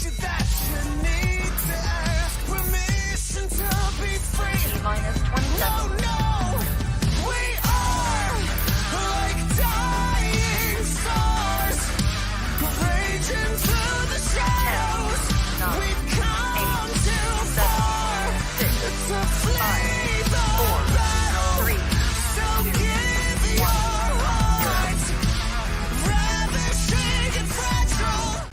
you that you need to ask permission to be free. T-minus 27. No, we are like dying stars, raging through the shadows. We've come too far to flee the battle. So give your heart, ravishing and fragile.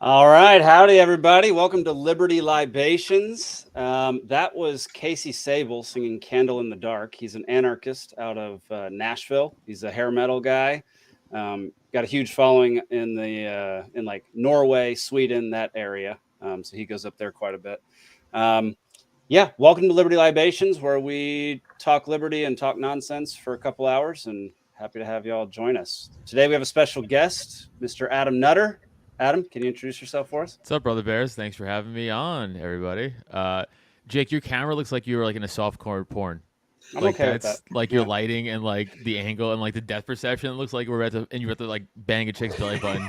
All right. Howdy, everybody. Welcome to Liberty Libations. That was Casey Sable singing Candle in the Dark. He's an anarchist out of Nashville. He's a hair metal guy. Got a huge following in in like Norway, Sweden, that area. So he goes up there quite a bit. Yeah. Welcome to Liberty Libations, where we talk liberty and talk nonsense for a couple hours, and happy to have you all join us. Today we have a special guest, Mr. Adam Nutter. Adam, can you introduce yourself for us? What's up, Brother Bears? Thanks for having me on, everybody. Jake, your camera looks like you were like in a softcore porn. I'm Like okay with that's that. like your lighting and like the angle and like the depth perception. It looks like we're about to and you're about to like bang a chick's belly button.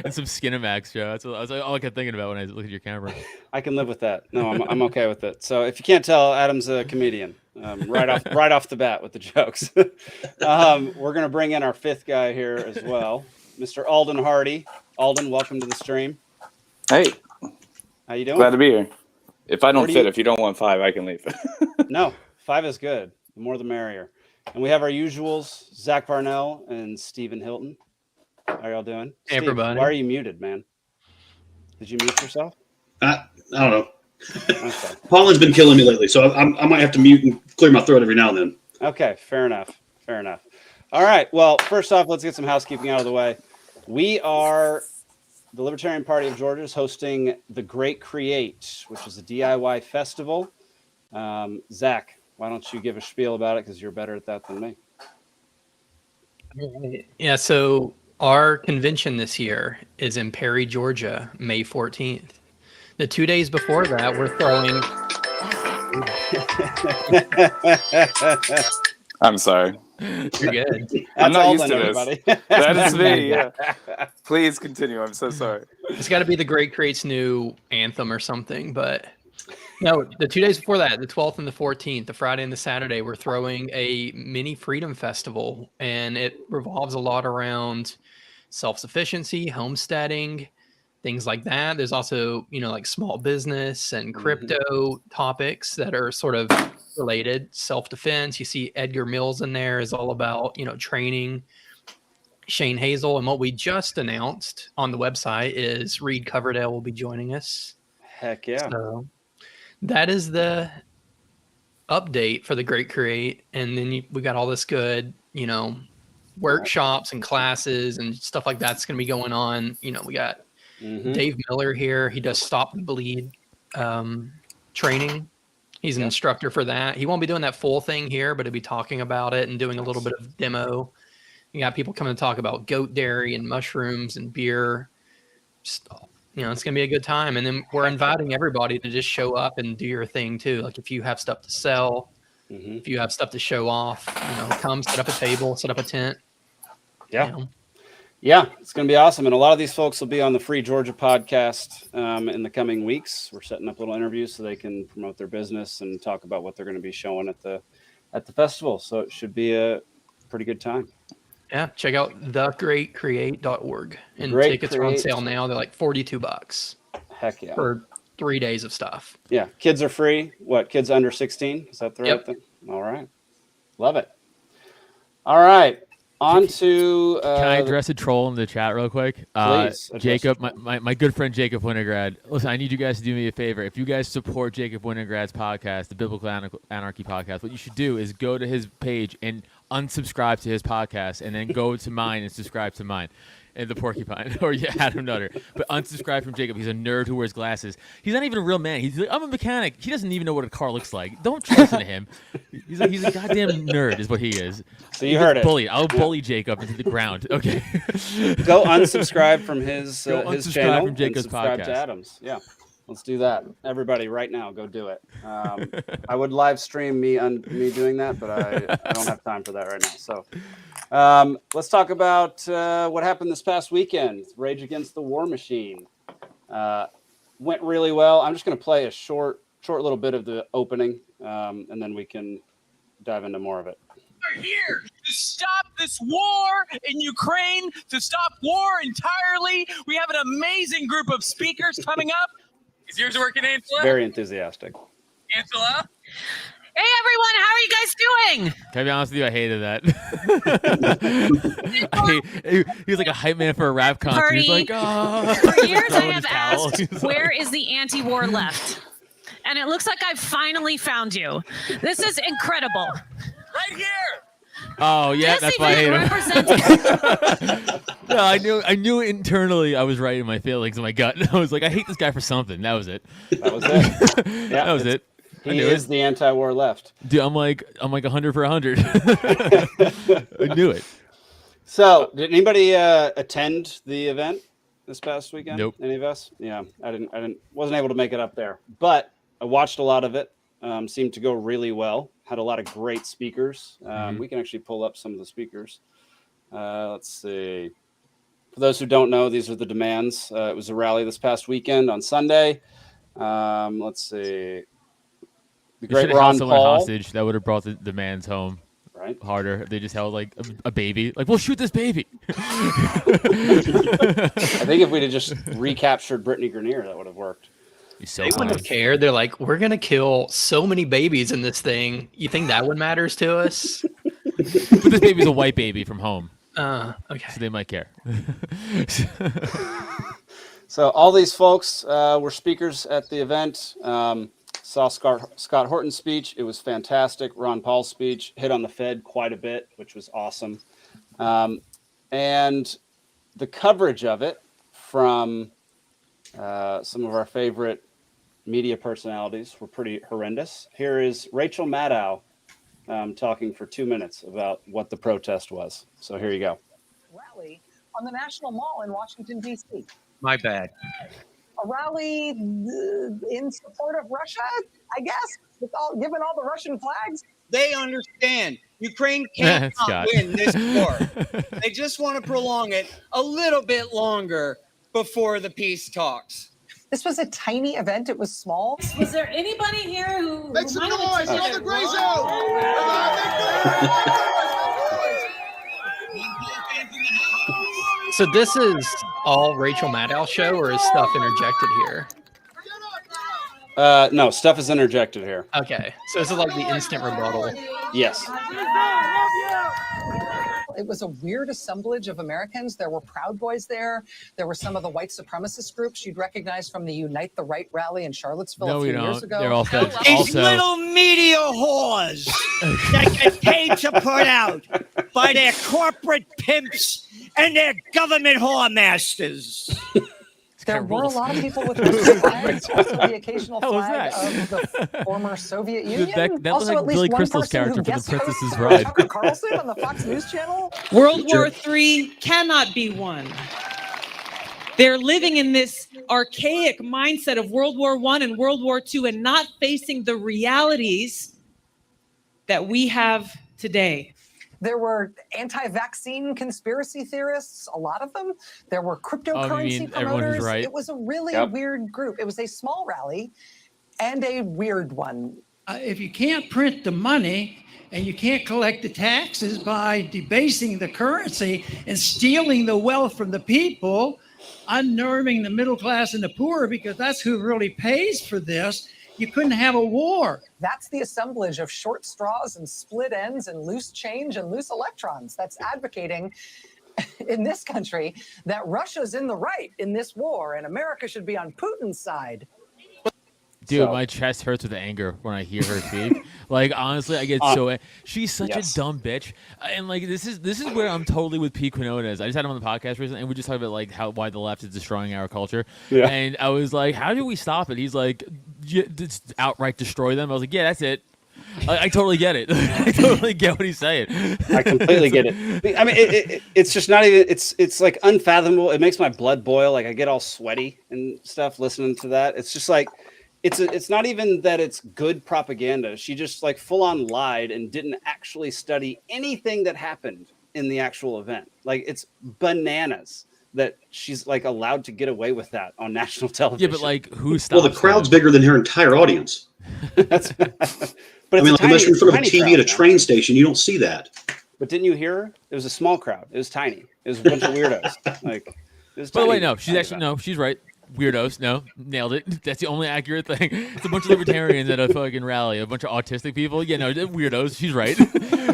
And some Skinamax show. That's all I kept thinking about when I looked at your camera. I can live with that. No, I'm okay with it. So if you can't tell, Adam's a comedian. Right off the bat with the jokes. We're gonna bring in our fifth guy here as well, Mr. Alden Hardy. Alden, welcome to the stream. Hey, How you doing? glad to be here. If I don't Where do fit, you- if you don't want 5, I can leave. No, 5 is good. The more the merrier. And we have our usuals, Zach Varnell and Stephen Hilton. How y'all doing? Hey, Steve, everybody. why are you muted, man? Did you mute yourself? I don't know. Okay. Pollen's been killing me lately, so I might have to mute and clear my throat every now and then. Okay, fair enough. All right. Well, first off, let's get some housekeeping out of the way. We are the Libertarian Party of Georgia is hosting the Great Create, which is a DIY festival. Zach, why don't you give a spiel about it, because you're better at that than me. Yeah, so our convention this year is in Perry, Georgia, May 14th. The 2 days before that, we're throwing. I'm sorry. You're good. I'm not used Alden, to this. everybody. That is me. Yeah. Please continue. I'm so sorry. It's got to be the Great Create's new anthem or something. But no, the 2 days before that, the 12th and the 14th, the Friday and the Saturday, we're throwing a mini freedom festival. And it revolves a lot around self-sufficiency, homesteading, things like that. There's also, like small business and crypto topics that are sort of related. Self-defense. You see Edgar Mills in there is all about, training. Shane Hazel. And what we just announced on the website is Reed Coverdale will be joining us. Heck yeah. So that is the update for the Great Create. And then we got all this good, workshops and classes and stuff like that's going to be going on. We got Dave Miller here. He does Stop the Bleed training. He's an instructor for that. He won't be doing that full thing here, but he'll be talking about it and doing a little bit of demo. You got people coming to talk about goat dairy and mushrooms and beer. Just, it's going to be a good time. And then we're inviting everybody to just show up and do your thing too. Like if you have stuff to sell, if you have stuff to show off, come set up a table, set up a tent. Yeah. Yeah, it's going to be awesome. And a lot of these folks will be on the Free Georgia podcast in the coming weeks. We're setting up little interviews so they can promote their business and talk about what they're going to be showing at the festival. So it should be a pretty good time. Yeah, check out thegreatcreate.org. And Great tickets are on Create. sale now. They're like $42 Heck yeah. for 3 days of stuff. Yeah, kids are free. What, kids under 16? Is that the right Yep. thing? All right. Love it. All right. On to... Can I address a troll in the chat real quick? Please, address Jacob, a my good friend Jacob Winograd. Listen, I need you guys to do me a favor. If you guys support Jacob Winograd's podcast, the Biblical Anarchy podcast, what you should do is go to his page and unsubscribe to his podcast, and then go to mine and subscribe to mine. And the Porcupine, or Adam Nutter. But unsubscribe from Jacob. He's a nerd who wears glasses. He's not even a real man. He's like, I'm a mechanic. He doesn't even know what a car looks like. Don't listen to him. He's a goddamn nerd is what he is. So you heard it. Bully. I'll bully Jacob into the ground. Okay. Go unsubscribe from his unsubscribe channel from Jacob's and subscribe podcast. to Adam's. Yeah, let's do that. Everybody, right now, go do it. I would live stream me doing that, but I don't have time for that right now. So Let's talk about what happened this past weekend. Rage Against the War Machine went really well. I'm just going to play a short little bit of the opening, and then we can dive into more of it. We're here to stop this war in Ukraine, to stop war entirely. We have an amazing group of speakers coming up. Is yours working, Angela? Very enthusiastic. Angela? Hey everyone, how are you guys doing? Can I be honest with you? I hated that. He was like a hype man for a rap concert. He's like, oh. For years I throwing have his towel. asked, He's where like- is the anti-war left? And it looks like I've finally found you. This is incredible. Right here. Oh yeah, This that's why I hate event him. represents No, I knew internally I was right in my feelings in my gut. I was like, I hate this guy for something. That was it. That was it. Yeah, That was it. I He knew is it. the anti-war left. Dude, I'm like 100 for 100. I knew it. So, did anybody attend the event this past weekend? Nope. Any of us? Yeah, wasn't able to make it up there, but I watched a lot of it. Seemed to go really well. Had a lot of great speakers. We can actually pull up some of the speakers. Let's see. For those who don't know, these are the demands. It was a rally this past weekend on Sunday. Let's see. The They great should have held Ron someone Paul. hostage. That would have brought the demands home Right. harder. If they just held like a baby. Like, we'll shoot this baby. I think if we'd have just recaptured Brittany Grenier, that would have worked. He's so They wouldn't have close. cared. They're like, we're gonna kill so many babies in this thing. You think that one matters to us? But this baby's a white baby from home, Okay. so they might care. So all these folks were speakers at the event. Saw Scott Horton's speech. It was fantastic. Ron Paul's speech hit on the Fed quite a bit, which was awesome. And the coverage of it from some of our favorite media personalities were pretty horrendous. Here is Rachel Maddow talking for 2 minutes about what the protest was. So here you go. Rally on the National Mall in Washington, D.C. My bad. A rally in support of Russia, I guess, given all the Russian flags. They understand Ukraine Scott. cannot win this war. They just want to prolong it a little bit longer before the peace talks. This was a tiny event. It was small. Was there anybody here who Make some might have noise! attended All the it gray zone! So this is all Rachel Maddow show, or is stuff interjected here? No, stuff is interjected here. Okay, so this is like the instant rebuttal. Yes. It was a weird assemblage of Americans. There were Proud Boys there. There were some of the white supremacist groups you'd recognize from the Unite the Right rally in Charlottesville No, a we few years don't. ago. They're all fed. These Also, little media whores that get paid to put out by their corporate pimps and their government whoremasters. There were a lot of people with Russian flags, also the occasional How was flag that? of the former Soviet Dude, Union. that looked Also, like at least Billy one Crystal's person character who from The guest Princess's hosted Bride. Tucker Carlson on the Fox News Channel. World War III cannot be won. They're living in this archaic mindset of World War I and World War II and not facing the realities that we have today. There were anti-vaccine conspiracy theorists, a lot of them. There were cryptocurrency mean everyone who's promoters. right? It was a really Yep. weird group. It was a small rally and a weird one. If you can't print the money and you can't collect the taxes by debasing the currency and stealing the wealth from the people, unnerving the middle class and the poor, because that's who really pays for this, you couldn't have a war. That's the assemblage of short straws and split ends and loose change and loose electrons that's advocating in this country that Russia's in the right in this war and America should be on Putin's side. dude, So- my chest hurts with anger when I hear her speak. Like, honestly, I get so. She's such yes. a dumb bitch, and like this is where I'm totally with P. Quinones. I just had him on the podcast recently, and we just talked about like why the left is destroying our culture. Yeah. And I was like, how do we stop it? He's like, just outright destroy them. I was like, yeah, that's it. I totally get it. I totally get what he's saying. I completely get it. I mean, it's just not even. It's like unfathomable. It makes my blood boil. Like I get all sweaty and stuff listening to that. It's just like it's not even that it's good propaganda. She just like full on lied and didn't actually study anything that happened in the actual event. Like, it's bananas that she's like allowed to get away with that on national television. Yeah, but like, who stops? Well, the crowd's bigger than her entire audience. But it's I mean, like, unless you're in front of a tiny TV crowd, at a man. train station, you don't see that. But didn't you hear her? It was a small crowd. It was tiny. It was a bunch of weirdos. Like, it was By the way, tiny, no, she's tiny actually crowd. no, she's right. Weirdos, no, nailed it. That's the only accurate thing. It's a bunch of libertarians at a fucking rally, a bunch of autistic people. Yeah, no, they're weirdos. She's right,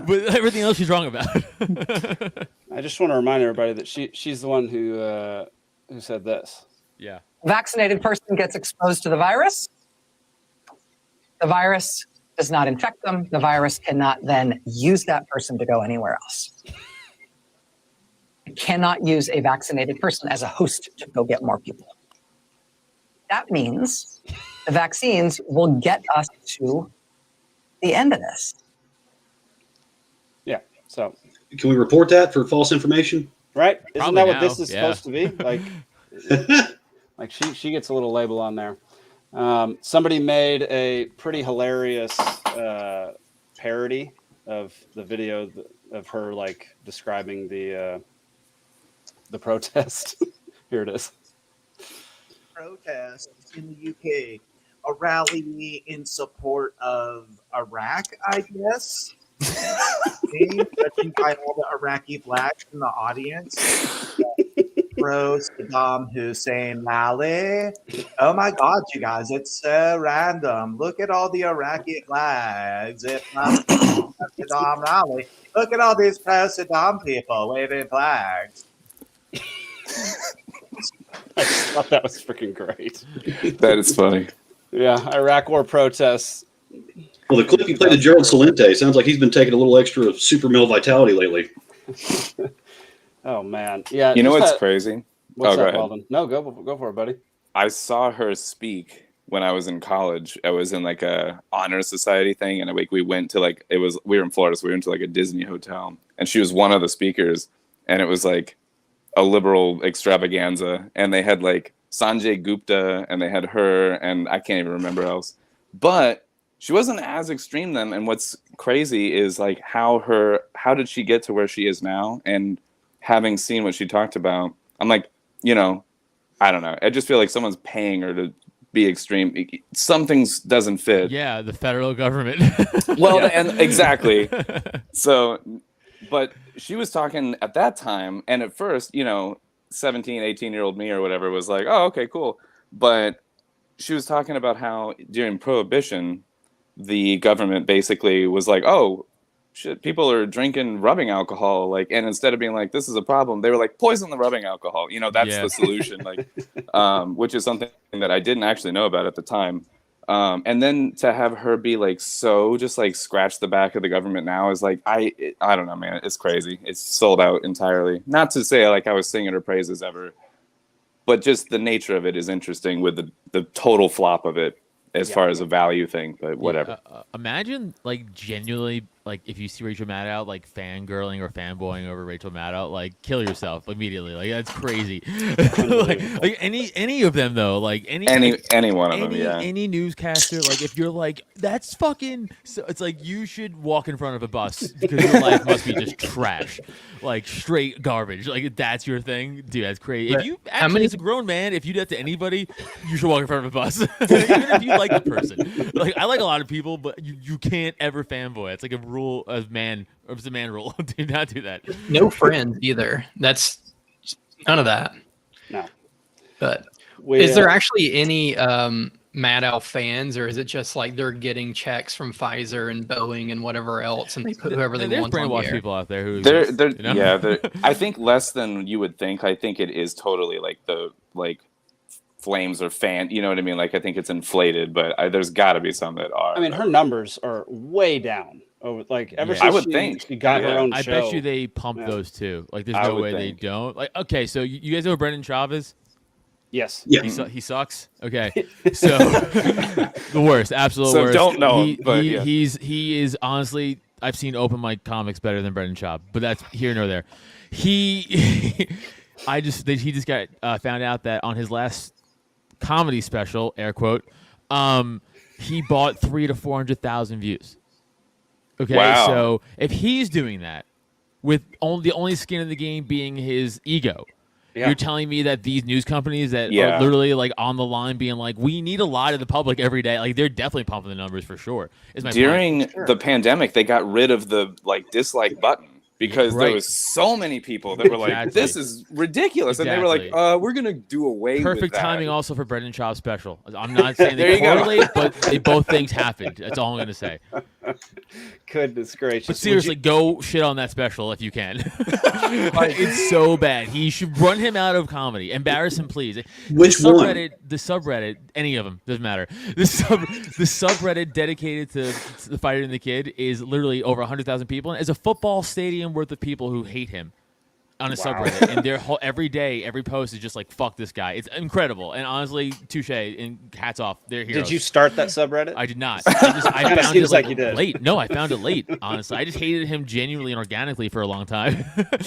but everything else she's wrong about. I just want to remind everybody that she's the one who said this. Yeah. Vaccinated person gets exposed to the virus. The virus does not infect them. The virus cannot then use that person to go anywhere else. It cannot use a vaccinated person as a host to go get more people. That means the vaccines will get us to the end of this. Yeah. So, can we report that for false information? Right? Isn't Probably that what now, this is yeah. supposed to be? Like she gets a little label on there. Somebody made a pretty hilarious parody of the video of her like describing the protest. Here it is. Protest in the UK, a rally in support of Iraq, I guess. Judging by all the Iraqi flags in the audience. Pro Saddam Hussein rally. Oh my God, you guys, it's so random. Look at all the Iraqi flags. It must be a Saddam rally. Look at all these pro Saddam people waving flags. I just thought that was freaking great. That is funny. Yeah, Iraq War protests. Well, the clip you played of Gerald Salente sounds like he's been taking a little extra super male vitality lately. Oh man, yeah. You know just what's that- crazy? What's go up, ahead. Alden? No, go for it, buddy. I saw her speak when I was in college. I was in like a honor society thing, and we went to like we were in Florida, so we went to like a Disney hotel, and she was one of the speakers, and it was like a liberal extravaganza, and they had like Sanjay Gupta, and they had her, and I can't even remember else, but she wasn't as extreme then. And what's crazy is like how did she get to where she is now? And having seen what she talked about, I'm like, I don't know. I just feel like someone's paying her to be extreme. Some things doesn't fit. Yeah, the federal government. Well, and exactly. So, but she was talking at that time, and at first, 17, 18-year-old me or whatever was like, oh, okay, cool. But she was talking about how during Prohibition, the government basically was like, oh, shit, people are drinking rubbing alcohol, like, and instead of being like, this is a problem, they were like, poison the rubbing alcohol. That's the solution, like, which is something that I didn't actually know about at the time. And then to have her be like, so just like scratch the back of the government now is like, I don't know, man, it's crazy. It's sold out entirely. Not to say like I was singing her praises ever, but just the nature of it is interesting with the total flop of it as far as a value thing, but whatever. Imagine like genuinely, like if you see Rachel Maddow like fangirling or fanboying over Rachel Maddow, like kill yourself immediately. Like that's crazy. like any of them though, like any one of them, yeah. Any newscaster, like if you're like that's fucking, so it's like you should walk in front of a bus because your life must be just trash, like straight garbage. Like if that's your thing, dude, that's crazy. If you actually, as a grown man, if you do that to anybody, you should walk in front of a bus, even if you like the person. Like I like a lot of people, but you can't ever fanboy. It's like a rule of man, or it's a man rule. Do not do that. No friends either. That's none of that. No. But is there actually any Maddow fans, or is it just like they're getting checks from Pfizer and Boeing and whatever else, and they put whoever they want on the brainwashed air? people out there who They're I think less than you would think. I think it is totally like the flames or fan, you know what I mean? Like I think it's inflated, but there's got to be some that are. I mean, her numbers are way down. Over ever since I would think she got her own I show. bet you they pump those too. Like there's I no would way think. they don't. Like okay, so you guys know Brendan Chavez? Yes. Yeah. He sucks. Okay. So the worst, absolute worst. Don't know him, but he is honestly, I've seen open mic comics better than Brendan Schaub, but that's here nor there. He just got found out that on his last comedy special, air quote, he bought 300,000 to 400,000 views. Okay, Wow. so if he's doing that, with the only skin in the game being his ego. Yeah. You're telling me that these news companies that Yeah. are literally like on the line being like, we need to lie to the public every day. Like they're definitely pumping the numbers for sure. Is my point. During the pandemic, they got rid of the dislike button because there Right. was so many people that were like, Exactly. "This is ridiculous," and they were like, Exactly. "We're gonna do away with Perfect that." timing also for Brendan Schaub's special. I'm not saying There they you go. correlate, but both things happened. That's all I'm going to say. Goodness gracious. But seriously, go shit on that special if you can. It's so bad. He should run him out of comedy. Embarrass him, please. Which the one? The subreddit, any of them, doesn't matter. The subreddit dedicated to the Fighter and the Kid is literally over 100,000 people. And it's a football stadium worth of people who hate him on a subreddit, and their whole every day, every post is just like "fuck this guy." It's incredible, and honestly, touche and hats off. They're heroes. Did you start that subreddit? I did not. I Kinda found it seems like you did. late. No, I found it late. Honestly, I just hated him genuinely and organically for a long time.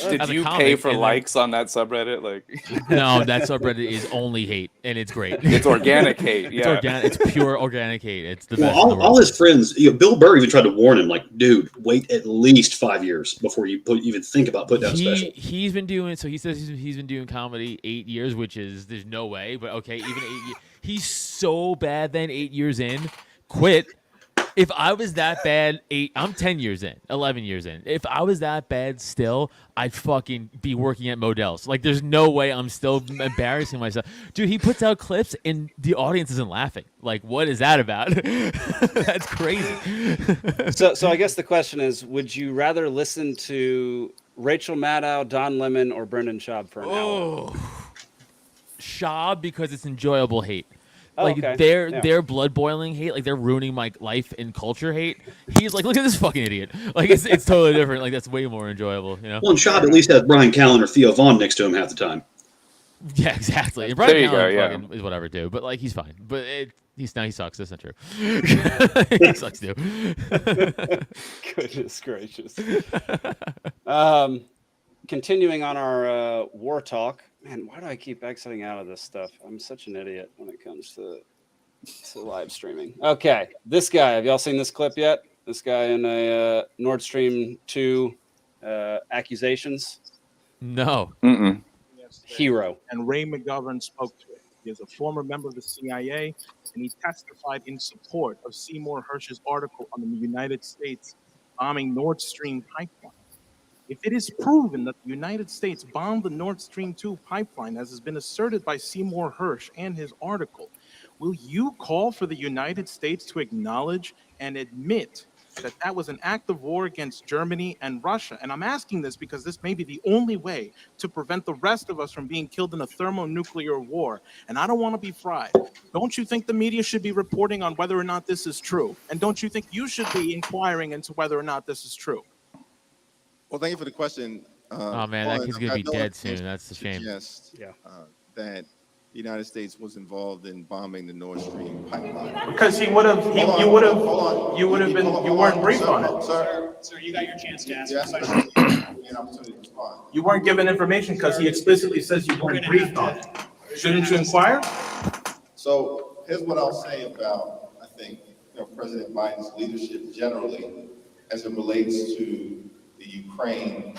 Did As a you comic, pay for and then- likes on that subreddit? Like, No, that subreddit is only hate, and it's great. it's organic hate. It's Yeah, organic. It's pure organic hate. It's the Well, best. in the all world. his friends, Bill Burr even tried to warn him, like, dude, wait at least 5 years before you even think about putting down a special. He's been doing so. He says he's been doing comedy 8 years, which is there's no way, but okay, even 8 years. He's so bad. Then 8 years in, quit. If I was that bad, I'm 10 years in, 11 years in. If I was that bad still, I'd fucking be working at Modell's. Like, there's no way I'm still embarrassing myself. Dude, he puts out clips and the audience isn't laughing. Like, what is that about? That's crazy. So I guess the question is, would you rather listen to Rachel Maddow, Don Lemon, or Brendan Schaub for an hour? Oh, Schaub because it's enjoyable hate. Oh, Like okay. their blood boiling hate, like they're ruining my life and culture hate. He's like, look at this fucking idiot. Like it's totally different. Like that's way more enjoyable, you know? Well, and Schaub at least has Brian Callen or Theo Vaughn next to him half the time. Yeah, exactly. And There Brian you go, Callen yeah. fucking is whatever too, but like he's fine. But he sucks. That's not true. He sucks too. Goodness gracious. Continuing on our war talk. Man, why do I keep exiting out of this stuff? I'm such an idiot when it comes to live streaming. Okay, this guy. Have y'all seen this clip yet? This guy in a Nord Stream 2 accusations. No. Mm-mm. Hero. And Ray McGovern spoke to it. He is a former member of the CIA, and he testified in support of Seymour Hersh's article on the United States bombing Nord Stream pipeline. If it is proven that the United States bombed the Nord Stream 2 pipeline, as has been asserted by Seymour Hersh and his article, will you call for the United States to acknowledge and admit that that was an act of war against Germany and Russia? And I'm asking this because this may be the only way to prevent the rest of us from being killed in a thermonuclear war. And I don't want to be fried. Don't you think the media should be reporting on whether or not this is true? And don't you think you should be inquiring into whether or not this is true? Well, thank you for the question. Oh man, that kid's gonna be dead soon. That's a shame. That the United States was involved in bombing the Nord Stream pipeline. Because you would have been, you weren't briefed on it. Sir, you got your chance to ask a question. An opportunity to respond. You weren't given information because he explicitly says you weren't briefed on it. Shouldn't you inquire? So here's what I'll say about, I think, President Biden's leadership generally as it relates to the Ukraine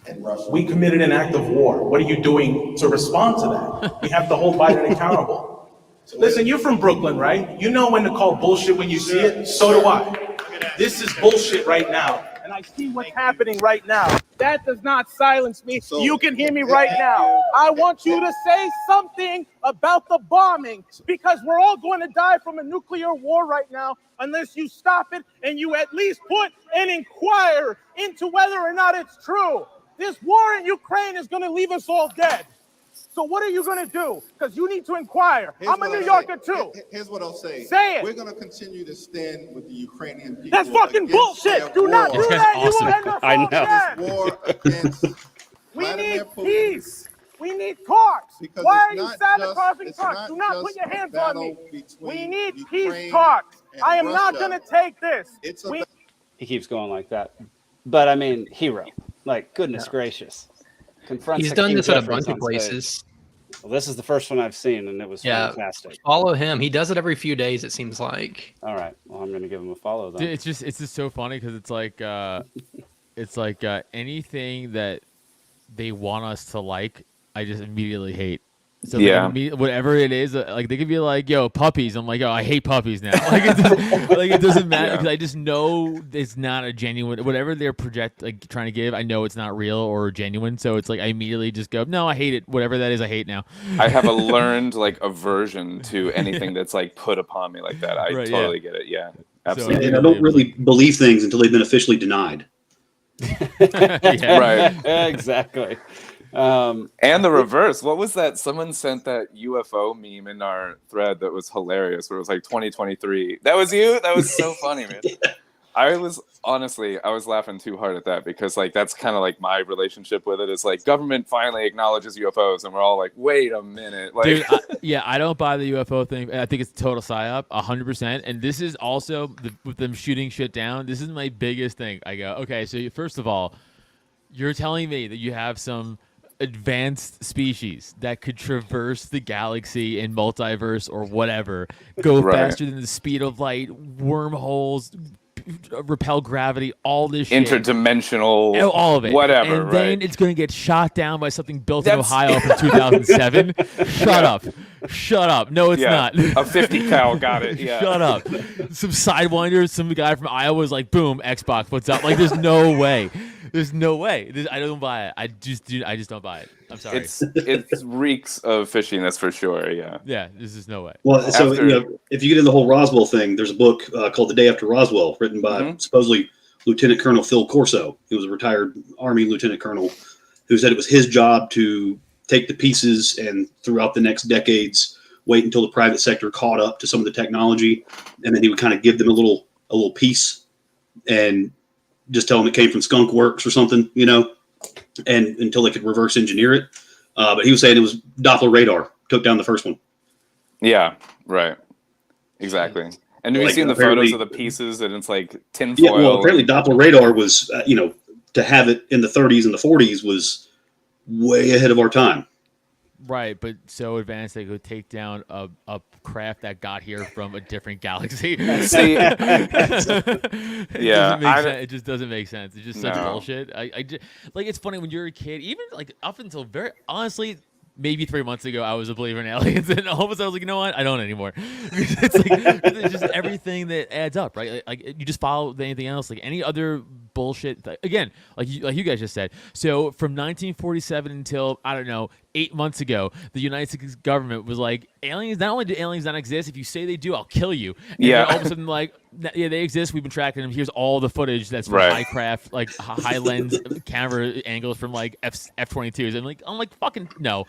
and Russia. We committed an act of war. What are you doing to respond to that? We have to hold Biden accountable. Listen, you're from Brooklyn, right? You know when to call bullshit when you see it. So do I. This is bullshit right now. And I see what's happening right now. That does not silence me. You can hear me right now. I want you to say something about the bombing because we're all going to die from a nuclear war right now unless you stop it and you at least put and inquire into whether or not it's true. This war in Ukraine is going to leave us all dead. So what are you going to do? Because you need to inquire. I'm a New Yorker too. Here's what I'll say. Say it. We're going to continue to stand with the Ukrainian people. That's fucking bullshit. Do not do that. You will end us all dead. War against We need peace. We need talks. Because Why are it's you not sabotaging just- talks? it's Do not not put just your a hands on me. battle We between need Ukraine peace talks. and I am not Russia. going to take this. He keeps going like that. But I mean, hero. Like, goodness gracious. Confronts He's Hakeem done this at a Jeffries bunch of on stage. places. Well, this is the first one I've seen, and it was fantastic. Follow him. He does it every few days, it seems like. All right. Well, I'm going to give him a follow then. Dude, it's just so funny because it's like It's like anything that they want us to like, I just immediately hate. So Yeah. whatever it is, like they could be like, "Yo, puppies." I'm like, "Oh, I hate puppies now." Like it doesn't matter because I just know it's not a genuine. Whatever they're trying to give, I know it's not real or genuine. So it's like I immediately just go, "No, I hate it. Whatever that is, I hate now." I have a learned like aversion to anything that's like put upon me like that. I Right, totally get it. Yeah, absolutely. And I don't really believe things until they've been officially denied. Right. Exactly. And the reverse. What was that? Someone sent that UFO meme in our thread that was hilarious. Where it was like 2023. That was you. That was so funny, man. I was laughing too hard at that because like that's kind of like my relationship with it. Is like government finally acknowledges UFOs, and we're all like, wait a minute, like, Dude, I don't buy the UFO thing. I think it's a total psyop, 100%. And this is also with them shooting shit down. This is my biggest thing. I go, okay, so first of all, you're telling me that you have some advanced species that could traverse the galaxy in multiverse or whatever, go Right. faster than the speed of light, wormholes, repel gravity, all this shit. interdimensional, All of it. whatever. And then right. it's going to get shot down by something built in That's- Ohio from 2007. Shut up. Shut up. No, it's Yeah, not. a 50 cal got it. Yeah. Shut up. Some Sidewinders, some guy from Iowa was like, boom, Xbox, what's up? Like, there's no way. There's no way. I don't buy it. I just don't buy it. I'm sorry. It reeks of fishing, that's for sure. Yeah. Yeah, there's just no way. Well, so After- you know, if you get into the whole Roswell thing, there's a book called The Day After Roswell, written by supposedly Lieutenant Colonel Phil Corso. He was a retired Army lieutenant colonel who said it was his job to take the pieces and throughout the next decades wait until the private sector caught up to some of the technology, and then he would kind of give them a little piece and just tell them it came from Skunk Works or something, you know, and until they could reverse engineer it. But he was saying it was Doppler radar took down the first one. Yeah, right. Exactly. And have you Like, seen the apparently- photos of the pieces and it's like tinfoil? Yeah, well, apparently Doppler radar was, you know, to have it in the 30s and the 40s was way ahead of our time. Right, but so advanced they could take down a craft that got here from a different galaxy. See, It just doesn't make sense. It's just such No. bullshit. I just, like, it's funny when you're a kid, even like up until very honestly, maybe 3 months ago, I was a believer in aliens, and all of a sudden I was like, you know what? I don't anymore. It's like it's just everything that adds up, right? Like you just follow anything else, like any other bullshit. Again, like you guys just said. So from 1947 until I don't know 8 months ago, the United States government was like, aliens. Not only do aliens not exist, if you say they do, I'll kill you. And Yeah. then all of a sudden, like, yeah, they exist. We've been tracking them. Here's all the footage that's from Right. high craft, like high lens camera angles from like F-22s. I'm like, fucking no,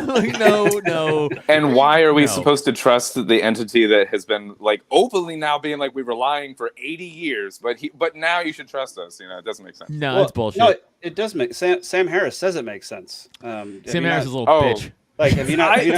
like no. And why are we No. supposed to trust the entity that has been like openly now being like we were lying for 80 years, but now you should trust us? You know, it doesn't make sense. No, Well, it's bullshit. No, it does make Sam Harris says it makes sense. Sam Harris is a little Oh. bitch. Like, have you not, Dude,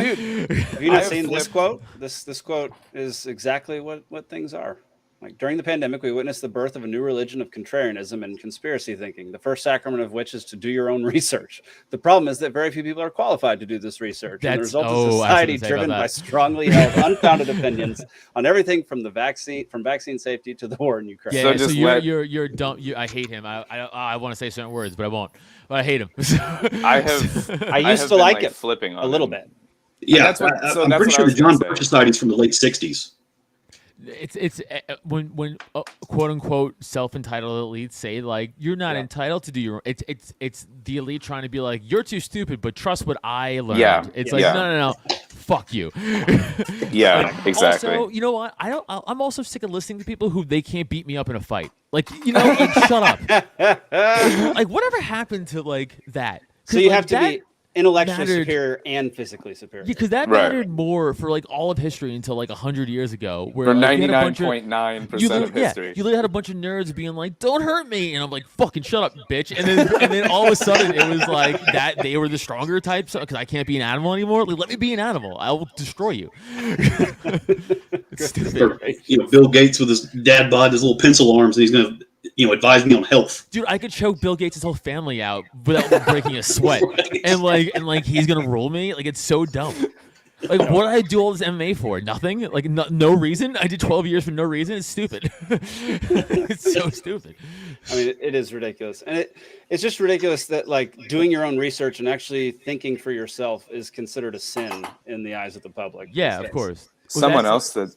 have you I not have seen this flipped- quote? This quote is exactly what things are. Like, during the pandemic, we witnessed the birth of a new religion of contrarianism and conspiracy thinking, the first sacrament of which is to do your own research. The problem is that very few people are qualified to do this research. And the That's- result oh, I was is gonna society say about driven that. by strongly held, unfounded opinions on everything from vaccine safety to the war in Ukraine. Yeah, So so, just you're dumb. I hate him. I want to say certain words, but I won't. But I hate him. I have. I used have to been, like it flipping on a little him. bit. Yeah, that's what- so I'm that's pretty what I sure the was gonna John say. Birch Society is from the late 60s. It's when quote unquote self entitled elites say like you're not entitled to do your it's the elite trying to be like you're too stupid but trust what I learned. Yeah, It's yeah. like no fuck you. Yeah, exactly. Also, you know what? I'm also sick of listening to people who they can't beat me up in a fight. Like, you know, like, shut up. Like whatever happened to like that? 'Cause, So you like, have to that be intellectually mattered- superior and physically superior. Yeah, because that Right. mattered more for like all of history until like 100 years ago. Where For like, you had a bunch of- 99.9% of history. Yeah, you literally had a bunch of nerds being like, "Don't hurt me," and I'm like, "Fucking shut up, bitch!" And then all of a sudden it was like that they were the stronger types because I can't be an animal anymore. Like, let me be an animal. I will destroy you. It's stupid, Or, you know, Bill Gates with his dad bod, his little pencil arms, and he's going to, you know, advise me on health. dude. I could choke Bill Gates' whole family out without breaking a sweat, and like he's gonna rule me. Like it's so dumb. Like, what did I do all this MMA for? Nothing? Like, no reason? I did 12 years for no reason? It's stupid. It's so stupid. I mean, it is ridiculous, and it's just ridiculous that like doing your own research and actually thinking for yourself is considered a sin in the eyes of the public. Yeah, these of days. course. Someone else that.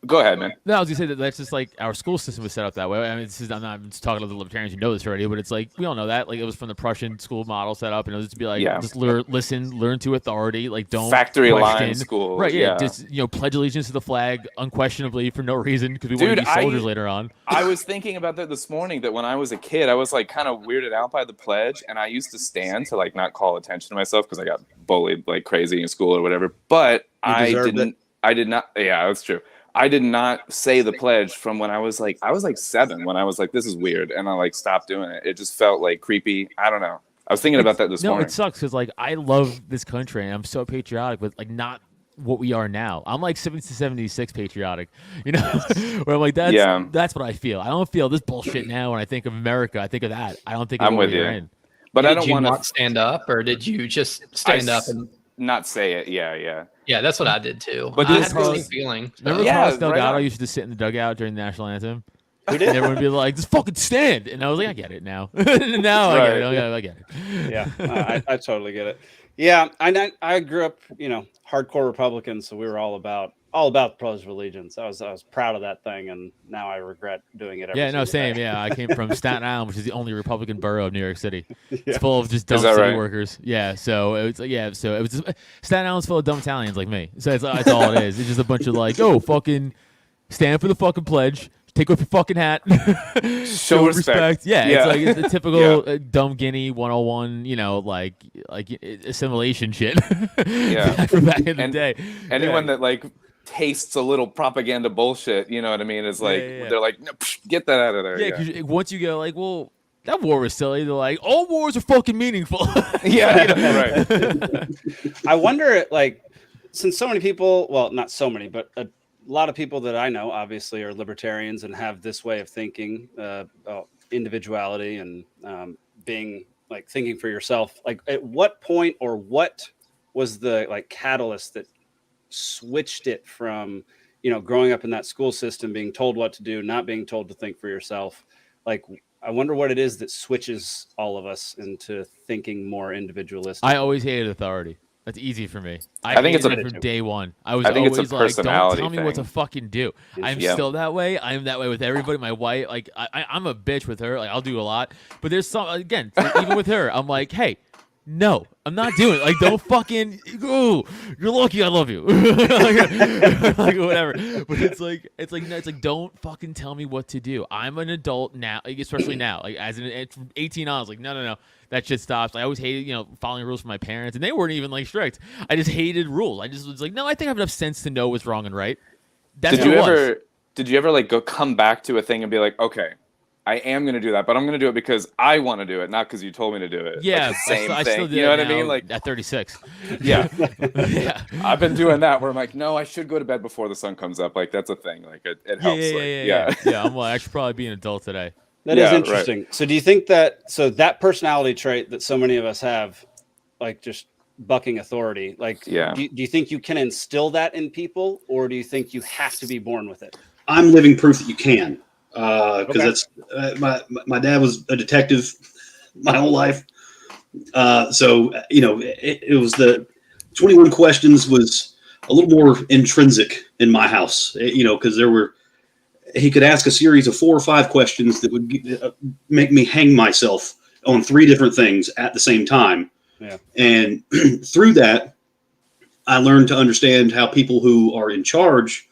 Go ahead, man. No, I was gonna say that that's just like our school system was set up that way. I mean, I'm not just talking to the libertarians who know this already, but it's like we all know that. Like it was from the Prussian school model set up, and it was to be like just learn to authority, like don't factory question. line school, right? Yeah, just pledge allegiance to the flag unquestionably for no reason because we want to be soldiers later on. I was thinking about that this morning. That when I was a kid, I was like kind of weirded out by the pledge, and I used to stand to like not call attention to myself because I got bullied like crazy in school or whatever. But I did not. Yeah, that's true. I did not say the pledge from when I was like 7 when I was like, this is weird. And I like stopped doing it. It just felt like creepy. I don't know. I was thinking about that this morning. No, it sucks because like I love this country and I'm so patriotic, but like not what we are now. I'm like 76 patriotic, where I'm like, that's what I feel. I don't feel this bullshit now when I think of America. I think of that. I don't think of I'm with you. in. But I don't want want to stand up, or did you just stand up and not say it? Yeah, that's what I did too. But I had the same feeling. Remember Carlos Delgado used to sit in the dugout during the national anthem? We did. And everyone would be like, just fucking stand. And I was like, I get it now. Now I get it. Yeah, I totally get it. Yeah, I grew up, hardcore Republican, so we were all about the Pledge of Allegiance. I was proud of that thing, and now I regret doing it. Same. Day. Yeah, I came from Staten Island, which is the only Republican borough of New York City. Yeah. It's full of just dumb city workers. Yeah, so it was Staten Island's full of dumb Italians like me. So that's all it is. It's just a bunch of like, fucking stand for the fucking pledge. Take off your fucking hat. Show respect. Yeah, it's like it's the typical dumb Guinea 101, like assimilation shit. Yeah. From back in the day. Anyone that like tastes a little propaganda bullshit, you know what I mean? It's like they're like, no, get that out of there. Yeah, because once you go like, well, that war was silly. They're like, all wars are fucking meaningful. Right. I wonder, like, since so many people, well, not so many, but a lot of people that I know obviously are libertarians and have this way of thinking about individuality and being like thinking for yourself. Like, at what point or what was the like catalyst that switched it from, growing up in that school system, being told what to do, not being told to think for yourself? Like, I wonder what it is that switches all of us into thinking more individualistic. I always hated authority. That's easy for me. I think it's from day one. I was think always it's a like, don't personality tell me what to thing. fucking do. I'm still that way. I'm that way with everybody. My wife, like, I'm a bitch with her. Like, I'll do a lot. But there's some, again, even with her, I'm like, hey, no, I'm not doing it. Like, don't fucking, you're lucky I love you. like, whatever. But it's like, don't fucking tell me what to do. I'm an adult now, like, especially now. Like, as from 18 on, I was like, no. That shit stops. I always hated, following rules from my parents, and they weren't even like strict. I just hated rules. I just was like, no, I think I have enough sense to know what's wrong and right. That's Did you ever like go come back to a thing and be like, okay, I am going to do that, but I'm going to do it because I want to do it, not because you told me to do it. Yeah, like the same I thing. still do You know what that I mean? now Like at 36. Yeah. Yeah. I've been doing that where I'm like, no, I should go to bed before the sun comes up. Like that's a thing. Like it helps. Yeah. I'm like, I should probably be an adult today. That is interesting. Right. So do you think that personality trait that so many of us have, like just bucking authority, like, do you think you can instill that in people, or do you think you have to be born with it? I'm living proof that you can, because that's my dad was a detective my whole life. So, it was the 21 questions was a little more intrinsic in my house, because he could ask a series of 4 or 5 questions that would make me hang myself on 3 different things at the same time. Yeah. And through that, I learned to understand how people who are in charge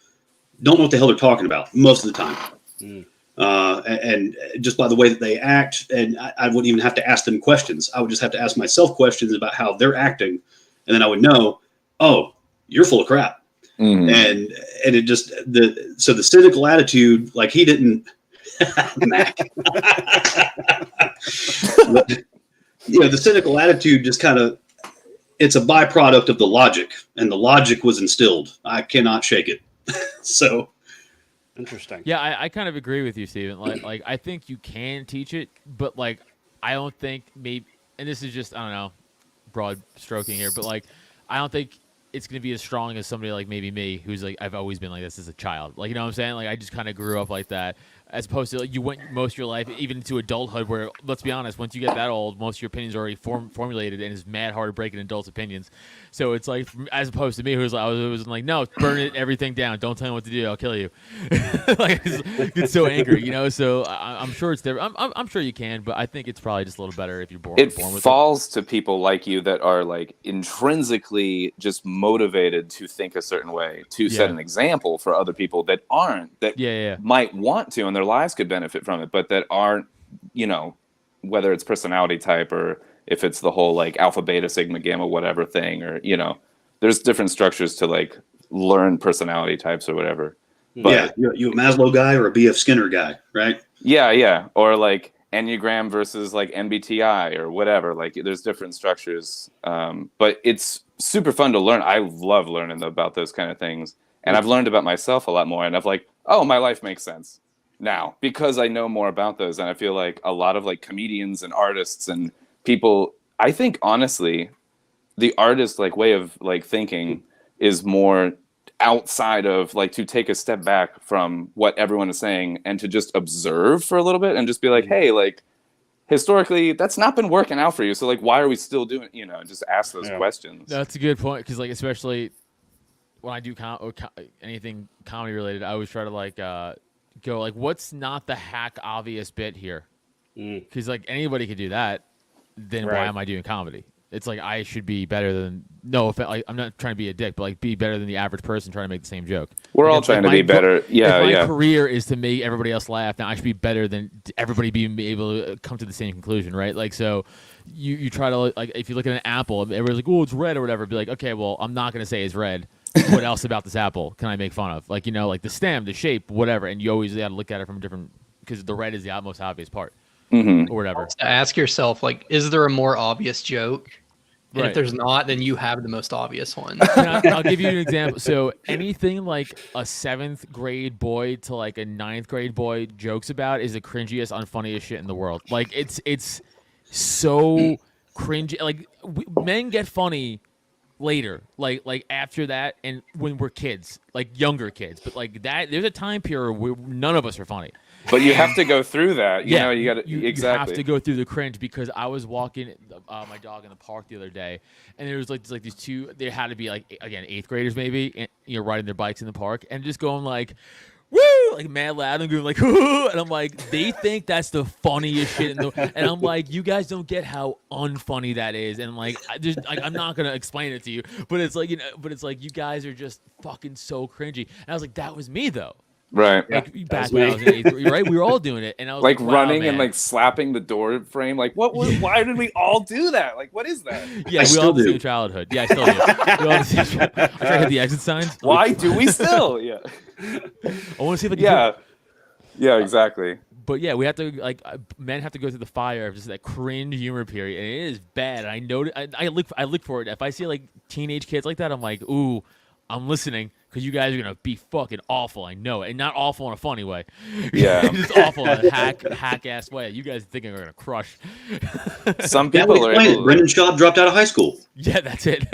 don't know what the hell they're talking about most of the time. And just by the way that they act, and I wouldn't even have to ask them questions. I would just have to ask myself questions about how they're acting. And then I would know, oh, you're full of crap. Mm-hmm. And it just the cynical attitude, like he didn't Mac. The cynical attitude just kind of, it's a byproduct of the logic, and the logic was instilled. I cannot shake it. So interesting. Yeah, I kind of agree with you, Steven. Like I think you can teach it, but like I don't think maybe, and this is just, I don't know, broad stroking here, but like I don't think it's going to be as strong as somebody like maybe me, who's like, I've always been like this as a child. Like, you know what I'm saying? Like, I just kind of grew up like that. as opposed to like, you went most of your life, even into adulthood, where let's be honest, once you get that old, most of your opinions are already formulated, and it's mad hard to break an adult's opinions. So it's like, as opposed to me, who's like, I was like, no, burn everything down. Don't tell me what to do. I'll kill you. Like, it's so angry, you know. So I'm sure it's different. I'm sure you can, but I think it's probably just a little better if you're born with it. Falls to people like you that are like intrinsically just motivated to think a certain way, to set an example for other people that aren't, that might want to, and their lives could benefit from it, but that aren't, you know, whether it's personality type or if it's the whole like alpha, beta, sigma, gamma, whatever thing, or, you know, there's different structures to like learn personality types or whatever. But, you a Maslow guy or a B.F. Skinner guy, right? Yeah. Or like Enneagram versus like MBTI or whatever. Like there's different structures. But it's super fun to learn. I love learning about those kind of things. And I've learned about myself a lot more. And I've like, oh, my life makes sense now because I know more about those. And I feel like a lot of like comedians and artists and people, I think honestly, the artist like way of like thinking is more outside of like to take a step back from what everyone is saying and to just observe for a little bit and just be like, hey, like historically that's not been working out for you, so like why are we still doing, you know, just ask those questions. That's a good point, because like especially when I do anything comedy related, I always try to like go like, what's not the hack obvious bit here, because like anybody could do that, then why am I doing comedy? It's like I should be better than like, I'm not trying to be a dick, but like be better than the average person trying to make the same joke. We're like, all trying to be better. If my career is to make everybody else laugh, now I should be better than everybody being able to come to the same conclusion, right? Like, so you try to like, if you look at an apple, everybody's like, oh, it's red or whatever. Be like, okay, well, I'm not gonna say it's red. What else about this apple can I make fun of? Like, you know, like the stem, the shape, whatever. And you always got to look at it from a different, because the red is the most obvious part, or whatever. Ask yourself, like, is there a more obvious joke? And Right. if there's not, then you have the most obvious one. I'll give you an example. So anything like a 7th grade boy to like a 9th grade boy jokes about is the cringiest, unfunniest shit in the world. Like it's so cringy. Like men get funny later, like after that, and when we're kids, like younger kids. But like that, there's a time period where none of us are funny. But you have to go through that. You know, you got to You exactly. have to go through the cringe, because I was walking my dog in the park the other day, and there was like these two. They had to be like, again, 8th graders maybe, and, you know, riding their bikes in the park and just going like, woo, like mad loud and going like, woo, and I'm like, they think that's the funniest shit in the. And I'm like, you guys don't get how unfunny that is, and like, I'm not gonna explain it to you, but it's like, you know, but it's like you guys are just fucking so cringy, and I was like, that was me though. Right. Like back when I was in 8th grade, right? We were all doing it, and I was like wow, running man. and like slapping the door frame. Like, what was? Why did we all do that? Like, what is that? Yeah, we all have the same childhood. Yeah, I still do. We all have the same I try to hit the exit signs. Why do we still? Yeah. I want to see if I can. Yeah, exactly. But yeah, we have to like men have to go through the fire of just that cringe humor period, and it is bad. I know. I look for it. If I see like teenage kids like that, I'm like, ooh, I'm listening. Because you guys are gonna be fucking awful, I know it, and not awful in a funny way. Yeah, just awful in a hack ass way. You guys think are gonna crush. Some people are able. Brendan Schaub dropped out of high school. Yeah, that's it.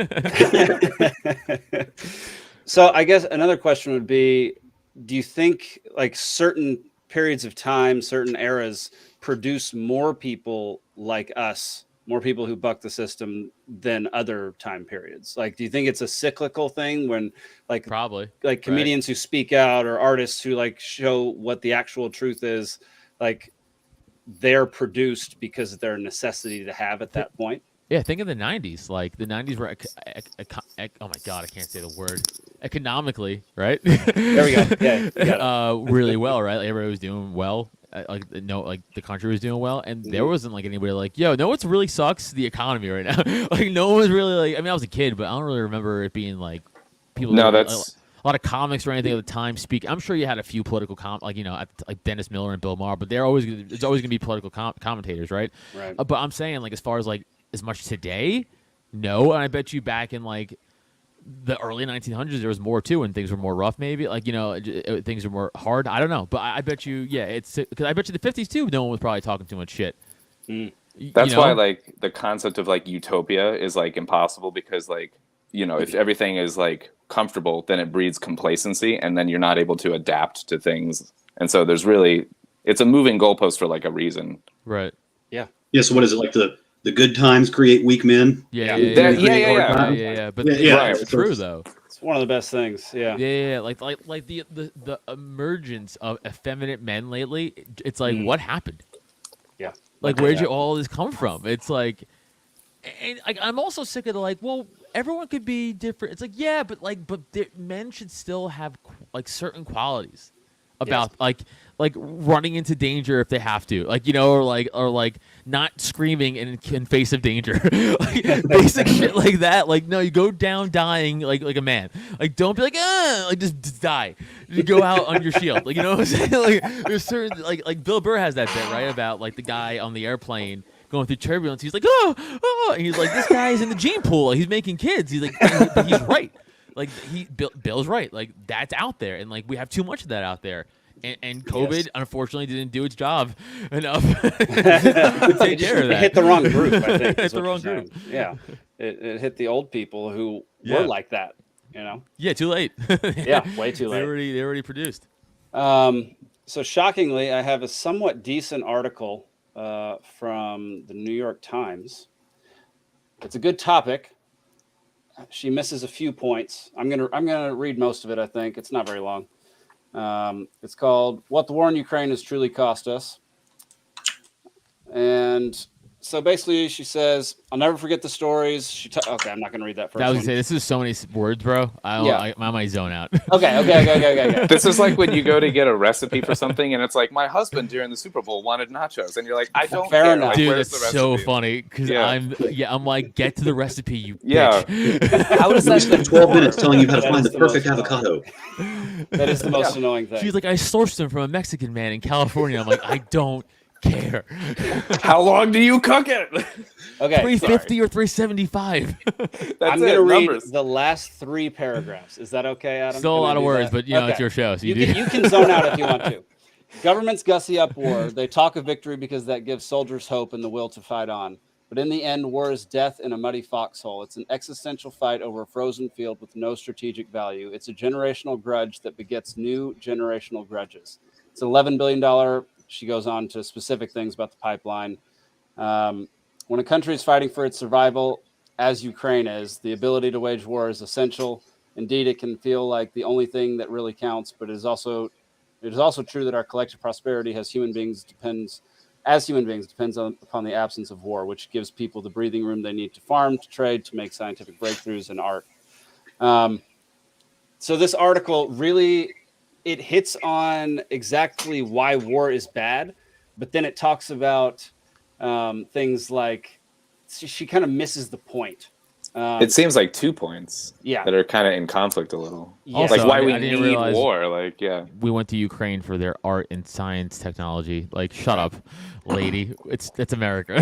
So I guess another question would be: do you think like certain periods of time, certain eras, produce more people like us? More people who buck the system than other time periods? Like, do you think it's a cyclical thing when like probably like comedians who speak out or artists who like show what the actual truth is, like they're produced because they're a necessity to have at that point? Yeah, think of the 90s. Like the 90s were oh my god, I can't say the word. Economically, right? There we go. Yeah, really well, right? Like, everybody was doing well. Like the country was doing well, and there wasn't like anybody like, yo, no, what really sucks? The economy right now. Like no one was really like. I mean, I was a kid, but I don't really remember it being like people. No, like, that's a lot of comics or anything at the time speak. I'm sure you had a few political like, you know, like Dennis Miller and Bill Maher, but there's always gonna be political commentators, right? Right. But I'm saying like as far as like as much today, no, and I bet you back in like the early 1900s there was more too, and things were more rough, maybe, like, you know, things were more hard. I don't know, but I bet you, yeah, it's because I bet you the 50s too, no one was probably talking too much shit. That's why like the concept of like utopia is like impossible, because like, you know, if everything is like comfortable, then it breeds complacency, and then you're not able to adapt to things. And so there's really it's a moving goalpost for like a reason. Right. Yeah. Yeah. So what is it like? The good times create weak men. Yeah. Weak That- men yeah, create yeah, hard yeah. times? Yeah. But Yeah, right. it's true though. It's one of the best things. Yeah. Yeah. Like the emergence of effeminate men lately. It's like, what happened? Yeah. Like, where'd you all this come from? It's like, and like, I'm also sick of the like, well, everyone could be different. It's like, yeah, but men should still have like certain qualities about like running into danger if they have to, like, you know, or like not screaming in face of danger, like basic shit like that. Like, no, you go down dying like a man. Like, don't be like, like just die. You go out on your shield. Like, you know what I'm saying? Like, there's certain like Bill Burr has that bit, right, about like the guy on the airplane going through turbulence. He's like, oh, and he's like, this guy's in the gene pool. He's making kids. He's like, he's right. Like, Bill's right. Like, that's out there, and like we have too much of that out there. And COVID, unfortunately, didn't do its job enough to take care of that. It hit the wrong group, I think. Hit the wrong group. Yeah. It hit the old people who were like that, you know? Yeah, too late. Yeah, way too late. They already produced. So shockingly, I have a somewhat decent article from the New York Times. It's a good topic. She misses a few points. I'm gonna read most of it, I think. It's not very long. It's called "What the War in Ukraine Has Truly Cost Us," and so basically, she says, "I'll never forget the stories." Okay, I'm not going to read that first. I was one. gonna say, this is so many words, bro. I might zone out. Okay. This is like when you go to get a recipe for something, and it's like, my husband during the Super Bowl wanted nachos, and you're like, I don't Fair care. enough. Like, Dude, where's that's the so recipe? funny because Yeah. I'm like, get to the recipe, you Yeah. bitch. How does We that spent 12 minutes telling you how to That find is the the perfect most avocado. That is the most annoying thing. She's like, I sourced them from a Mexican man in California. I'm like, I don't care. How long do you cook it? Okay, 350 or 375. I'm going to read the last 3 paragraphs. Is that okay, Adam? Still a Can I lot of do words, that? but you know, it's Okay. your show, so you can zone out if you want to. Governments gussy up war. They talk of victory because that gives soldiers hope and the will to fight on. But in the end, war is death in a muddy foxhole. It's an existential fight over a frozen field with no strategic value. It's a generational grudge that begets new generational grudges. It's an $11 billion. She goes on to specific things about the pipeline. When a country is fighting for its survival, as Ukraine is, the ability to wage war is essential. Indeed, it can feel like the only thing that really counts, but it is also true that our collective prosperity as human beings depends upon the absence of war, which gives people the breathing room they need to farm, to trade, to make scientific breakthroughs in art. So this article really, it hits on exactly why war is bad, but then it talks about things like she kind of misses the point. It seems like 2 points that are kind of in conflict a little. Also, like why I we didn't need realize war. Like, yeah. We went to Ukraine for their art and science technology. Like, shut up, lady. It's America.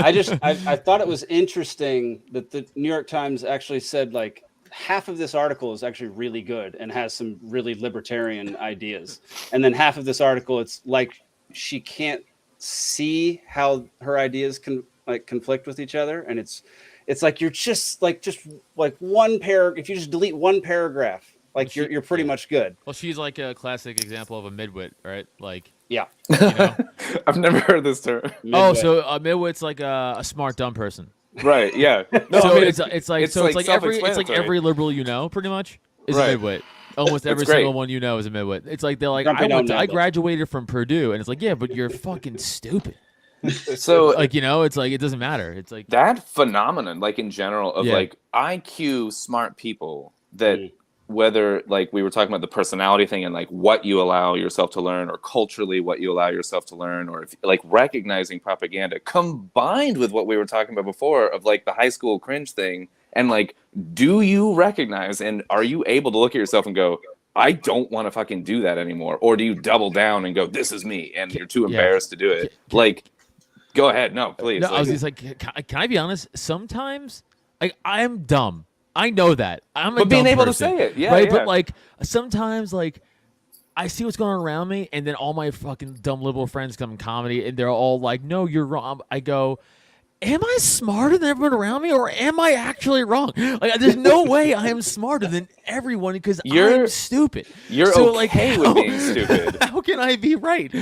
I thought it was interesting that the New York Times actually said like half of this article is actually really good and has some really libertarian ideas. And then half of this article, it's like she can't see how her ideas can like conflict with each other. And it's like you're just one paragraph. If you just delete one paragraph, like you're pretty much good. Well, she's like a classic example of a midwit, right? Like, yeah. You know? I've never heard this term. Oh, so a midwit's like a smart dumb person. Right. Yeah. No, So I mean, it's like every liberal you know pretty much is Right. a midwit. Almost every That's great. single one you know is a midwit. It's like they're like, Grumpy don't know I that. graduated from Purdue, and it's like, yeah, but you're fucking stupid. So Like, you know, it's like it doesn't matter. It's like that phenomenon, like in general, of Yeah. like IQ smart people that whether like we were talking about the personality thing and like what you allow yourself to learn, or culturally what you allow yourself to learn, or if, like recognizing propaganda combined with what we were talking about before of like the high school cringe thing, and like, do you recognize and are you able to look at yourself and go, I don't want to fucking do that anymore, or do you double down and go, this is me, and you're too embarrassed to do it? Like, go ahead, no, please. No, I was just like, can I be honest? Sometimes, like, I'm dumb. I know that. I'm a But being dumb able to person, say it, yeah, right? yeah. But like, sometimes, like, I see what's going on around me, and then all my fucking dumb liberal friends come in comedy, and they're all like, "No, you're wrong." I go, am I smarter than everyone around me, or am I actually wrong? Like, there's no way I am smarter than everyone because I'm stupid. You're so, okay with being stupid. How can I be right?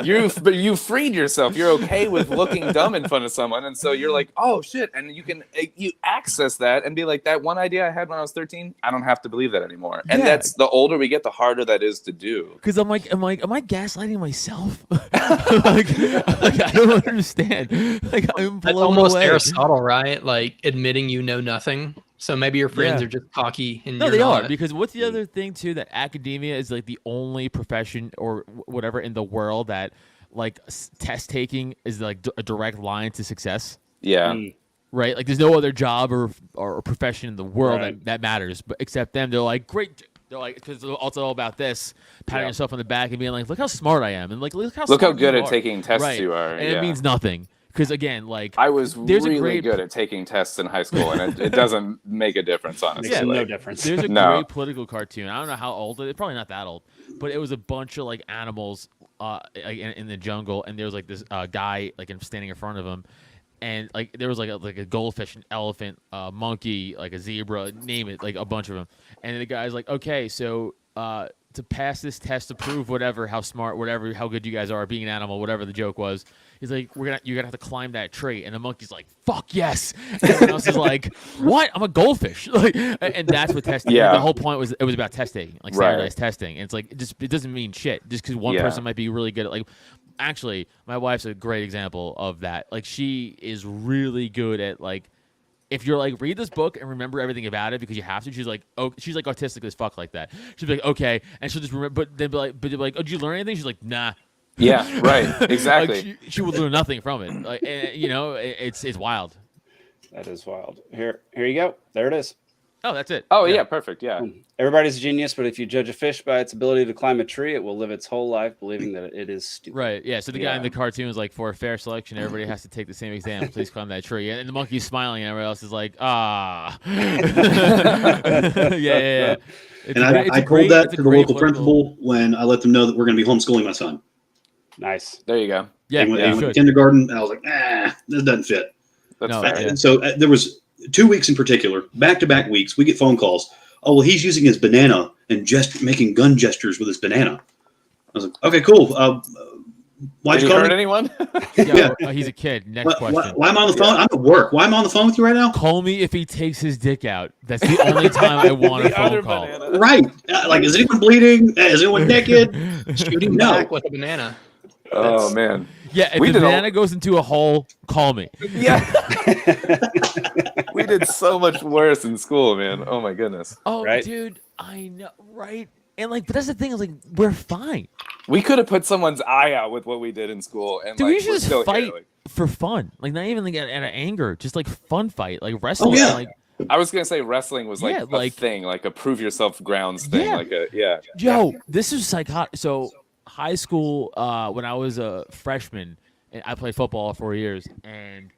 You freed yourself. You're okay with looking dumb in front of someone, and so you're like, oh shit, and you access that and be like, that one idea I had when I was 13, I don't have to believe that anymore. And that's the older we get, the harder that is to do. Because I'm like, am I gaslighting myself? like, I don't understand. Like, I'm That's blown almost away. Aristotle, right? Like admitting you know nothing. So maybe your friends Yeah. are just cocky and No, you're they not. are, because what's the other thing too, that academia is like the only profession or whatever in the world that like test taking is like a direct line to success. Yeah. Right. Like there's no other job or profession in the world Right. that matters, but except them. They're like, great. They're like, because it's also all about this, patting yourself on the back and being like, look how smart I am, and like look how smart good you at are. taking tests right. you are. And it means nothing. Because again, like I was there's really a great good at taking tests in high school, and it doesn't make a difference, honestly. Makes no Like, difference. There's a No. great political cartoon. I don't know how old it is. Probably not that old, but it was a bunch of like animals in the jungle, and there was like this guy like standing in front of him, and like there was like a goldfish, an elephant, monkey, like a zebra, name it, like a bunch of them. And the guy's like, okay, so to pass this test, to prove whatever, how smart, whatever, how good you guys are at being an animal, whatever the joke was. He's like, you're gonna have to climb that tree, and the monkey's like, "Fuck yes!" And everyone else is like, "What? I'm a goldfish!" Like, and that's what testing. Yeah. The whole point was it was about test taking, like Right. standardized testing. And it's like it doesn't mean shit just because one person might be really good at like. Actually, my wife's a great example of that. Like she is really good at like. If you're like, read this book and remember everything about it because you have to, she's like, oh, she's like autistic as fuck like that. She'll be like, okay, and she'll just remember, but they'll be like, oh, did you learn anything? She's like, nah. Yeah, right, exactly. Like she would learn nothing from it. Like, and, you know, it's wild. That is wild. Here you go. There it is. Oh, that's it. Oh yeah, perfect. Yeah. Everybody's a genius, but if you judge a fish by its ability to climb a tree, it will live its whole life believing that it is stupid. Right. Yeah. So the guy in the cartoon was like, for a fair selection, everybody has to take the same exam. Please climb that tree. And the monkey's smiling, and everybody else is like, ah. yeah. And I told that to the local principal when I let them know that we're going to be homeschooling my son. Nice. There you go. Yeah. He went to kindergarten, and I was like, this doesn't fit. That's No, fair. yeah. So there was 2 weeks in particular, back-to-back weeks, we get phone calls. Oh, well, he's using his banana and just making gun gestures with his banana. I was like, okay, cool. Why'd Did you you call hurt me? anyone? Yeah. He's a kid. Next question. Why am I on the phone? I'm at work. Why am I on the phone with you right now? Call me if he takes his dick out. That's the only time I want a The phone other call. banana. Right. Like, is anyone bleeding? Is anyone naked? Shoot him No. back with a banana. Oh man. Yeah, if We the did all- banana goes into a hole, call me. Yeah. We did so much worse in school, man. Oh my goodness. Oh, Right? dude, I know, right? And like, but that's the thing is like, we're fine. We could have put someone's eye out with what we did in school, and Dude, like we should we're just still fight here. Like, for fun. Like, not even like out of anger, just like fun fight, like wrestling. yeah. Like, I was gonna say wrestling was like Yeah, a like- thing, like a prove yourself grounds thing, Yeah. like a yeah. yo, this is psychotic. So, high school, when I was a freshman, and I played football 4 years, and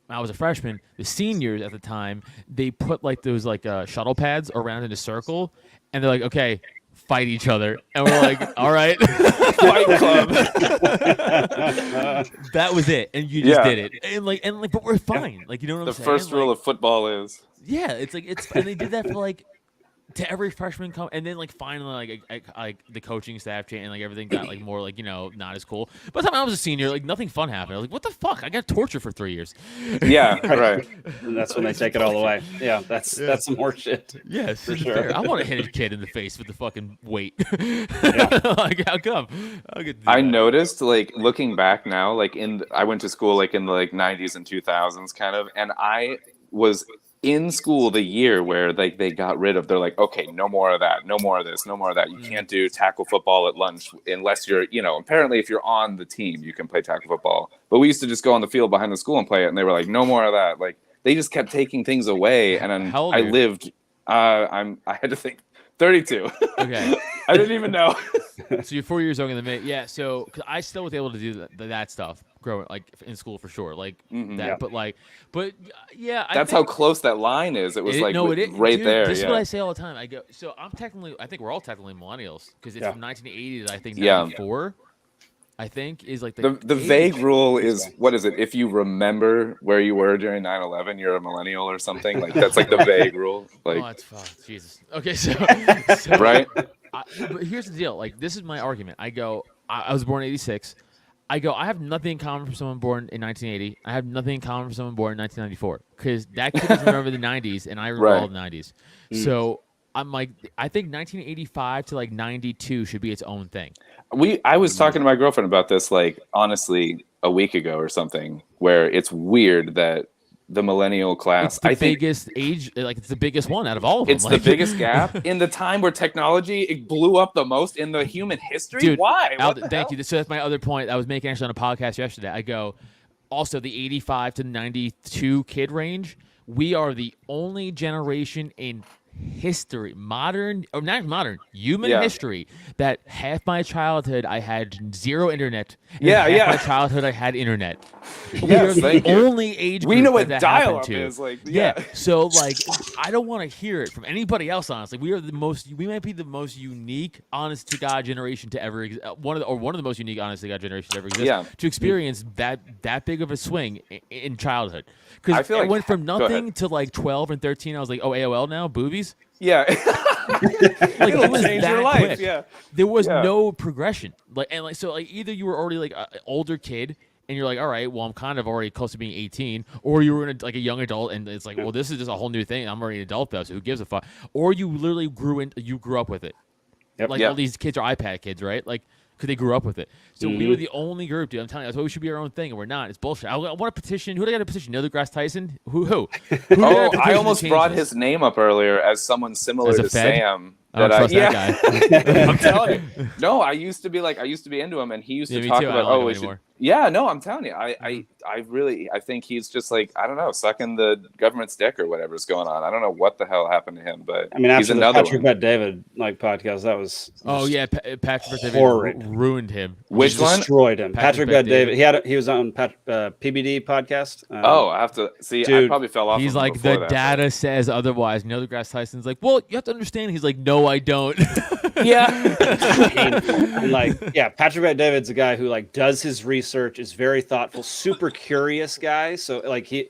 when I was a freshman, the seniors at the time, they put like those like shuttle pads around in a circle, and they're like, okay, fight each other, and we're like, all right, Fight club. that was it, and you just Yeah. did it, and like, but we're fine, like, you know what The I'm saying? first rule Like, of football is yeah, it's like and they did that for like to every freshman come, and then like finally like the coaching staff changed, and like everything got like more like, you know, not as cool. By the time I was a senior, like nothing fun happened. I was like, what the fuck? I got tortured for 3 years. yeah, right. And that's when they take it all away. Yeah, that's some horse shit. Yes, for it's sure. fair. I want to hit a kid in the face with the fucking weight. Like, how come? I'll get to do I that. noticed, like, looking back now, like I went to school like in the like 90s and 2000s kind of, and I was in school the year where like they got rid of, they're like, okay, no more of that, no more of this, no more of that. You can't do tackle football at lunch unless you're, you know, apparently if you're on the team, you can play tackle football. But we used to just go on the field behind the school and play it, and they were like, no more of that. Like they just kept taking things away, and then How old I are you? lived. I had to think. 32. Okay. I didn't even know. So you're 4 years younger than me. Yeah. So 'cause I still was able to do that stuff growing like in school for sure. Like that. Yeah. But yeah. That's how close that line is. It was like right dude, there. This Yeah. is what I say all the time. I go. So I think we're all technically millennials because it's Yeah. from 1980 to I think Yeah. 94. I think, is like the vague rule is, what is it? If you remember where you were during 9/11, you're a millennial or something. Like that's like the vague rule. Like, oh, that's fucked. Jesus. Okay, so right. But here's the deal. Like, this is my argument. I was born in '86. I have nothing in common from someone born in 1980. I have nothing in common from someone born in 1994 because that kid doesn't remember the 90s and I remember all the 90s. So I'm like, I think 1985 to like 92 should be its own thing. I was talking to my girlfriend about this, like, honestly, a week ago or something, where it's weird that the millennial class, It's the biggest age, like it's the biggest one out of all of them. It's the biggest gap in the time where technology it blew up the most in the human history. Dude, why? Thank you. So that's my other point I was making actually on a podcast yesterday. I go, also the 85 to 92 kid range, we are the only generation in history, modern or not modern, human history, that half my childhood I had zero internet. And half my childhood I had internet. We are the only age group we know what that dial-up happened to. is. Like, So like, I don't want to hear it from anybody else. Honestly, we might be the most unique, honest to God generation to ever one of the most unique, honest to God generations to ever exist. To experience that big of a swing in childhood, because it went from nothing to like 12 and 13. I was like, oh, AOL now, boobies. Yeah. Like it was change that your life. quick. Yeah. There was no progression. So either you were already like an older kid and you're like, all right, well, I'm kind of already close to being 18, or you were like a young adult and it's like, well, this is just a whole new thing. I'm already an adult though, so who gives a fuck? Or you literally grew up with it. Like all these kids are iPad kids, right? Like, because they grew up with it. So we were the only group, dude. I'm telling you, that's why we should be our own thing, and we're not. It's bullshit. I want to petition. Who did I got to petition? Neil deGrasse Tyson? Who? Oh, I almost brought his name up earlier as someone similar to Sam. I don't trust that guy. I'm telling you. No, I used to be into him, and he used to talk about, we should. Yeah, no, I'm telling you, I think he's just like, I don't know, sucking the government's dick or whatever's going on. I don't know what the hell happened to him, but I mean, after he's the another Patrick one. Bet David podcast, that was Patrick Bet David ruined him. Which one? Destroyed him. Patrick Bet David. He was on PBD podcast. I have to see. Dude, I probably fell off. He's like, the data says otherwise. Neil deGrasse Tyson's like, well, you have to understand. He's like, no, I don't. And Patrick Bet David's a guy who like does his research, is very thoughtful, super curious guy. So like he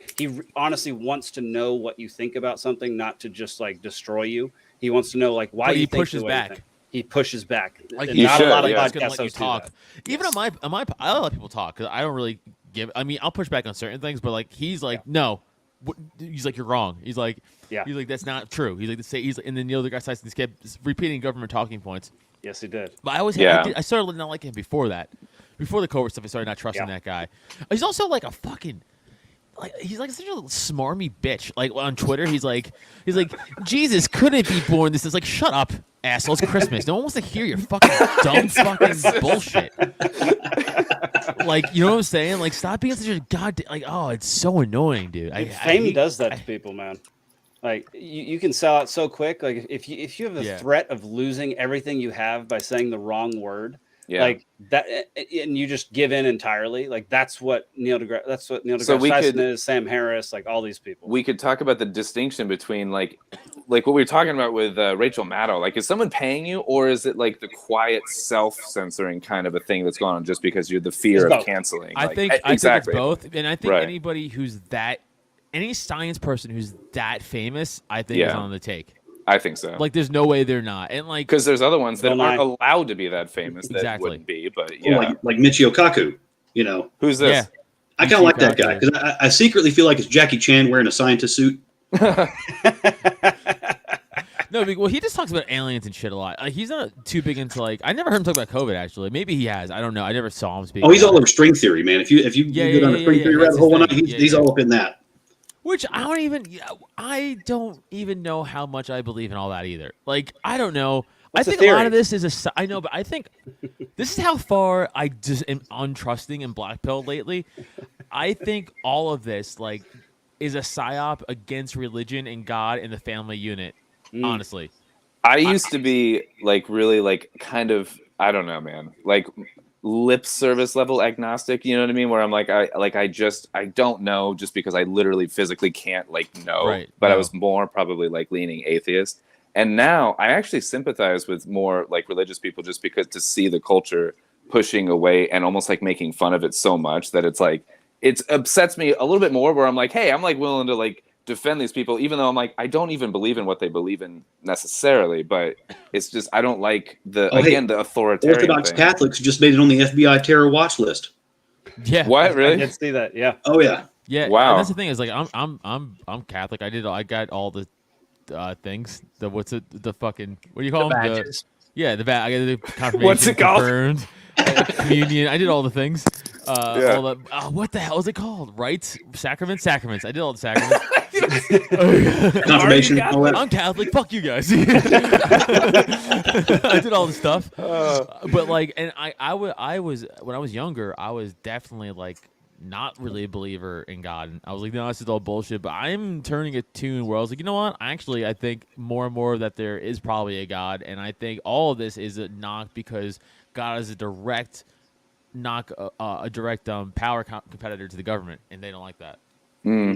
honestly wants to know what you think about something, not to just like destroy you. He wants to know like why you think the way you think. He pushes back. Like not a lot of podcasts podcasts let you talk. Even on my, I let people talk because I don't really give. I mean, I'll push back on certain things, but like he's like, no. He's like, you're wrong. He's like, he's like, that's not true. He's like, and then Neil deGrasse Tyson kept repeating government talking points. Yes, he did. But I started not liking him before that. Before the COVID stuff, I started not trusting that guy. He's also like a fucking, he's like such a smarmy bitch. Like on Twitter, he's like, Jesus couldn't be born. This is like, shut up, asshole. It's Christmas. No one wants to hear your fucking dumb fucking bullshit. Like, you know what I'm saying? Like, stop being such a goddamn, like, oh, it's so annoying, dude. Fame does that to people, man. Like, you can sell out so quick. Like, if you have the threat of losing everything you have by saying the wrong word, like that, and you just give in entirely. Like, that's what Neil deGrasse Tyson is, Sam Harris, like all these people. We could talk about the distinction between like what we were talking about with Rachel Maddow. Like, is someone paying you, or is it like the quiet self-censoring kind of a thing that's going on just because you're the fear of canceling? I think it's both, and I think anybody who's any science person who's that famous, I think is on the take. I think so. Like, there's no way they're not, and like because there's other ones that aren't allowed to be that famous that wouldn't be. But like Michio Kaku, you know, who's this? I kind of like that guy because I secretly feel like it's Jackie Chan wearing a scientist suit. No, well, he just talks about aliens and shit a lot. He's not too big into like. I never heard him talk about COVID. Actually, maybe he has. I don't know. I never saw him speak. Oh, he's all over string theory, man. If you go down the string theory rabbit hole one night, he's all up in that. Which I don't even know how much I believe in all that either. Like, I don't know. I think a lot of this is I know, but I think this is how far I just am untrusting and blackpilled lately. I think all of this like is a psyop against religion and God and the family unit. Honestly, I used to be like really like kind of I don't know, man. Like lip service level agnostic, you know what I mean? Where I'm like I don't know just because I literally physically can't like know. Right. But I was more probably like leaning atheist. And now I actually sympathize with more like religious people just because to see the culture pushing away and almost like making fun of it so much that it's like it upsets me a little bit more. Where I'm like, hey, I'm like willing to like defend these people, even though I'm like I don't even believe in what they believe in necessarily. But it's just I don't like the the authoritarian Orthodox thing. Catholics just made it on the FBI terror watch list. Yeah. What I really? did see that. Yeah. Oh yeah. Yeah. Wow. And that's the thing is like I'm Catholic. I got all the things. What's it? The fucking what do you call them? badges. Yeah, the badge. I got the confirmation. What's it called? Confirmed. Communion. I did all the things. Yeah. All the what the hell is it called? Rites, sacraments. I did all the sacraments. Confirmation. All that. I'm Catholic. Fuck you guys. I did all the stuff. But like, and I was when I was younger, I was definitely like not really a believer in God. And I was like, no, this is all bullshit. But I'm turning a tune where I was like, you know what? Actually, I think more and more that there is probably a God, and I think all of this is a knock because God is a direct knock, a direct power competitor to the government, and they don't like that.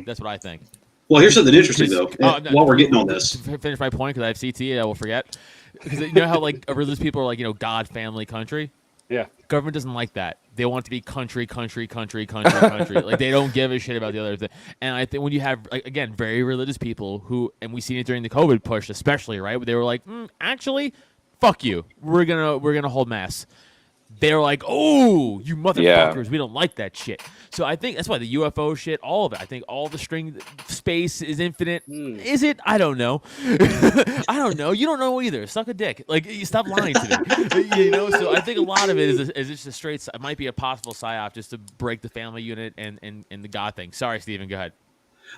That's what I think. Well, here's something interesting though. While we're getting on this, to finish my point because I have CT, I will forget. Because you know how like religious people are like, you know, God, family, country. Yeah. Government doesn't like that. They want it to be country. Like they don't give a shit about the other thing. And I think when you have like, again very religious people who, and we seen it during the COVID push, especially right, where they were like, actually, fuck you. We're gonna hold mass. They're like, oh, you motherfuckers, we don't like that shit. So I think that's why the UFO shit, all of it. I think all the string space is infinite. Is it? I don't know. I don't know. You don't know either. Suck a dick. Like, you stop lying to me. You know. So I think a lot of it is just a straight. It might be a possible psyop just to break the family unit and the God thing. Sorry, Steven. Go ahead.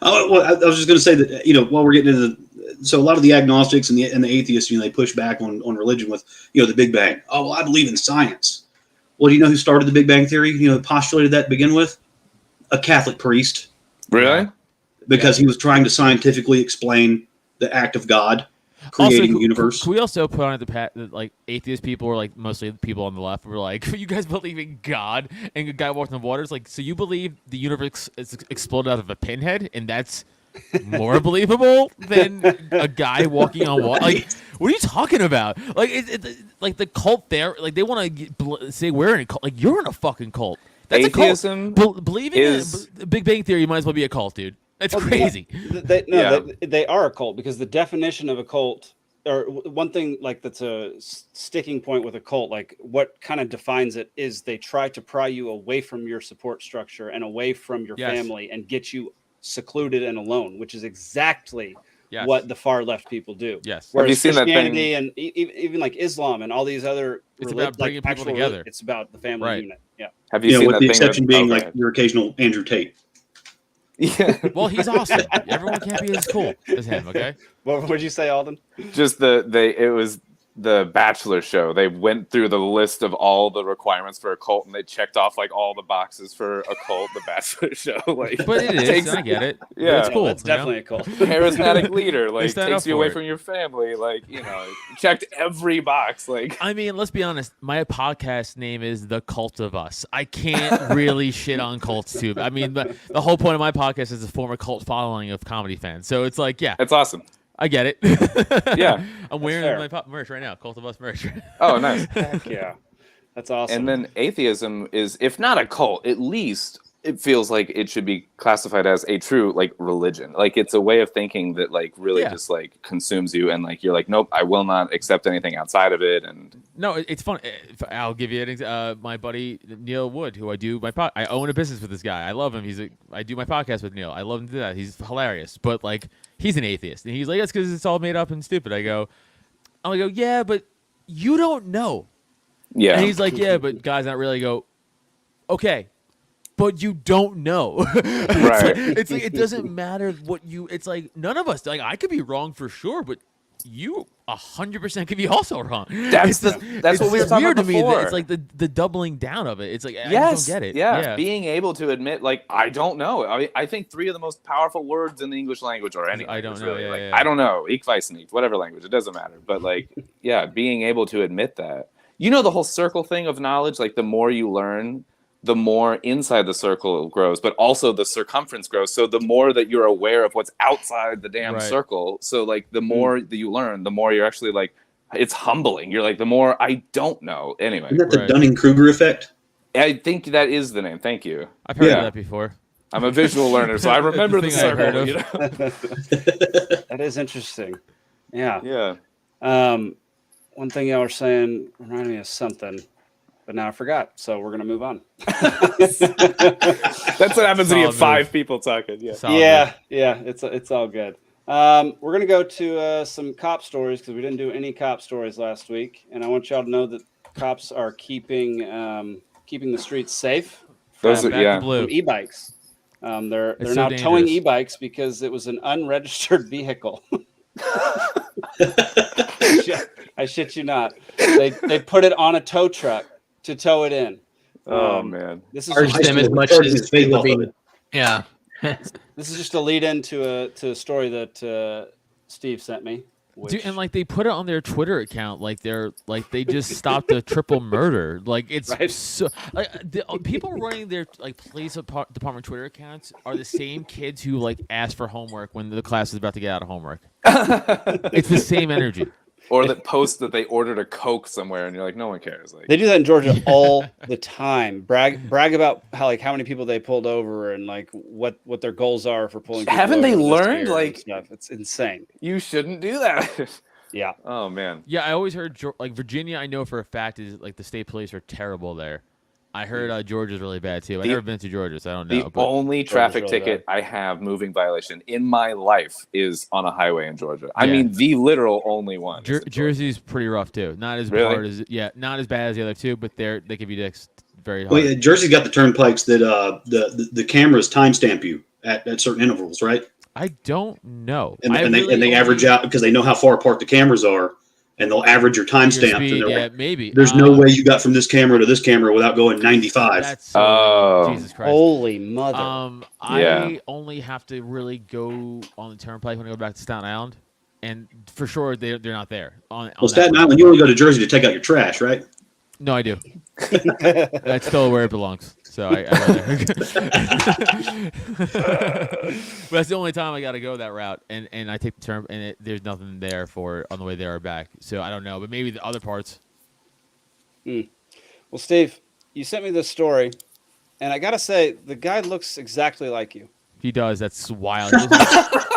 Oh, well, I was just going to say that, you know, while we're getting into so a lot of the agnostics and the atheists, you know, they push back on religion with, you know, the Big Bang. Oh, well, I believe in science. Well, do you know who started the Big Bang Theory? You know, postulated that to begin with? A Catholic priest. Really? Because he was trying to scientifically explain the act of God creating the universe. Can we also put on that like atheist people, or like mostly people on the left, were like, you guys believe in God? And a guy walked on the water is like, so you believe the universe is exploded out of a pinhead, and that's more believable than a guy walking on water? Like, what are you talking about? Like, like the cult there, like they want to say we're in a cult. Like, you're in a fucking cult. That's Atheism a cult. Believing in the Big Bang Theory, you might as well be a cult, dude. That's crazy. They are a cult because the definition of a cult, or one thing like that's a sticking point with a cult, like what kind of defines it is they try to pry you away from your support structure and away from your family and get you secluded and alone, which is exactly what the far left people do. Yes. Whereas Have you seen that Christianity thing? and even like Islam and all these other, it's about bringing people together. It's about the family unit. Yeah. Have you seen with that the thing exception with, being like your occasional Andrew Tate. Yeah. Well, he's awesome. Everyone can't be as cool as him. Okay. What would you say, Alden? Just it was the Bachelor show. They went through the list of all the requirements for a cult, and they checked off like all the boxes for a cult. The Bachelor show, like, but it is. I get it. Yeah, it's cool. It's definitely a cult. Charismatic leader, like takes you away it. from your family, like, you know, checked every box. Like, I mean, let's be honest. My podcast name is The Cult of Us. I can't really shit on cults too. I mean, the whole point of my podcast is to form a cult following of comedy fans. So it's like, yeah, it's awesome. I get it. Yeah. I'm wearing my merch right now. Cult of Us merch. Oh, nice. Heck yeah. That's awesome. And then atheism is, if not a cult, at least it feels like it should be classified as a true like religion. Like, it's a way of thinking that like really just like consumes you, and like you're like, nope, I will not accept anything outside of it. And no, it's fun. I'll give you my buddy Neil Wood, who I own a business with this guy. I love him. I do my podcast with Neil. I love him to do that. He's hilarious. But like, he's an atheist, and he's like, that's because it's all made up and stupid. I go, yeah, but you don't know. Yeah. And he's like, yeah, but guys, not really. I go, okay, but you don't know. Right. It's like it doesn't matter what you. It's like none of us. Like, I could be wrong for sure, but you 100% could be also wrong. That's what we were talking about before. It's like the doubling down of it. It's like, I yes, just don't get it. Yeah, being able to admit, like, I don't know. I think 3 of the most powerful words in the English language are any. I don't know. Really. Yeah, I don't know. Ich weiß nicht. Whatever language, it doesn't matter. But like, yeah, being able to admit that. You know, the whole circle thing of knowledge. Like, the more you learn, the more inside the circle grows, but also the circumference grows. So the more that you're aware of what's outside the damn circle. So like, the more that you learn, the more you're actually like, it's humbling. You're like, the more I don't know. Anyway, Isn't that the Dunning-Kruger effect? I think that is the name. Thank you. I've heard of that before. I'm a visual learner, so I remember the thing I've heard circle. of. You know? That is interesting. Yeah. Yeah. One thing y'all were saying reminded me of something, but now I forgot. So we're gonna move on. That's what happens when you have 5 people talking. Yeah. Yeah. It's all good. We're gonna go to some cop stories because we didn't do any cop stories last week, and I want y'all to know that cops are keeping the streets safe from, Those are from e-bikes. They're It's now so towing dangerous. e-bikes because it was an unregistered vehicle. I shit you not. They put it on a tow truck to tow it in. Oh man, this is Charge just, them as much as they would be. Yeah. this is just a lead into a story that Steve sent me. Dude, and like they put it on their Twitter account, like they just stopped a triple murder. Like it's so like the people running their like police department Twitter accounts are the same kids who like ask for homework when the class is about to get out of homework. It's the same energy. Or that post that they ordered a Coke somewhere, and you're like, no one cares. Like They do that in Georgia all the time. Brag about how many people they pulled over and like what their goals are for pulling. People Haven't they over this learned, year and like- stuff? It's insane. you shouldn't do that. Yeah. Oh man. Yeah, I always heard like Virginia. I know for a fact is like the state police are terrible there. I heard Georgia's really bad too. I've never been to Georgia, so I don't know. The but only Georgia's traffic really ticket I have moving violation in my life is on a highay in Georgia. I Yeah. mean, the literal only one. Jersey's pretty rough too. Not as Really? hard as not as bad as the other two, but they can be dicks very hard. Well, yeah, Jersey's got the turnpikes that the cameras timestamp you at certain intervals, right? I don't know. And I they really average out because they know how far apart the cameras are, and they'll average your timestamp. speed, and they're yeah, like, maybe. There's no way you got from this camera to this camera without going 95. That's so Jesus Christ. Holy mother. I only have to really go on the turnpike when I go back to Staten Island, and for sure they're not there. On Well, that Staten route. Island, you only go to Jersey to take out your trash, right? No, I do. That's still where it belongs. So I go there. But that's the only time I got to go that route, and I take the turn, and there's nothing there for on the way there or back. So I don't know, but maybe the other parts. Well, Steve, you sent me this story, and I gotta say the guy looks exactly like you. He does. That's wild.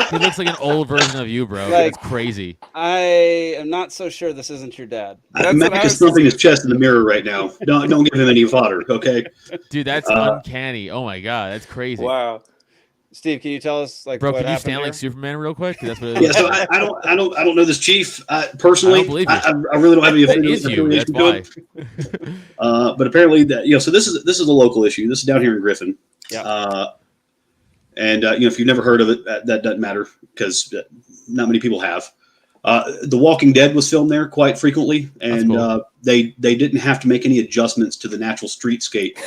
He looks like an old version of you, bro. Like- That's crazy. I am not so sure this isn't your dad. Mac is thumping his chest in the mirror right now. Don't give him any fodder, okay? Dude, that's uncanny. Oh my god, that's crazy. Wow. Steve, can you tell us like Bro, what can you happened stand here? like Superman real quick? 'Cause that's what it Yeah, is. so I don't know this chief personally. I don't believe you. I really don't have any That is you. That's affiliation to him. But apparently, so this is a local issue. This is down here in Griffin. Yeah. And if you've never heard of it, that doesn't matter because not many people have. The Walking Dead was filmed there quite frequently, and cool. they didn't have to make any adjustments to the natural streetscape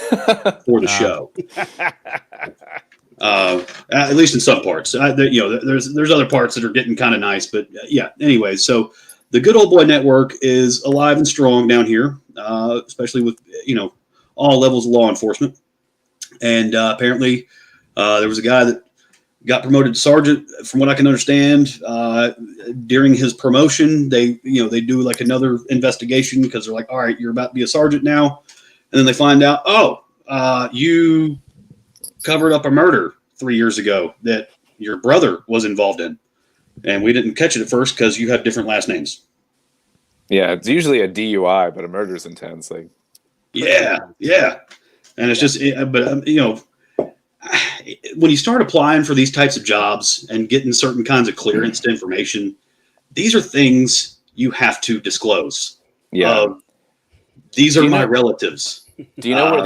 for the show. At least in some parts. There's other parts that are getting kind of nice, but yeah. Anyway, so the Good Old Boy Network is alive and strong down here, especially with all levels of law enforcement. And apparently, there was a guy that got promoted to sergeant. From what I can understand, during his promotion, they do like another investigation because they're like, all right, you're about to be a sergeant now, and then they find out, you covered up a murder 3 years ago that your brother was involved in, and we didn't catch it at first because you have different last names. Yeah, it's usually a DUI, but a murder's intense. Like, Yeah, and it's just, when you start applying for these types of jobs and getting certain kinds of clearance to information, these are things you have to disclose. Yeah. These Do are you my know- relatives. do you know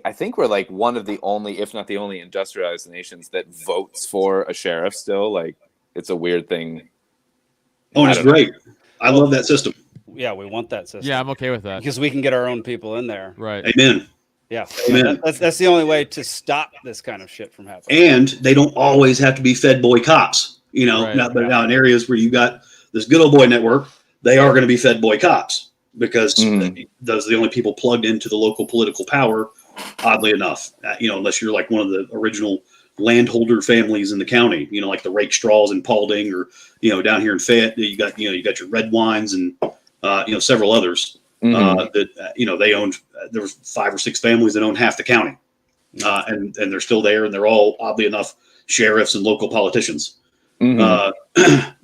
I think we're like one of the only, if not the only, industrialized nations that votes for a sheriff still. Like, it's a weird thing. Oh, and it's I don't know. great. I love that system. Yeah, we want that system. Yeah, I'm okay with that. Because we can get our own people in there. Right. Amen. Yeah. Amen. That's the only way to stop this kind of shit from happening. And they don't always have to be Fed boy cops, Right. But now in areas where you got this Good Old Boy Network, they are going to be Fed boy cops because those are the only people plugged into the local political power. Oddly enough, unless you're like one of the original landholder families in the county, like the Rake Straws in Paulding, or down here in Fayette, you got your Red Wines and several others Mhm. that they owned. There was 5 or 6 families that owned half the county, and they're still there, and they're all oddly enough sheriffs and local politicians. Mhm.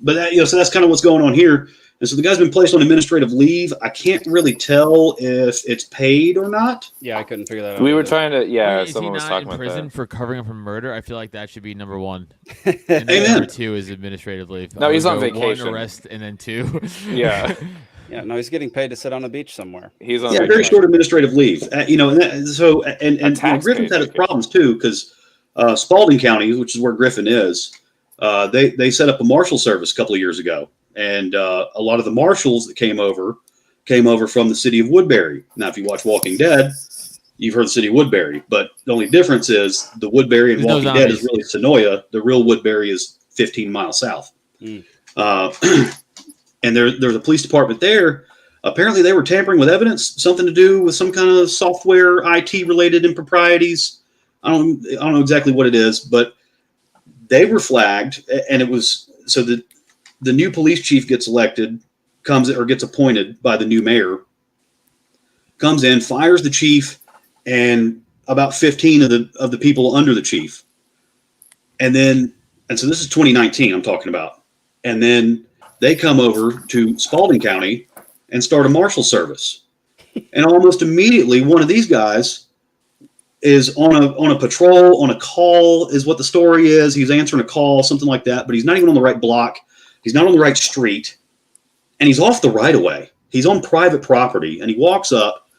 But so that's kind of what's going on here. And so the guy's been placed on administrative leave. I can't really tell if it's paid or not. Yeah, I couldn't figure that out. We were either. trying to. Yeah, Is he someone was not talking in about prison that. for covering up a murder? I feel like that should be number 1. And then Amen. number 2 is administrative leave. No, I he's would on go vacation. 1 arrest and then 2. Yeah, Yeah, no, he's getting paid to sit on a beach somewhere. he's on. Yeah, very vacation. short administrative leave. And tax Griffin's paid had its vacation. problems too because Spalding County, which is where Griffin is, they set up a marshal service a couple of years ago, and a lot of the marshals that came over from the city of Woodbury. Now, if you watch Walking Dead, you've heard the city of Woodbury, but the only difference is the Woodbury in There's no Walking Dead is zombies. really Sonoya. The real Woodbury is 15 miles south. Mm. And there's a police department there. Apparently, they were tampering with evidence, something to do with some kind of software, IT related improprieties. I don't know exactly what it is, but they were flagged, and it was so that the new police chief gets gets appointed by the new mayor, comes in, fires the chief, and about 15 of the people under the chief, and so this is 2019 I'm talking about, and then they come over to Spalding County and start a marshal service, and almost immediately one of these guys is on a patrol, on a call, is what the story is. He's answering a call, something like that, but he's not even on the right block. He's not on the right street, and he's off the right of way. He's on private property, and he walks up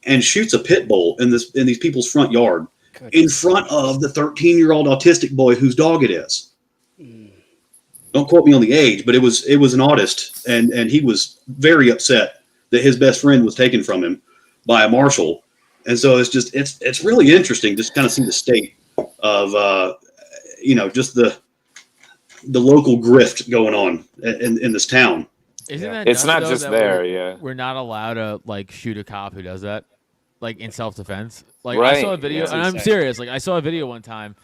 and shoots a pit bull in these people's front yard, in front of the 13-year-old autistic boy whose dog it is. Don't quote me on the age, but it was an autist, and he was very upset that his best friend was taken from him by a marshal. And so it's really interesting just kind of see the state of just the local grift going on in this town. Isn't that It's nuts, not though, just that there, we're- yeah. We're not allowed to shoot a cop who does that, in self-defense. I Right, saw a video, yeah. and I'm Insane. serious. I saw a video one time,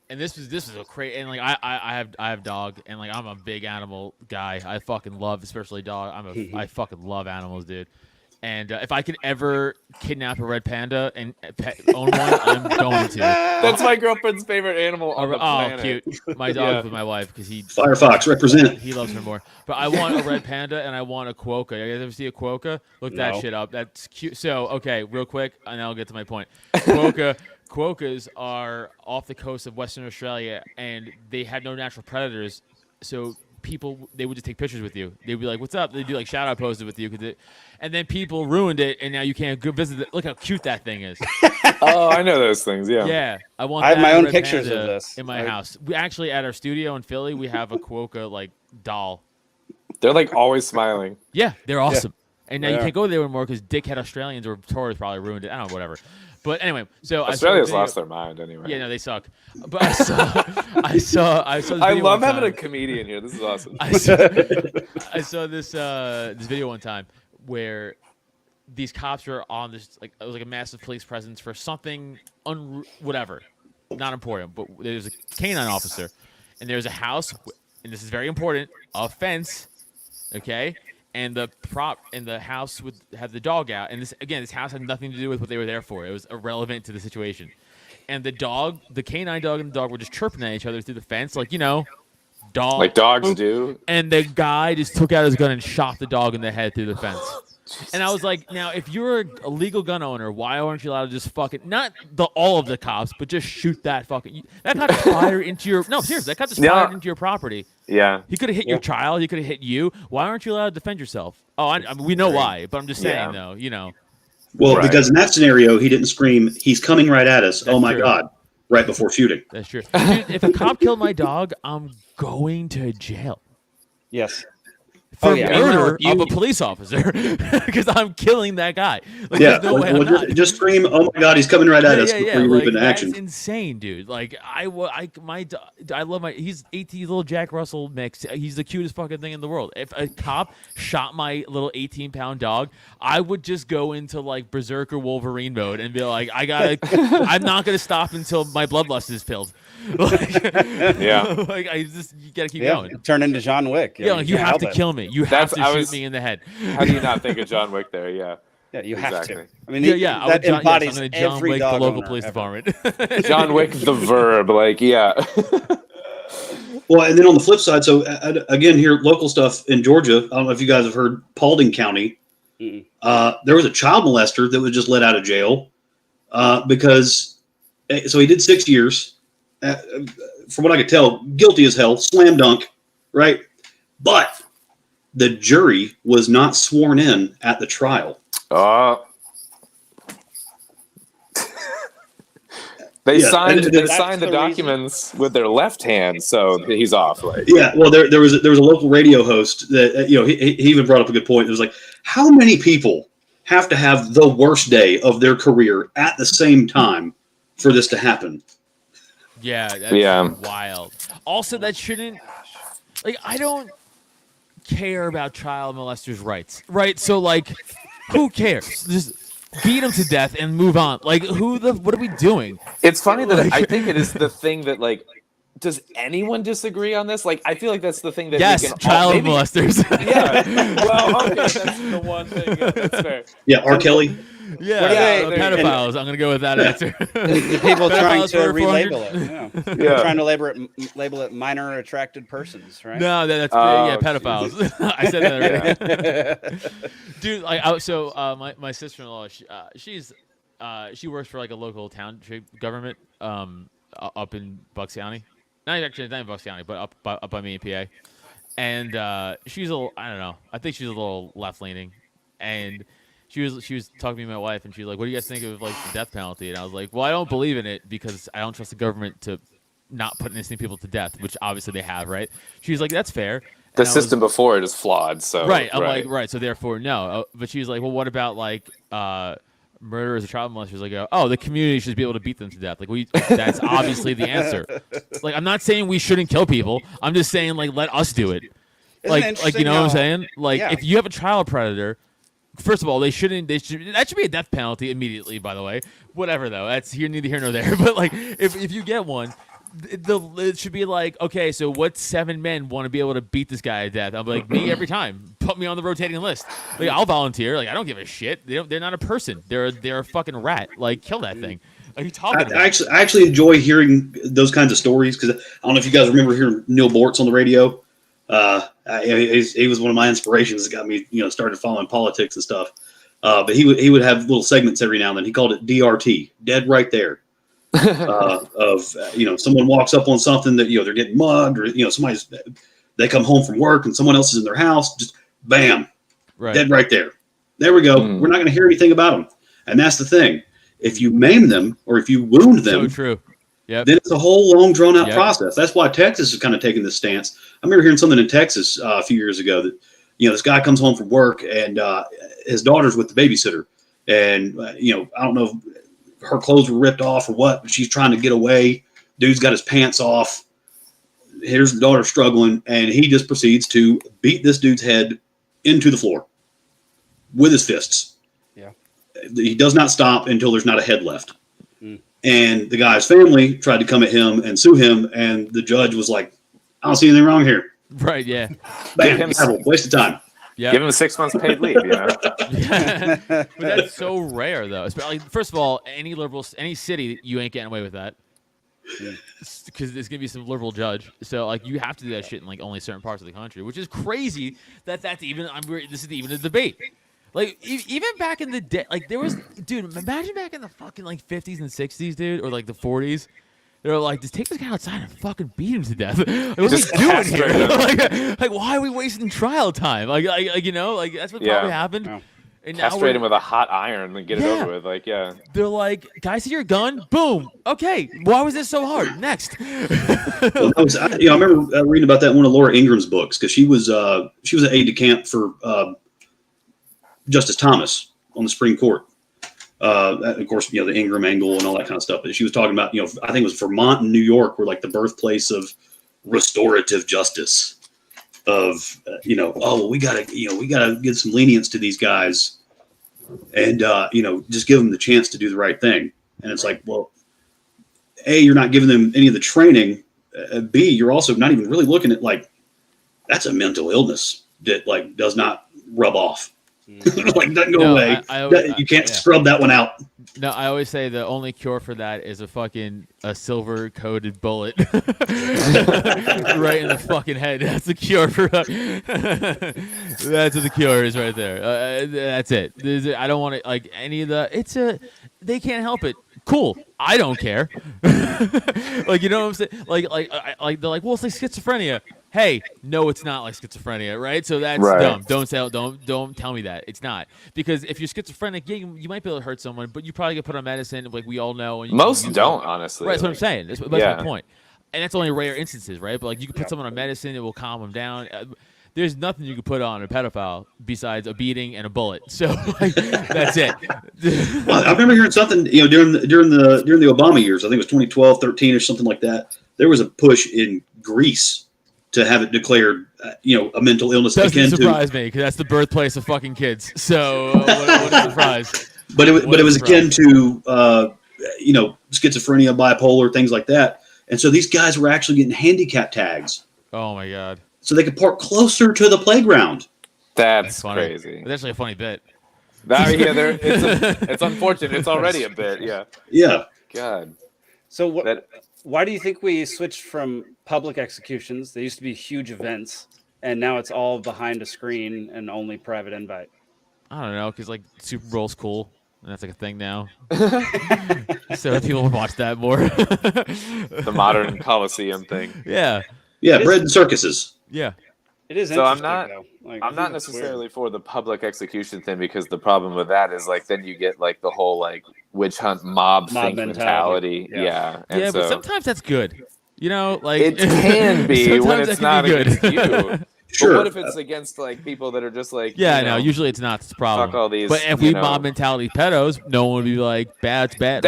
and this was a crazy. And I have dog, and I'm a big animal guy. I fucking love, especially dog. I fucking love animals, dude. And if I could ever kidnap a red panda and own one, I'm going to. That's my girlfriend's favorite animal on the Oh, planet. cute. My dog's with my wife because he Firefox, represent. He loves her more. But I want a red panda and I want a quokka. You guys ever see a quokka? Look that No. shit up. That's cute. So, okay, real quick, and I'll get to my point. Quokkas are off the coast of Western Australia, and they had no natural predators. So people, they would just take pictures with you. They'd be like, "What's up?" They'd do shout out poses with you, and then people ruined it, and now you can't go visit it. Look how cute that thing is. Oh, I know those things. Yeah. Yeah, I want. I have that my own red pictures of panda this. in my house. We actually at our studio in Philly, we have a quokka doll. They're always smiling. Yeah, they're awesome. And now They you are. can't go there anymore because dickhead Australians or tourists probably ruined it. I don't know, whatever. But anyway, so Australia's I saw a lost video- their mind anyway. Yeah, no, they suck. But I saw this I video love one having a time. comedian here. This is awesome. I saw this video one time where these cops were on this it was a massive police presence for something whatever, not important. But there was a canine officer, and there's a house, and this is very important, a fence, okay. And the prop in the house would have the dog out. And this house had nothing to do with what they were there for. It was irrelevant to the situation. And the canine dog and the dog were just chirping at each other through the fence, dog. Like dogs do. And the guy just took out his gun and shot the dog in the head through the fence. And I was like, now, if you're a legal gun owner, why aren't you allowed to just not all of the cops, but just shoot that fucking... That got fired into your... No, seriously, that got just fired into your property. Yeah. He could have hit your child. He could have hit you. Why aren't you allowed to defend yourself? Oh, I mean, we know why, but I'm just saying, though, Well, Right. because in that scenario, he didn't scream, "He's coming right at us." Oh my true. God. Right before shooting. That's true. Dude, if a cop killed my dog, I'm going to jail. Yes. For Oh, yeah. murder of a police officer, because I'm killing that guy. Yeah. There's no way I'm Well, not. just scream, "Oh my God, he's coming right at us," before you leap into action. That's insane, dude. I love he's 18 little Jack Russell mix. He's the cutest fucking thing in the world. If a cop shot my little 18-pound dog, I would just go into Berserker Wolverine mode and be like, I'm not gonna stop until my bloodlust is filled. Yeah. You gotta keep going. Turn into John Wick. Yeah, you have to kill me. You have to shoot me in the head. How do you not think of John Wick there? Yeah. Yeah, you exactly. have to. I mean, that embodies I'm going to John every Wick the dog local owner police ever. department. John Wick the verb, like yeah. Well, and then on the flip side, so again, here local stuff in Georgia. I don't know if you guys have heard Paulding County. There was a child molester that was just let out of jail because so he did 6 years. From what I could tell, guilty as hell, slam dunk, right? But the jury was not sworn in at the trial. They Yeah, signed and they that's signed the the reason. documents with their left hand, so he's off. Like Yeah, well, there was a local radio host that he even brought up a good point. It was like, how many people have to have the worst day of their career at the same time for this to happen? Yeah, that's wild. Also, that shouldn't I don't care about child molesters' rights, right? So who cares? Just beat them to death and move on. What are we doing? It's funny that I think it is the thing that does anyone disagree on this? I feel like that's the thing that yes, we can child maybe, molesters. Yeah. Well, okay, that's the one thing. That's fair. Yeah, R. Kelly. Yeah, pedophiles. I'm gonna go with that answer. The people trying to Pedophiles for relabel 400 it. Yeah. Trying to label it minor attracted persons, right? No, that's pedophiles. I said that already. Dude, my sister-in-law, she works for a local township government up in Bucks County. Not in Bucks County, but up by me in PA. And she's I don't know. I think she's a little left-leaning, and she was talking to me and my wife, and she's like, "What do you guys think of the death penalty?" And I was like, "Well, I don't believe in it because I don't trust the government to not put innocent people to death," which obviously they have, right? She's like, "That's fair." The system before it is flawed, so right. I'm like, right. So therefore, no. But she's like, "Well, what about murderers or child molesters?" Like, oh, the community should be able to beat them to death. That's obviously the answer. I'm not saying we shouldn't kill people. I'm just saying let us do it. You know what I'm saying? If you have a child predator. First of all, that should be a death penalty immediately. By the way, whatever though, that's neither here nor there. But if you get one, it should be okay. So what 7 men want to be able to beat this guy to death? I'm like me every time. Put me on the rotating list. I'll volunteer. I don't give a shit. They're not a person. They're a fucking rat. Kill that thing. Are you talking about? I actually enjoy hearing those kinds of stories because I don't know if you guys remember hearing Neil Bortz on the radio. He was one of my inspirations that got me, started following politics and stuff. But he would have little segments every now and then. He called it DRT, dead right there. Someone walks up on something that they're getting mugged, or they come home from work and someone else is in their house, just bam, dead right there. There we go. We're not going to hear anything about them, and that's the thing. If you maim them or if you wound them, so true. Yep. Then it's a whole long, drawn-out process. That's why Texas is kind of taking this stance. I remember hearing something in Texas a few years ago that, this guy comes home from work and his daughter's with the babysitter. And, I don't know if her clothes were ripped off or what, but she's trying to get away. Dude's got his pants off. Here's the daughter struggling, and he just proceeds to beat this dude's head into the floor with his fists. Yeah. He does not stop until there's not a head left. And the guy's family tried to come at him and sue him, and the judge was like, "I don't see anything wrong here." Right? Yeah. Bam! Waste of time. Yeah. Give him 6 months paid leave. But that's so rare, though. First of all, any city, you ain't getting away with that. Because there's gonna be some liberal judge, so you have to do that shit in only certain parts of the country, which is crazy. That's even. This is even a debate. Even back in the day, there was, dude, imagine back in the fucking 50s and 60s, dude, or the 40s. They were like, just take this guy outside and fucking beat him to death. What are we doing here? Why are we wasting trial time? That's what probably happened. Yeah. And castrate him with a hot iron and get it over with. They're like, guys, see your gun? Boom. Okay. Why was this so hard? Next. I remember reading about that in one of Laura Ingram's books because she was an aide de camp for Justice Thomas on the Supreme Court. Of course, the Ingram angle and all that kind of stuff. But she was talking about, I think it was Vermont and New York were the birthplace of restorative justice. We gotta give some lenience to these guys, and just give them the chance to do the right thing. And it's well, A, you're not giving them any of the training. B, you're also not even really looking at that's a mental illness. that like does not rub off. Like doesn't go No, away. You can't yeah. scrub that one out. No, I always say the only cure for that is a silver coated bullet right in the fucking head. That's the cure for that's what the cure is right there. That's it. I don't want to like any of the. They can't help it. Cool. I don't care. Like you know what I'm saying? Like they're like, well, it's like schizophrenia. Hey, no, it's not like schizophrenia, right? So that's dumb. Don't tell me that it's not, because if you're schizophrenic, yeah, you might be able to hurt someone, but you probably get put on medicine, like we all know. And Most don't, honestly. Right, that's what I'm saying. That's my point. And that's only rare instances, right? But like you can put someone on medicine, it will calm them down. There's nothing you can put on a pedophile besides a beating and a bullet. So like, that's it. Well, I remember hearing something, during the Obama years. I think it was 2012, 13, or something like that. There was a push in Greece to have it declared, a mental illness. Doesn't surprise me, because that's the birthplace of fucking kids. So what a surprise. But it was akin to schizophrenia, bipolar, things like that. And so these guys were actually getting handicap tags. Oh my god. So they could park closer to the playground. That's funny. crazy. It's actually a funny bit. It's unfortunate. It's already a bit. Yeah. Yeah. God. So why do you think we switched from public executions? They used to be huge events, and now it's all behind a screen and only private invite. I don't know, because like Super Bowl's cool, and that's like a thing now. So people would watch that more. The modern Coliseum thing. Yeah. Yeah, bread and circuses. Yeah. It is So interesting, though. Like, I'm not necessarily for the public execution thing, because the problem with that is like then you get like the whole like witch hunt mob mentality. Yeah. And yeah, but sometimes that's good. Like it can be when sometimes it's that not can be against good. you. Sure. But what if it's against like people that are just like I know. Usually it's not the problem. fuck all these, but if we mob mentality pedos, no one would be like, bad's bad.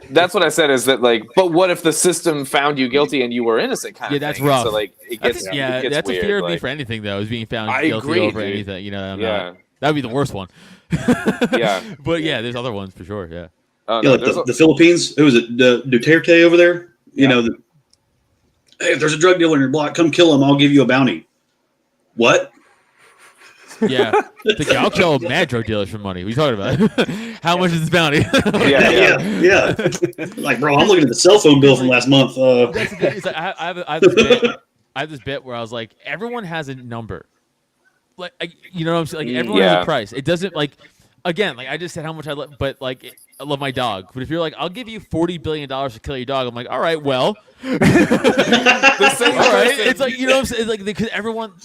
That's what I said, is that like, but what if the system found you guilty and you were innocent? Kind of that's thing? rough. So like it gets that's weird. a fear of me like, for anything though, is being found I guilty agree, over dude. anything. Yeah. That would be the worst one. Yeah. But yeah, there's other ones for sure. Yeah. Like the Philippines. Who was it? Duterte over there. Hey, if there's a drug dealer in your block, come kill him. I'll give you a bounty. What? Yeah, I'll kill mad drug dealers for money. What are you talking about? How much is this bounty? yeah. Like, bro, I'm looking at the cell phone bill from last month. That's the thing. It's like, I have this bit where I was like, everyone has a number. Like, you know what I'm saying? Like, everyone has a price. It doesn't like. Again, like I just said, how much I love, but like I love my dog. But if you're like, I'll give you $40 billion to kill your dog, I'm like, all right, well, all right. It's like, you know what I'm saying? It's like,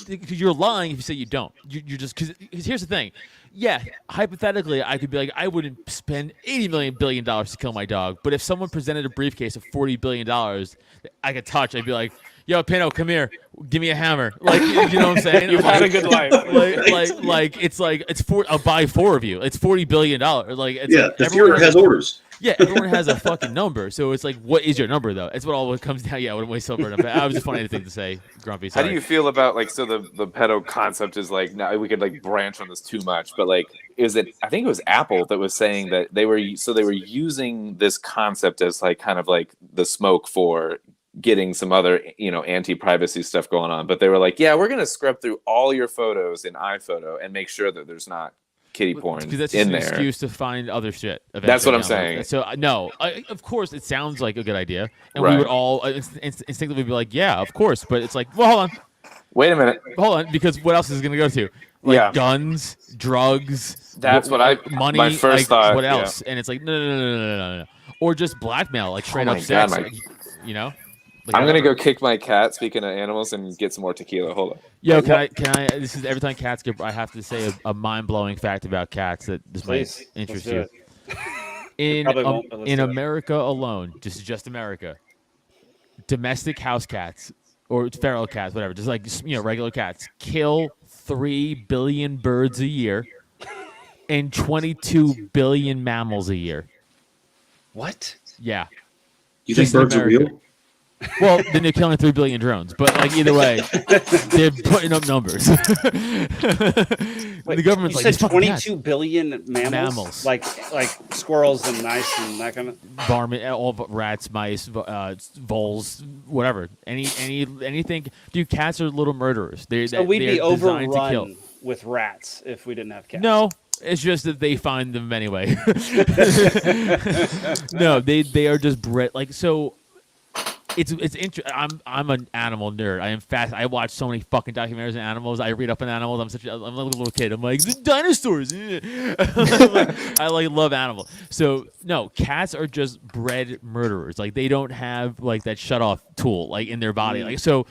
because you're lying if you say you don't. You're just because here's the thing. Yeah, hypothetically, I could be like, I wouldn't spend $80 billion to kill my dog. But if someone presented a briefcase of $40 billion, I could touch. I'd be like, yo, Pino, come here. Give me a hammer. Like, you know what I'm saying? You've had a good life. I'll buy 4 of you. It's $40 billion. Like, it's the Führer has orders. Yeah, everyone has a fucking number. So it's like, what is your number though? It's what all it comes down. Yeah, what am I silver? I was just funny thing to say, Grumpy. Sorry. How do you feel about like, so the pedo concept is like, now we could like branch on this too much, but like, I think it was Apple that was saying that they were using this concept as like kind of like the smoke for getting some other anti-privacy stuff going on, but they were like, yeah, we're gonna scrub through all your photos in iPhoto and make sure that there's not kitty porn because that's in just an there. excuse to find other shit. That's what I'm saying. So no, of course it sounds like a good idea, and Right. we would all instinctively be like, yeah, of course. But it's like, well, hold on, wait a minute, because what else is it going to go to? Like guns, drugs. That's money. My first thought. What else? And it's like no, or just blackmail, like straight Oh up my sex. God, Like, I'm gonna go kick my cat. Speaking of animals, and get some more tequila. Hold on. Yo, can I? This is every time cats get. I have to say a mind-blowing fact about cats that this might interest you. In America alone, just America, domestic house cats or feral cats, whatever, just like regular cats, kill 3 billion birds a year and 22 billion mammals a year. What? Yeah. You think birds are real? Well, then they're killing 3 billion drones. But like either way, they're putting up numbers. Wait, The government's you like, said "These fucking cats." 22 billion mammals, like squirrels and mice and that kind of. Varmint, all rats, mice, voles, whatever. Anything. Dude, cats are little murderers. So we'd be they're designed to kill. overrun with rats if we didn't have cats. No, it's just that they find them anyway. No, they are just bred like so. It's interesting. I'm an animal nerd. I am fast. I watch so many fucking documentaries on animals. I read up on animals. I'm like a little kid. I'm like dinosaurs. I love animals. So no, cats are just bred murderers. Like they don't have like that shut off tool like in their body. Like so.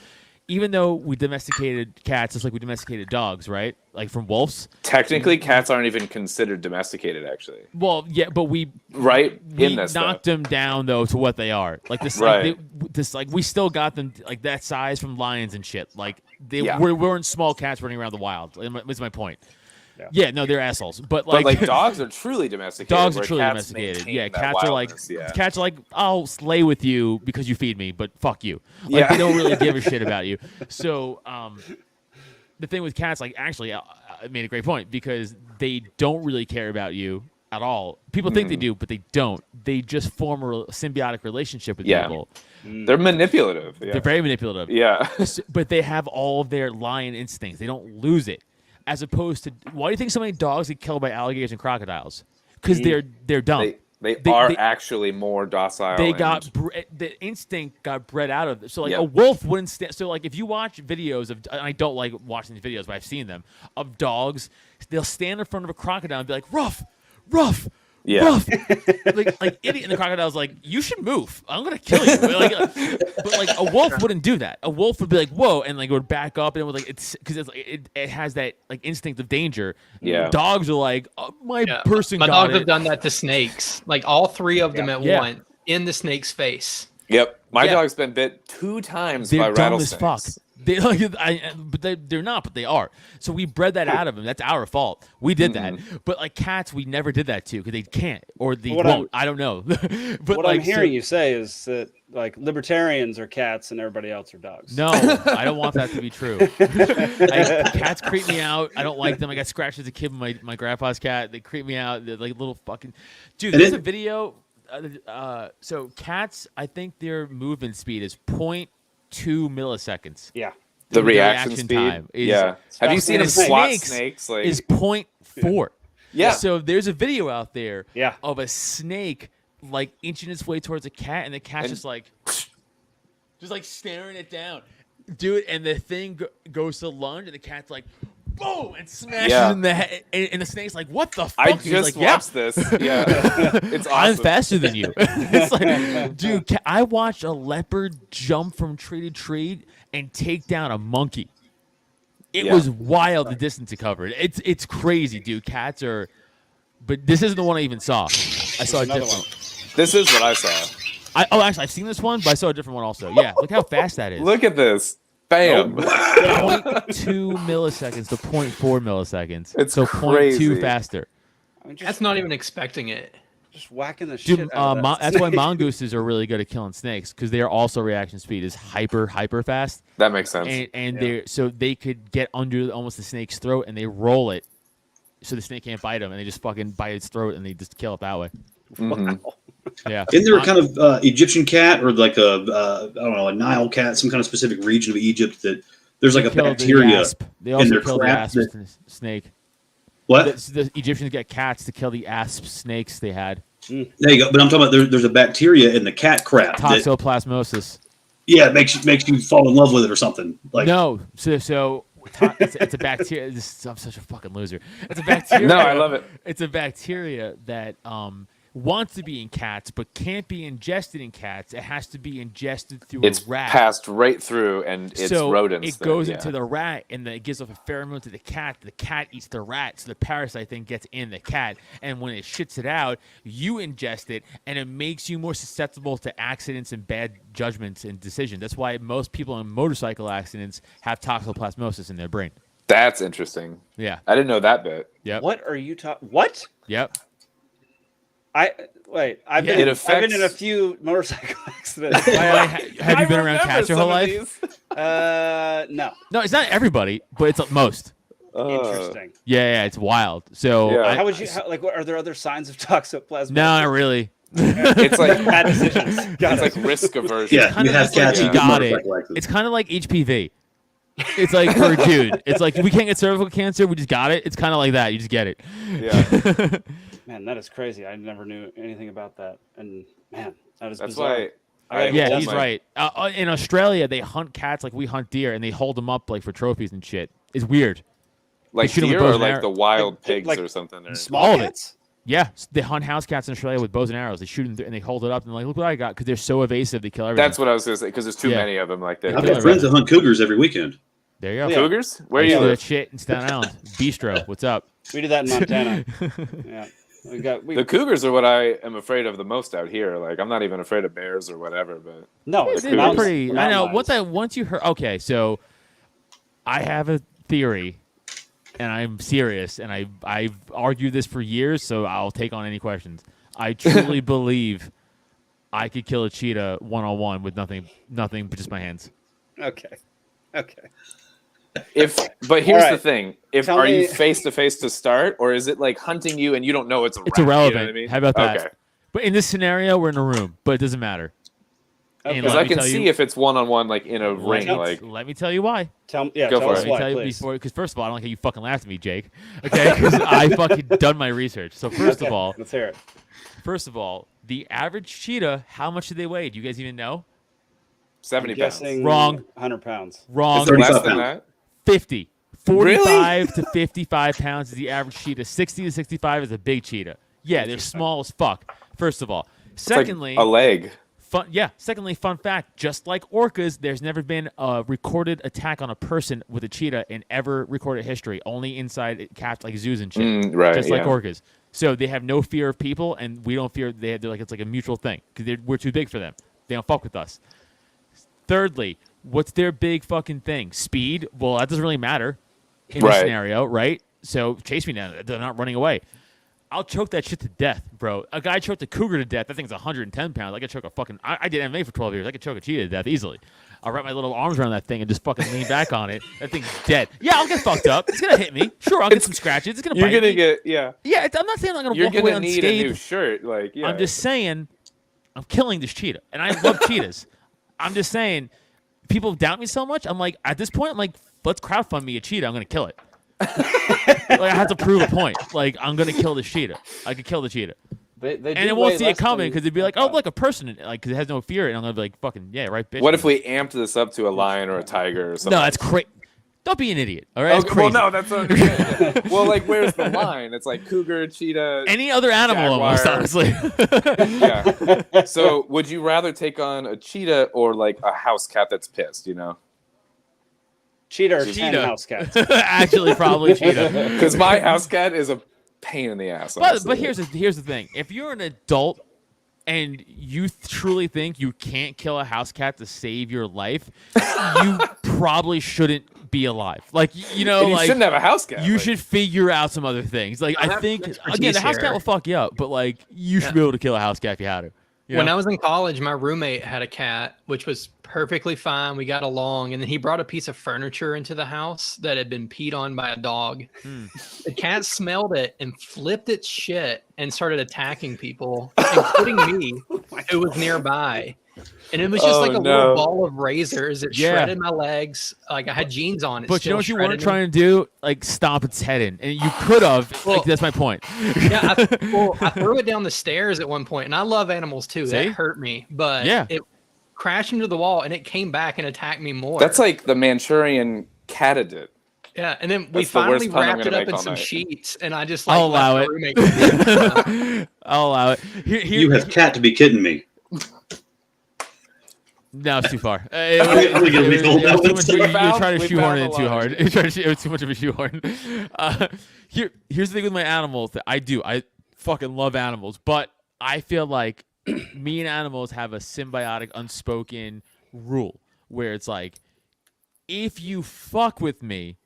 Even though we domesticated cats, just like we domesticated dogs, right? Like from wolves. Technically, cats aren't even considered domesticated, actually. Well, yeah, but we knocked them down though to what they are. Like this, Right. like we still got them like that size from lions and shit. Like they Yeah. weren't small cats running around the wild. Is my point. Yeah, no, they're assholes. But like, dogs are truly domesticated. dogs are where truly cats domesticated. maintain Yeah, that cats are like wildness, yeah. cats are like I'll slay with you because you feed me, but fuck you. Like Yeah. they don't really give a shit about you. So the thing with cats, like actually, I made a great point because they don't really care about you at all. People think they do, but they don't. They just form a symbiotic relationship with Yeah. people. They're manipulative. Yeah. They're very manipulative. Yeah. But they have all of their lion instincts. They don't lose it. As opposed to, why do you think so many dogs get killed by alligators and crocodiles? Because they're dumb. They are actually more docile. They and- got the instinct got bred out of it. So like Yeah. a wolf wouldn't stand. So like if you watch videos of, and I don't like watching these videos, but I've seen them of dogs. They'll stand in front of a crocodile and be like, "Ruff, ruff." Yeah. Ruff. like idiot, and the crocodile's like, "You should move. I'm gonna kill you." But like a wolf wouldn't do that. A wolf would be like, "Whoa," and like would back up, and it would like it's because it has that like instinct of danger. Yeah. Dogs are like, oh, my person. My got dogs it. have done that to snakes. Like all three of them at Yeah. once in the snake's face. Yep. My Yeah. dog's been bit 2 times They're by dumb as rattlesnakes. fuck. They're not, but they are. So we bred that out of them. That's our fault. We did that. But like cats, we never did that to because they can't or they What won't. I don't know. But what like, I'm hearing you say is that like libertarians are cats and everybody else are dogs. No, I don't want that to be true. Cats creep me out. I don't like them. I got scratched as a kid with my grandpa's cat. They creep me out. They're like little fucking dude. There's a video. So cats, I think their movement speed is 0.2 milliseconds. Yeah. The reaction speed? time is, Yeah. Have you seen them swat snakes? snakes? Like- Is 0.4. Yeah. So there's a video out there Yeah. of a snake like inching its way towards a cat, and the cat's just like staring it down, dude. And the thing goes to lunge, and the cat's like, boom, and smashes in the head. And the snake's like, what the fuck? I And he's just like, watched this. Yeah. It's awesome. I'm faster than you. It's like, dude, I watched a leopard jump from tree to tree and take down a monkey. It was wild the distance it covered. It's crazy, dude. Cats are, but this isn't the one I even saw. I saw a different one. This is what I saw. Actually, I've seen this one, but I saw a different one also. Yeah, look how fast that is. Look at this. Bam. 0.2 milliseconds to 0.4 milliseconds. It's so crazy. 0.2 faster. That's not even expecting it. Just whacking the Dude, shit out of that that's why snake. mongooses are really good at killing snakes because their also reaction speed is hyper fast. That makes sense. And they're so they could get under almost the snake's throat and they roll it so the snake can't bite them and they just fucking bite its throat and they just kill it that way. Wow. Yeah. Isn't there a kind of Egyptian cat or like a I don't know, a Nile cat, some kind of specific region of Egypt that there's like a Kill the bacteria asp. They in also their kill the crap asp that, snake. What? The Egyptians get cats to kill the asp snakes they had. There you go. But I'm talking about there's a bacteria in the cat crap. That, Toxoplasmosis. yeah, it makes you fall in love with it or something. Like No, so it's a bacteria. I'm such a fucking loser. It's a bacteria. No, I love it. It's a bacteria that wants to be in cats but can't be ingested in cats. It has to be ingested through It's a rat. passed right through, and it's So rodents. it then, goes yeah. into the rat, and then it gives off a pheromone to the cat. The cat eats the rat, so the parasite then gets in the cat. And when it shits it out, you ingest it, and it makes you more susceptible to accidents and bad judgments and decisions. That's why most people in motorcycle accidents have toxoplasmosis in their brain. That's interesting. Yeah. I didn't know that bit. Yep. What are you talking? What? Yep. I've Yeah. been It I've been in a affects- few motorcycle accidents. Have you been around cats your whole life? No. No, it's not everybody, but it's most. Interesting. Yeah, it's wild. So Yeah. How would you are there other signs of toxoplasmosis? No, not really. It's like bad decisions. It's like risk aversion. Yeah, Kind you of have just like cats you who got do it. motorcycle accidents. It's kind of like HPV. It's like for a dude. It's like we can't get cervical cancer. We just got it. It's kind of like that. You just get it. Yeah. Man, that is crazy. I never knew anything about that. And man, that is That's bizarre. why. Yeah, he's right. In Australia, they hunt cats like we hunt deer, and they hold them up like for trophies and shit. It's weird. Like shoot 'em with deer bows or and like arrows. the wild Like- pigs like or something. Or... Small cats? Yeah, they hunt house cats in Australia with bows and arrows. They shoot them and they hold it up and like, look what I got, because they're so evasive. They kill everything. That's what I was gonna say because there's too Yeah. many of them. Like that. I've got friends that hunt cougars every weekend. There you go. Yeah. Cougars? Where I you do that live? shit in Staten Island. Bistro. What's up? We do that in Montana. Yeah. The cougars are what I am afraid of the most out here. Like I'm not even afraid of bears or whatever, but No, Yeah, it's they're mountain- pretty. I mountain know. lions. Once you heard. Okay, so I have a theory, and I'm serious, and I've argued this for years, so I'll take on any questions. I truly believe I could kill a cheetah one-on-one with nothing but just my hands. Okay. but here's All the right. thing: if Tell are me- you face to face to start, or is it like hunting you and you don't know it's a It's rat, irrelevant. You know what I mean? How about that? Okay. But in this scenario, we're in a room, but it doesn't matter. Okay. And Because let I me can tell see you- if it's one-on-one, like in a ring. me- Like Let me tell you why. Tell Go tell for us it. Let me why, tell you please. before, because first of all, I don't like how you fucking laughed at me, Jake. Okay, because I fucking done my research. So first of Okay, all, let's hear it. the average cheetah, how much do they weigh? Do you guys even know? 70 I'm pounds. guessing Wrong. 100 pounds. Wrong. Is it less 35 than pounds. that? 50. Really? 45 to 55 pounds is the average cheetah. 60 to 65 is a big cheetah. Yeah, they're small as fuck. First of all. It's like Secondly, a leg. Secondly, fun fact: just like orcas, there's never been a recorded attack on a person with a cheetah in ever recorded history. Only inside cats like zoos and shit. Right, Just like yeah. orcas. So they have no fear of people, and we don't fear. They're like it's like a mutual thing because we're too big for them. They don't fuck with us. Thirdly, what's their big fucking thing? Speed. Well, that doesn't really matter in this Right. scenario, right? So chase me down. They're not running away. I'll choke that shit to death, bro. A guy choked a cougar to death. That thing's 110 pounds. I could choke a fucking. I did MMA for 12 years. I could choke a cheetah to death easily. I'll wrap my little arms around that thing and just fucking lean back on it. That thing's dead. Yeah, I'll get fucked up. It's gonna hit me. Sure, I'll get some scratches. It's gonna. You're bite gonna me. get yeah. Yeah, I'm not saying I'm gonna You're walk away gonna need a unscathed. new shirt. Like yeah. I'm just saying, I'm killing this cheetah, and I love cheetahs. I'm just saying, people doubt me so much. I'm like, at this point, I'm like, let's crowdfund me a cheetah. I'm gonna kill it. Like I have to prove a point. Like I'm gonna kill the cheetah. I could kill the cheetah, They and do it won't weigh see it less coming than- because it'd be like, oh, like a person, like because it has no fear, and I'm gonna be like, fucking yeah, right, bitch. What if we amped this up to a lion or a tiger or something? No, that's crazy. Don't be an idiot. All right, Okay, that's crazy. well, no, that's what I'm saying. Yeah. Well, like, where's the line? It's like cougar, cheetah, Any other animal, almost jaguar. honestly. Yeah. So, would you rather take on a cheetah or like a house cat that's pissed? You know, Cheetah or Cheetah. 10 house cats. Actually, probably cheetah. because my house cat is a pain in the ass. honestly. But here's the thing: if you're an adult and you truly think you can't kill a house cat to save your life, you probably shouldn't be alive. Like you know, And you like shouldn't have a house cat. you like- should figure out some other things. Like I think again, the house cat will fuck you up, but like you should be able to kill a house cat if you had to. You When know? I was in college, my roommate had a cat, which was perfectly fine. We got along, and then he brought a piece of furniture into the house that had been peed on by a dog. The cat smelled it and flipped its shit and started attacking people, including me, who was nearby. And it was just like a little ball of razors. It Yeah. shredded my legs. Like I had jeans on. It But you still know what you weren't shredded me. trying to do? Like stomp its head in, and you could have. Like that's my point. Yeah, I threw it down the stairs at one point, and I love animals too. See? That hurt me, but Yeah. it crashed into the wall, and it came back and attacked me more. That's like the Manchurian catadid. Yeah, and then we That's the worst finally pun I'm wrapped it gonna up make in all some night. sheets, and I just like I'll allow let it. my roommate. I'll allow it. You have cat to be kidding me. No, it's too far. I'm gonna get lethal It was too now. much- you try to We shoehorn found it a in too lot. hard. It was too much of a shoehorn. Here's the thing with my animals that I fucking love animals, but I feel like me and animals have a symbiotic, unspoken rule where it's like, if you fuck with me,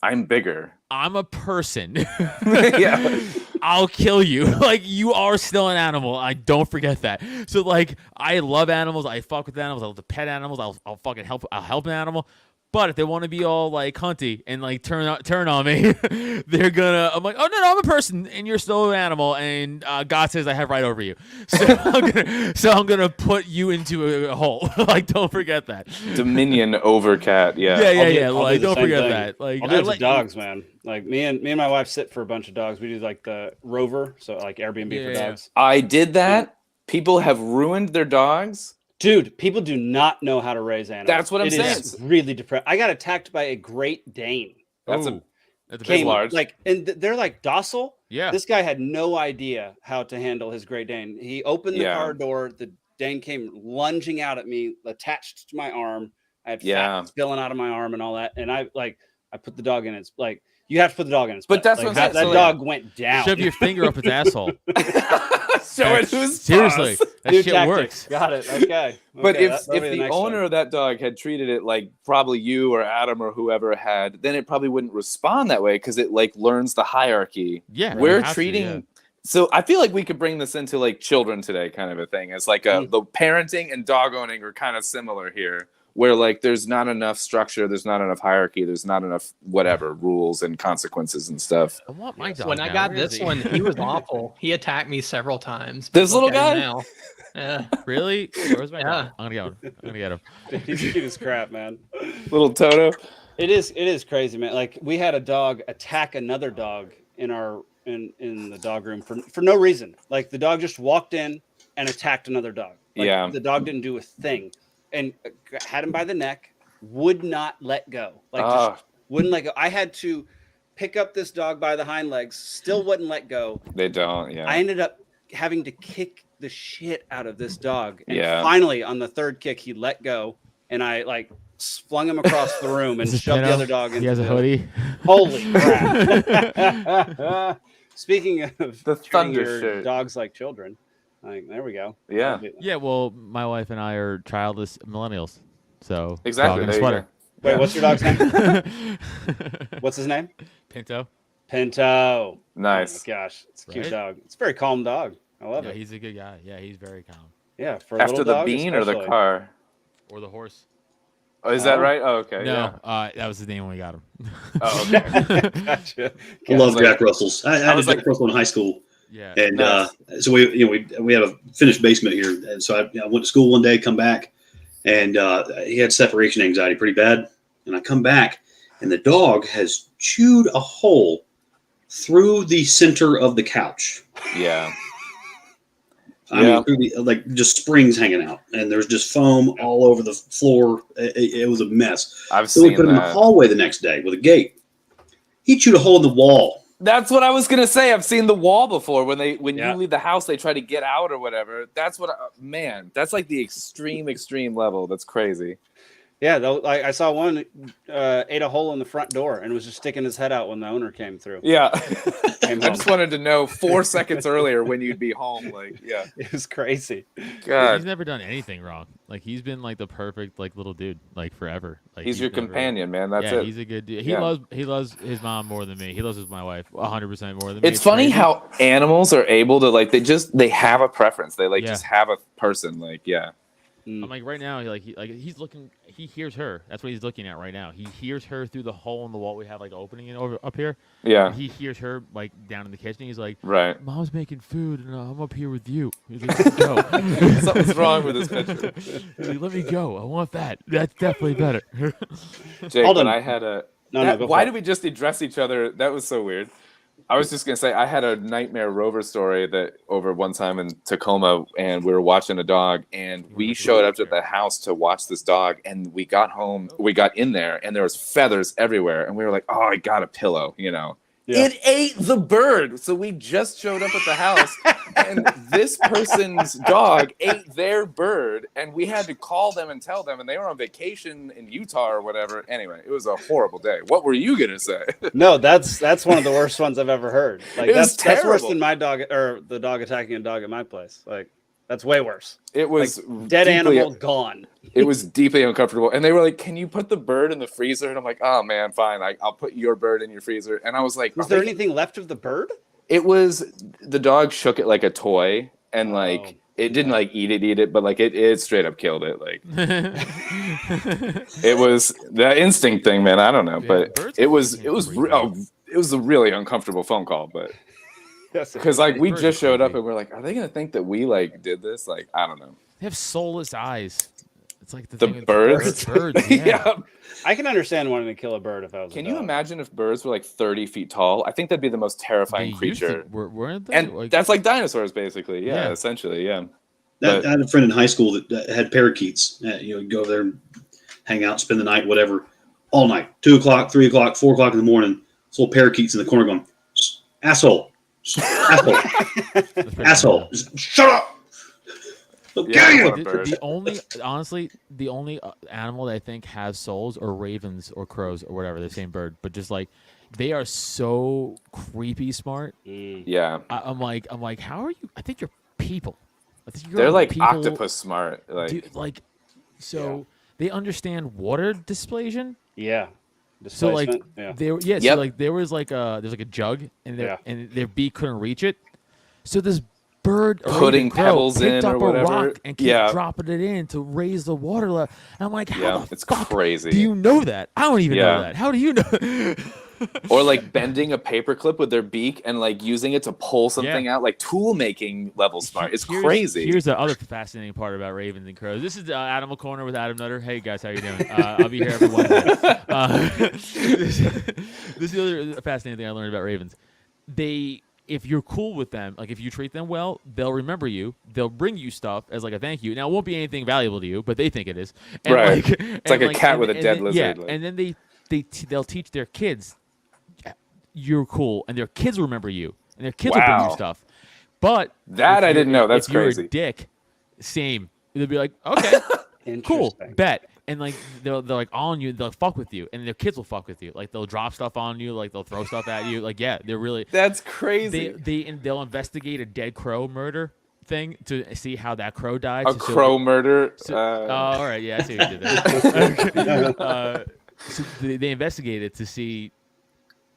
I'm bigger. I'm a person. Yeah. I'll kill you. Like, you are still an animal. I don't forget that. So, like, I love animals. I fuck with animals. I love to pet animals. I'll fucking help. I'll help an animal. But if they want to be all like hunty and like turn on me, they're gonna. I'm like, oh no, I'm a person and you're still an animal, and God says I have right over you. So I'm gonna put you into a hole. Like, don't forget that. Dominion over cat. Yeah. Yeah. I'll Like, do the don't same forget thing. that. Like, I'll do it to let dogs, man. Like me and my wife sit for a bunch of dogs. We do like the Rover, so like Airbnb for dogs. I did that. People have ruined their dogs. Dude, people do not know how to raise animals. That's what I'm saying. It is really depressing. I got attacked by a Great Dane. That's a came large. Like, and they're like docile. Yeah. This guy had no idea how to handle his Great Dane. He opened the car door. The Dane came lunging out at me, attached to my arm. I had fat spilling out of my arm and all that. And I put the dog in its like. You have to put the dog in its But butt. that's like, what I'm saying. that dog went down. Shove your finger up its asshole. Show it who's seriously. boss. That New shit tactic. works. Got it. Okay. But Okay, if that'll be the next owner one. of that dog had treated it like probably you or Adam or whoever had, then it probably wouldn't respond that way because it like learns the hierarchy. Yeah, we're it has to, treating. yeah. So I feel like we could bring this into like children today, kind of a thing. It's like the parenting and dog owning are kind of similar here, where like there's not enough structure, there's not enough hierarchy, there's not enough whatever rules and consequences and stuff. I want my dog. When I got this one, he was awful. He attacked me several times. This little Look at him guy? now. Yeah. Really? Where's my Yeah. dog? I'm gonna get him. Dude, he's cute as crap, man. Little Toto. It is crazy, man. Like we had a dog attack another dog in our in the dog room for no reason. Like the dog just walked in and attacked another dog. Like, the dog didn't do a thing, and had him by the neck. Would not let go. Like just wouldn't let go. I had to pick up this dog by the hind legs. Still wouldn't let go. They don't. Yeah. I ended up having to kick the shit out of this dog. And Yeah. finally, on the third kick, he let go, and I like flung him across the room and Is this shoved the Pinto? other dog into He has a the- hoodie. Holy crap! Speaking of The treating thunder your shirt. dogs like children, like there we go. Yeah. Yeah, well, my wife and I are childless millennials. So Exactly, dog in a there you sweater. Wait, what's your dog's name? What's his name? Pinto. Pinto. Nice. Oh my gosh, it's a cute Right? dog. It's a very calm dog. I love Yeah, it. he's a good guy. Yeah, he's very calm. Yeah, for a After little the dog, bean or the especially. car? Or the horse. Oh, is that right? Oh, okay. No, Yeah. that was his name when we got him. Oh, okay. Gotcha. I love like- Jack Russells. I had a was Jack like- Russell in high school, Yeah. and Nice. so we have a finished basement here, and so I went to school one day, come back, and he had separation anxiety pretty bad, and I come back, and the dog has chewed a hole through the center of the couch. Yeah. I mean, through the, like just springs hanging out, and there's just foam all over the floor. It was a mess. I've So we seen put him in the that. hallway the next day with a gate. He chewed a hole in the wall. That's what I was gonna say. I've seen the wall before. When Yeah. you leave the house, they try to get out or whatever. That's what. Man, that's like the extreme level. That's crazy. Yeah, I saw one ate a hole in the front door and was just sticking his head out when the owner came through. Yeah. Came I home. just wanted to know 4 seconds earlier when you'd be home. Like, yeah. It was crazy. God. He's never done anything wrong. Like he's been like the perfect like little dude like forever. Like He's your never- companion, man. That's yeah, it. he's a good dude. Yeah. He loves his mom more than me. He loves my wife 100% more than me. It's funny crazy. how animals are able to like they have a preference. They like Yeah. just have a person. Like, yeah. I'm like right now, he's looking. He hears her. That's what he's looking at right now. He hears her through the hole in the wall we have, like opening it over up here. Yeah. He hears her like down in the kitchen. He's like, Right. "Mom's making food, and I'm up here with you." He's like, "Let me go." Something's wrong with this picture. He's like, "Let me go. I want that. That's definitely better." Jake, Hold when on. I had a No, go why for it. did we just address each other? That was so weird. I was just gonna say I had a nightmare rover story that over one time in Tacoma, and we were watching a dog, and we showed up at the house to watch this dog, and we got home, we got in there, and there was feathers everywhere, and we were like, "Oh, I got a pillow," you know. Yeah. It ate the bird. So we just showed up at the house and this person's dog ate their bird, and we had to call them and tell them, and they were on vacation in Utah or whatever. Anyway, it was a horrible day. What were you gonna say? No, that's one of the worst ones I've ever heard. Like It was that's worse terrible. than my dog or the dog attacking a dog at my place. Like that's way worse. It was Like, dead deeply- animal gone. It was deeply uncomfortable. And they were like, "Can you put the bird in the freezer?" And I'm like, "Oh man, fine. I'll put your bird in your freezer." And I was like, Was "Are there they- anything left of the bird? It was the dog shook it like a toy, and like it didn't like eat it, but like it straight up killed it. Like it was that instinct thing, man. I don't know, but it was a really uncomfortable phone call, but because like we just showed up and we're like, are they gonna think that we like did this? Like I don't know. They have soulless eyes. It's like the thing birds. Birds, yeah. I can understand wanting to kill a bird if I was. Can you imagine if birds were like 30 feet tall? I think that'd be the most terrifying creature. Weren't they? And that's like dinosaurs, basically. Yeah, essentially, yeah. I had a friend in high school that had parakeets. Go over there and hang out, spend the night, whatever, all night. 2 o'clock, 3 o'clock, 4 o'clock in the morning. This little parakeets in the corner going, asshole, asshole, asshole, shut up. The only animal that I think has souls are ravens or crows or whatever, the same bird, but just like they are so creepy smart. Yeah, I'm like, how are you? I think you're people. I think they're like people, octopus smart. Like, they understand water displacement. Yeah. So like, yeah. So like there was like there's like a jug and their beak couldn't reach it. So this bird putting pebbles picked in up or whatever, a rock and kept dropping it in to raise the water level. And I'm like, how the it's fuck crazy. do you know that? I don't even know that. How do you know? Or like bending a paperclip with their beak and like using it to pull something out, like tool making level smart. It's crazy. Here's the other fascinating part about ravens and crows. This is Animal Corner with Adam Nutter. Hey guys, how you doing? I'll be here every Wednesday. This is the other fascinating thing I learned about ravens. If you're cool with them, like if you treat them well, they'll remember you. They'll bring you stuff as like a thank you. Now it won't be anything valuable to you, but they think it is. And right. It's like a cat with a dead lizard. Yeah, and then they'll teach their kids you're cool, and their kids will remember you, and their kids will bring you stuff. But that I didn't know. That's if you're crazy. A dick, same. They'll be like, okay, cool, bet, and like they'll like on you, they'll fuck with you, and their kids will fuck with you. Like they'll drop stuff on you, like they'll throw stuff at you. Like they're really. That's crazy. They'll investigate a dead crow murder thing to see how that crow died. Crow murder. All right, yeah, I see what you did there. So they investigated it to see.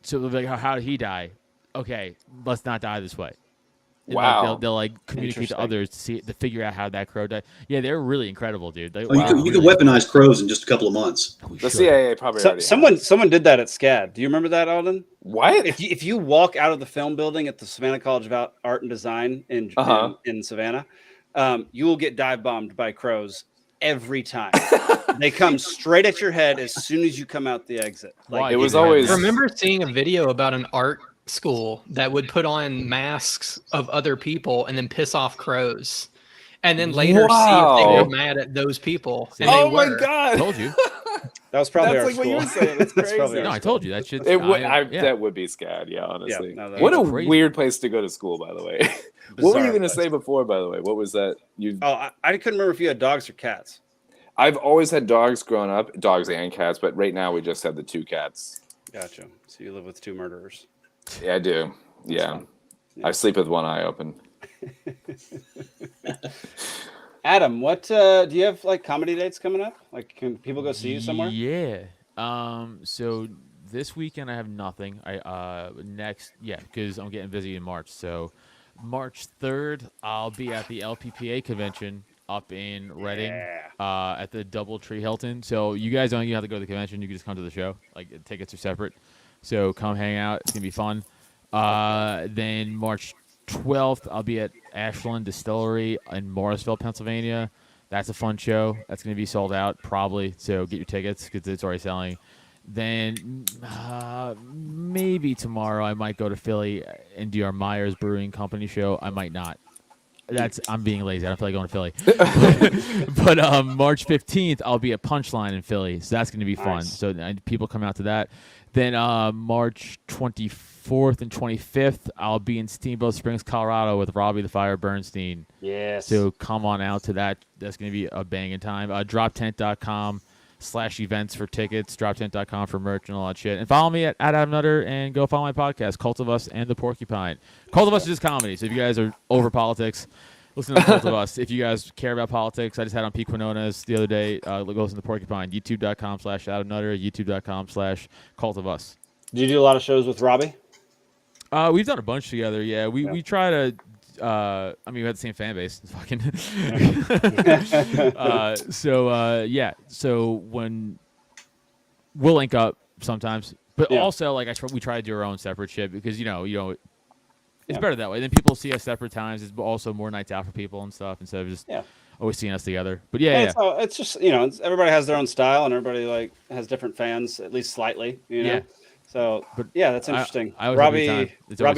So they're like, how did he die? Okay, let's not die this way. And wow. Like, they'll like communicate to others to figure out how that crow died. Yeah, they're really incredible, dude. You can weaponize crows in just a couple of months. The CIA probably someone did that at SCAD. Do you remember that, Alden? What? If you walk out of the film building at the Savannah College of Art and Design in Savannah, you will get dive bombed by crows every time. They come straight at your head as soon as you come out the exit. Like, it was always. I remember seeing a video about an art school that would put on masks of other people and then piss off crows, and then later see if they were mad at those people. And oh they my were. god! I told you. That was probably That's our like school. what you were saying. That's crazy. No, I told you that shit. That would be SCAD. Yeah, honestly. Yeah, what a crazy. weird place to go to school, by the way. What were you going to say before, by the way? What was that? I couldn't remember if you had dogs or cats. I've always had dogs growing up, dogs and cats, but right now we just have the 2 cats. Gotcha. So you live with 2 murderers. Yeah, I do. Yeah. I sleep with one eye open. Adam, what do you have like comedy dates coming up? Like, can people go see you somewhere? Yeah. So this weekend I have nothing. Because I'm getting busy in March. So March 3rd, I'll be at the LPPA convention up in Reading at the Doubletree Hilton. So you guys don't even have to go to the convention. You can just come to the show. Like, tickets are separate. So come hang out. It's going to be fun. Then March 12th, I'll be at Ashland Distillery in Morrisville, Pennsylvania. That's a fun show. That's going to be sold out probably. So get your tickets because it's already selling. Then maybe tomorrow I might go to Philly and do our Myers Brewing Company show. I might not. I'm being lazy. I don't feel like going to Philly. But March 15th, I'll be at Punchline in Philly. So that's going to be fun. So people come out to that. Then March 24th and 25th, I'll be in Steamboat Springs, Colorado with Robbie the Fire Bernstein. Yes. So come on out to that. That's going to be a banging time. Droptent.com/events for tickets, droptent.com for merch and all that shit. And follow me at Adam Nutter and go follow my podcast, Cult of Us and The Porcupine. Cult of Us is just comedy. So if you guys are over politics, listen to Cult of Us. If you guys care about politics, I just had on Pete Quinones the other day. Go listen to The Porcupine. YouTube.com/Adam Nutter, YouTube.com/Cult of Us. Did you do a lot of shows with Robbie? We've done a bunch together. Yeah, we try to. I mean, we had the same fan base. It's fucking. Yeah. So when we'll link up sometimes, but also like we try to do our own separate shit because it's better that way. Then people see us separate times. It's also more nights out for people and stuff instead of just always seeing us together. But It's just everybody has their own style and everybody like has different fans at least slightly. Yeah. So, but yeah, that's interesting. I Robbie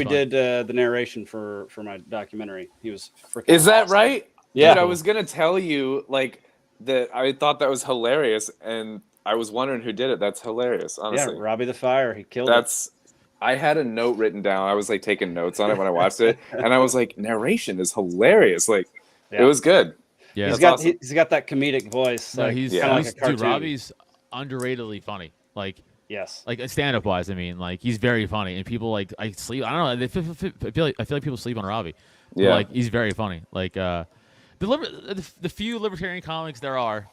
did the narration for my documentary. He was freaking. Is that awesome. right? Yeah. Dude, I was gonna tell you like that. I thought that was hilarious, and I was wondering who did it. That's hilarious, honestly. Yeah, Robbie the Fire. He killed it. I had a note written down. I was like taking notes on it when I watched it, and I was like, narration is hilarious. Like, it was good. Yeah, he's got that comedic voice. No, like, he's kind of like a cartoon. Dude, Robbie's underratedly funny. Like. Yes, like stand up wise, I mean, like he's very funny, and people I sleep. I don't know. I feel like people sleep on Robbie. Yeah, but, like he's very funny. Like the few libertarian comics there are,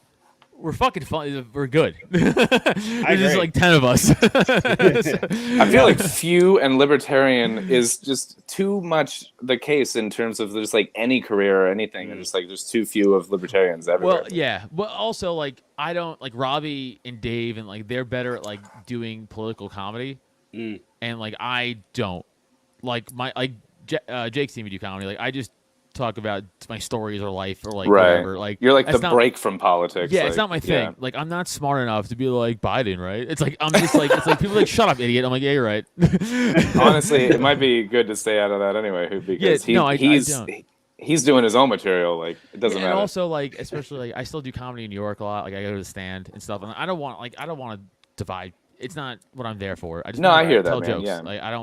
we're fucking funny. We're good. There's just like 10 of us. I feel like few and libertarian is just too much the case in terms of there's like any career or anything, and just like there's too few of libertarians everywhere. Well, yeah, but also like I don't like Robbie and Dave, and like they're better at like doing political comedy, and like I don't like Jake's seen me do comedy. Like I just talk about my stories or life or like whatever. Like you're like the break from politics. Yeah, like, it's not my thing. Like I'm not smart enough to be like Biden, right? It's like I'm just like it's like people are like shut up, idiot. I'm like, yeah, you're right. Honestly, it might be good to stay out of that anyway, because he's doing his own material. Like it doesn't matter. And also like especially like I still do comedy in New York a lot. Like I go to the Stand and stuff, and I don't want to divide. It's not what I'm there for. I just I hear that, tell man. jokes. Yeah. Like I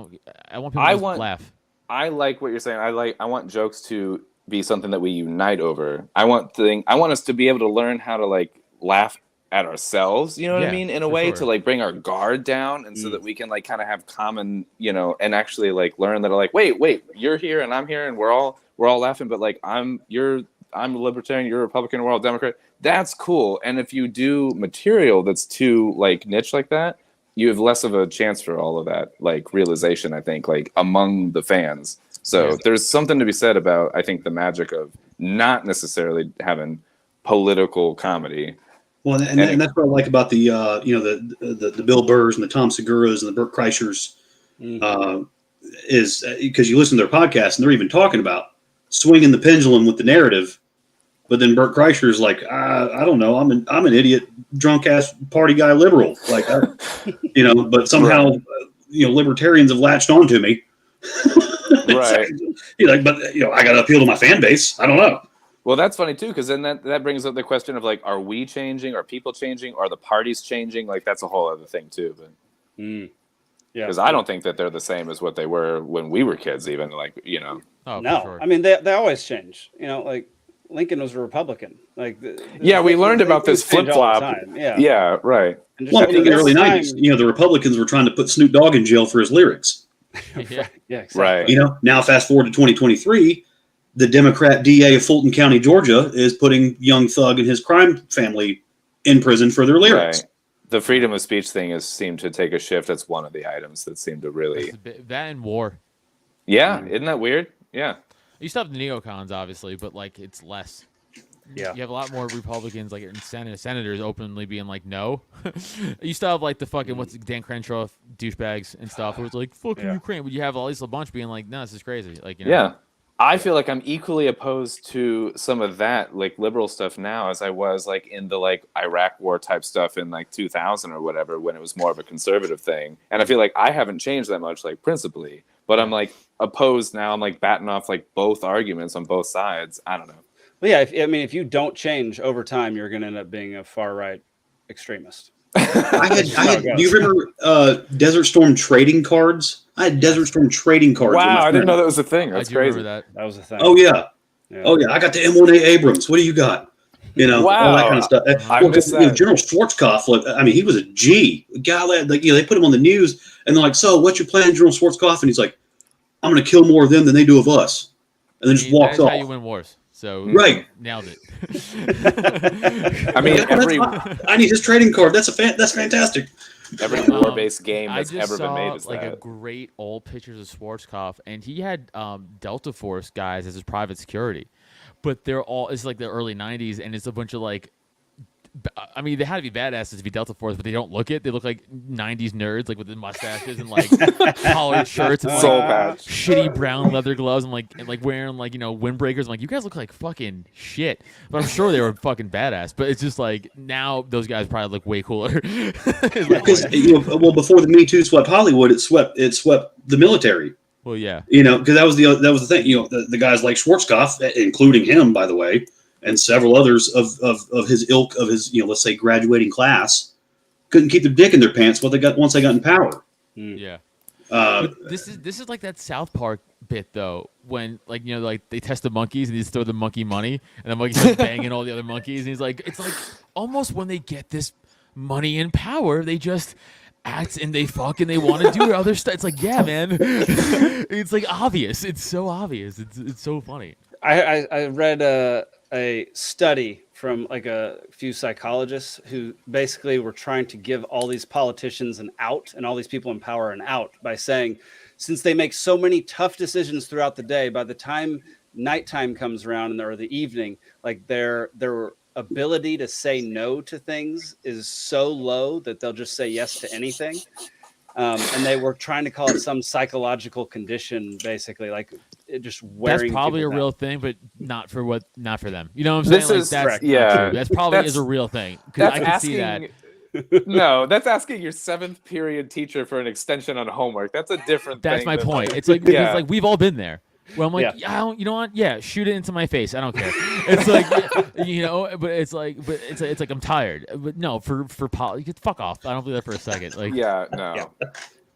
want people to laugh. I like what you're saying. I want jokes to be something that we unite over. I want us to be able to learn how to like laugh at ourselves, you know what I mean? In a way to like bring our guard down, and so that we can like kind of have common, and actually like learn that like, wait, you're here and I'm here and we're all laughing, but like I'm a libertarian, you're a Republican, we're all Democrat. That's cool. And if you do material that's too like niche like that, you have less of a chance for all of that like realization, I think, like among the fans. So there's something to be said about, I think, the magic of not necessarily having political comedy. Well, and that's what I like about the the Bill Burrs and the Tom Seguras and the Burt Kreischers, is because you listen to their podcast and they're even talking about swinging the pendulum with the narrative. But then Burt Kreischer is like, I don't know, I'm an idiot, drunk ass party guy liberal, like, but somehow, libertarians have latched onto me. Right. But I got to appeal to my fan base. I don't know. Well, that's funny too, because then that brings up the question of like, are we changing? Are people changing? Are the parties changing? Like that's a whole other thing too. But because I don't think that they're the same as what they were when we were kids, even like Oh, no, sure. I mean they always change. Like Lincoln was a Republican. Like we learned about this flip flop. Yeah, right. Well, I think in the early '90s, the Republicans were trying to put Snoop Dogg in jail for his lyrics. Yeah, exactly. Right. Now fast forward to 2023, the Democrat DA of Fulton County, Georgia, is putting Young Thug and his crime family in prison for their lyrics. Right. The freedom of speech thing has seemed to take a shift. That's one of the items that seem to really that and war. Yeah, isn't that weird? Yeah. You still have the neocons, obviously, but like it's less. Yeah. You have a lot more Republicans, like in senators, openly being like, no. You still have like the fucking Dan Crenshaw douchebags and stuff, who was like, fucking Ukraine. But you have at least a bunch being like, no, this is crazy. Like, Yeah. I feel like I'm equally opposed to some of that like liberal stuff now as I was like in the like Iraq war type stuff in like 2000 or whatever, when it was more of a conservative thing. And I feel like I haven't changed that much, like principally, but I'm like opposed now. I'm like batting off like both arguments on both sides. I don't know. Well, yeah, if you don't change over time, you're going to end up being a far right extremist. Do you remember Desert Storm trading cards? I had Desert Storm trading cards. Wow, I didn't know that was a thing. That's crazy. That was a thing. Oh yeah. Oh yeah. I got the M1A Abrams. What do you got? All that kind of stuff. General Schwarzkopf, I mean, he was a G. A guy like they put him on the news, and they're like, "So, what's your plan, General Schwarzkopf?" And he's like, "I'm going to kill more of them than they do of us," and then just walks off. That's how you win wars. So nailed it. I mean, I need his trading card. That's fantastic. Every war-based game I that's just ever been saw made is like a that. great old pictures of Schwarzkopf, and he had Delta Force guys as his private security, but they're all it's like the early '90s, and it's a bunch of like. I mean, they had to be badasses to be Delta Force, but they don't look it. They look like '90s nerds, like with the mustaches and like collared shirts and Soul like patch. shitty brown leather gloves and like wearing like windbreakers. I'm like, you guys look like fucking shit. But I'm sure they were fucking badass. But it's just like now those guys probably look way cooler. Because well, before the Me Too swept Hollywood, it swept the military. Well, yeah, Because that was the thing. The guys like Schwarzkopf, including him, by the way, and several others of his ilk, of his let's say graduating class, couldn't keep their dick in their pants once they got in power. Yeah. Uh, But this is like that South Park bit though, when like they test the monkeys and they just throw the monkey money and the monkeys start banging all the other monkeys, and he's like, it's like almost when they get this money and power, they just act and they fuck and they want to do other stuff. It's like, yeah, man, it's like obvious. It's so obvious. It's so funny. I read a study from like a few psychologists who basically were trying to give all these politicians an out and all these people in power an out by saying, since they make so many tough decisions throughout the day, by the time nighttime comes around or the evening, like their ability to say no to things is so low that they'll just say yes to anything. And they were trying to call it some psychological condition, basically, like it just wearing. That's probably a people real down. thing, but not for them. You know what I'm saying? This Like, is that's correct. not Yeah. true. That's probably That's- is a real thing because I can see that. No, that's asking your 7th period teacher for an extension on homework. That's a different That's thing. my than, point. like- It's like yeah. it's like we've all been there. Where I'm like, Yeah. I don't, you know what? Yeah, shoot it into my face. I don't care. It's like, but it's like I'm tired. But no, for fuck off. I don't believe that for a second. Like, yeah, no. Yeah.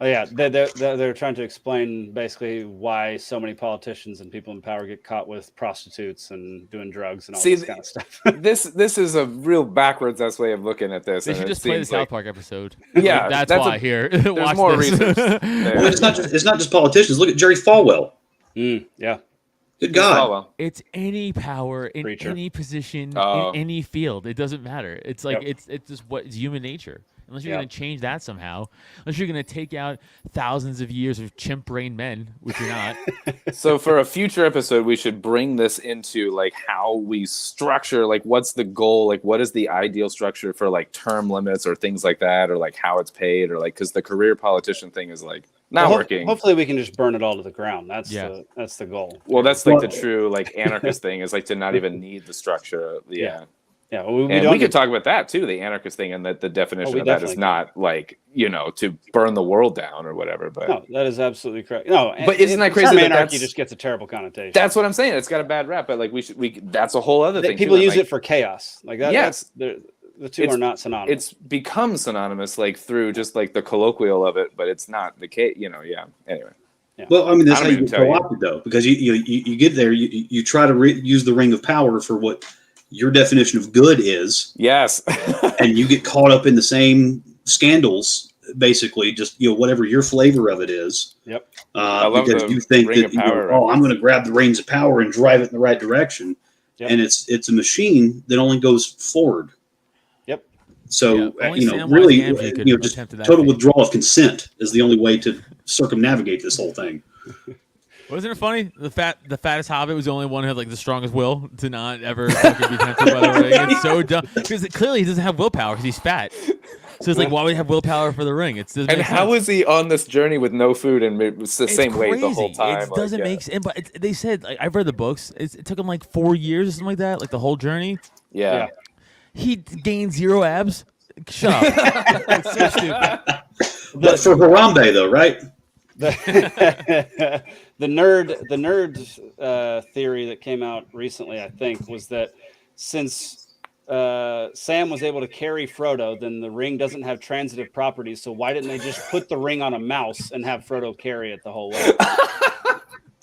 Oh yeah, they're trying to explain basically why so many politicians and people in power get caught with prostitutes and doing drugs and all this kind of stuff. this is a real backwards way of looking at this. they and should it just play the seems South like- Park episode. Yeah, Like, that's that's why a- here. There's Watch more this. research there. Well, it's not just politicians. Look at Jerry Falwell. Yeah. Good God. Falwell. It's any power in Preacher. any position Oh. in any field. It doesn't matter. It's like Yep. it's just it's human nature. Unless you're Yep. going to change that somehow, unless you're going to take out thousands of years of chimp brain men, which you're not. So for a future episode, we should bring this into like how we structure, like what's the goal, like what is the ideal structure for like term limits or things like that, or like how it's paid, or like because the career politician thing is like not Well, working. Hopefully, we can just burn it all to the ground. That's Yeah. that's the goal. Well, that's like Well- the true like anarchist thing is like to not even need the structure. Yeah. Yeah, we And don't we could need- talk about that too, the anarchist thing, and that the definition we of that is definitely not like, to burn the world down or whatever. But No, that is absolutely correct. No, But isn't that the crazy term that anarchy that's- just gets a terrible connotation. that's what I'm saying. It's got a bad rap, but like that's a whole other thing. People too, use and, like, it for chaos. Like that. Yes. The two are not synonymous. It's become synonymous like through just like the colloquial of it, but it's not the case. Yeah. Anyway. Well, I mean, that's I how don't you even get tell you. co-opted, though, because you get there, you try to use the ring of power for what your definition of good is, Yes. and you get caught up in the same scandals, basically, just whatever your flavor of it is. Yep. love Because the you think ring that of power I'm going to grab the reins of power and drive it in the right direction, Yep. and it's a machine that only goes forward. Yep. So Yeah, only Samwise really, Gamgee could just attempt that total feat. withdrawal of consent is the only way to circumnavigate this whole thing. Wasn't it funny? The fattest hobbit was the only one who had like the strongest will to not ever fucking be tempted by the ring. It's so dumb because clearly he doesn't have willpower because he's fat. So it's like, why would he have willpower for the ring? And how is he on this journey with no food and it's the same weight the whole time? It doesn't make sense. But they said, like, I've read the books. It took him like 4 years or something like that, like the whole journey. Yeah. He gained 0 abs. Shut up. It's so stupid. But for Harambe, though, right? The nerd theory that came out recently, I think, was that since Sam was able to carry Frodo, then the ring doesn't have transitive properties. So why didn't they just put the ring on a mouse and have Frodo carry it the whole way?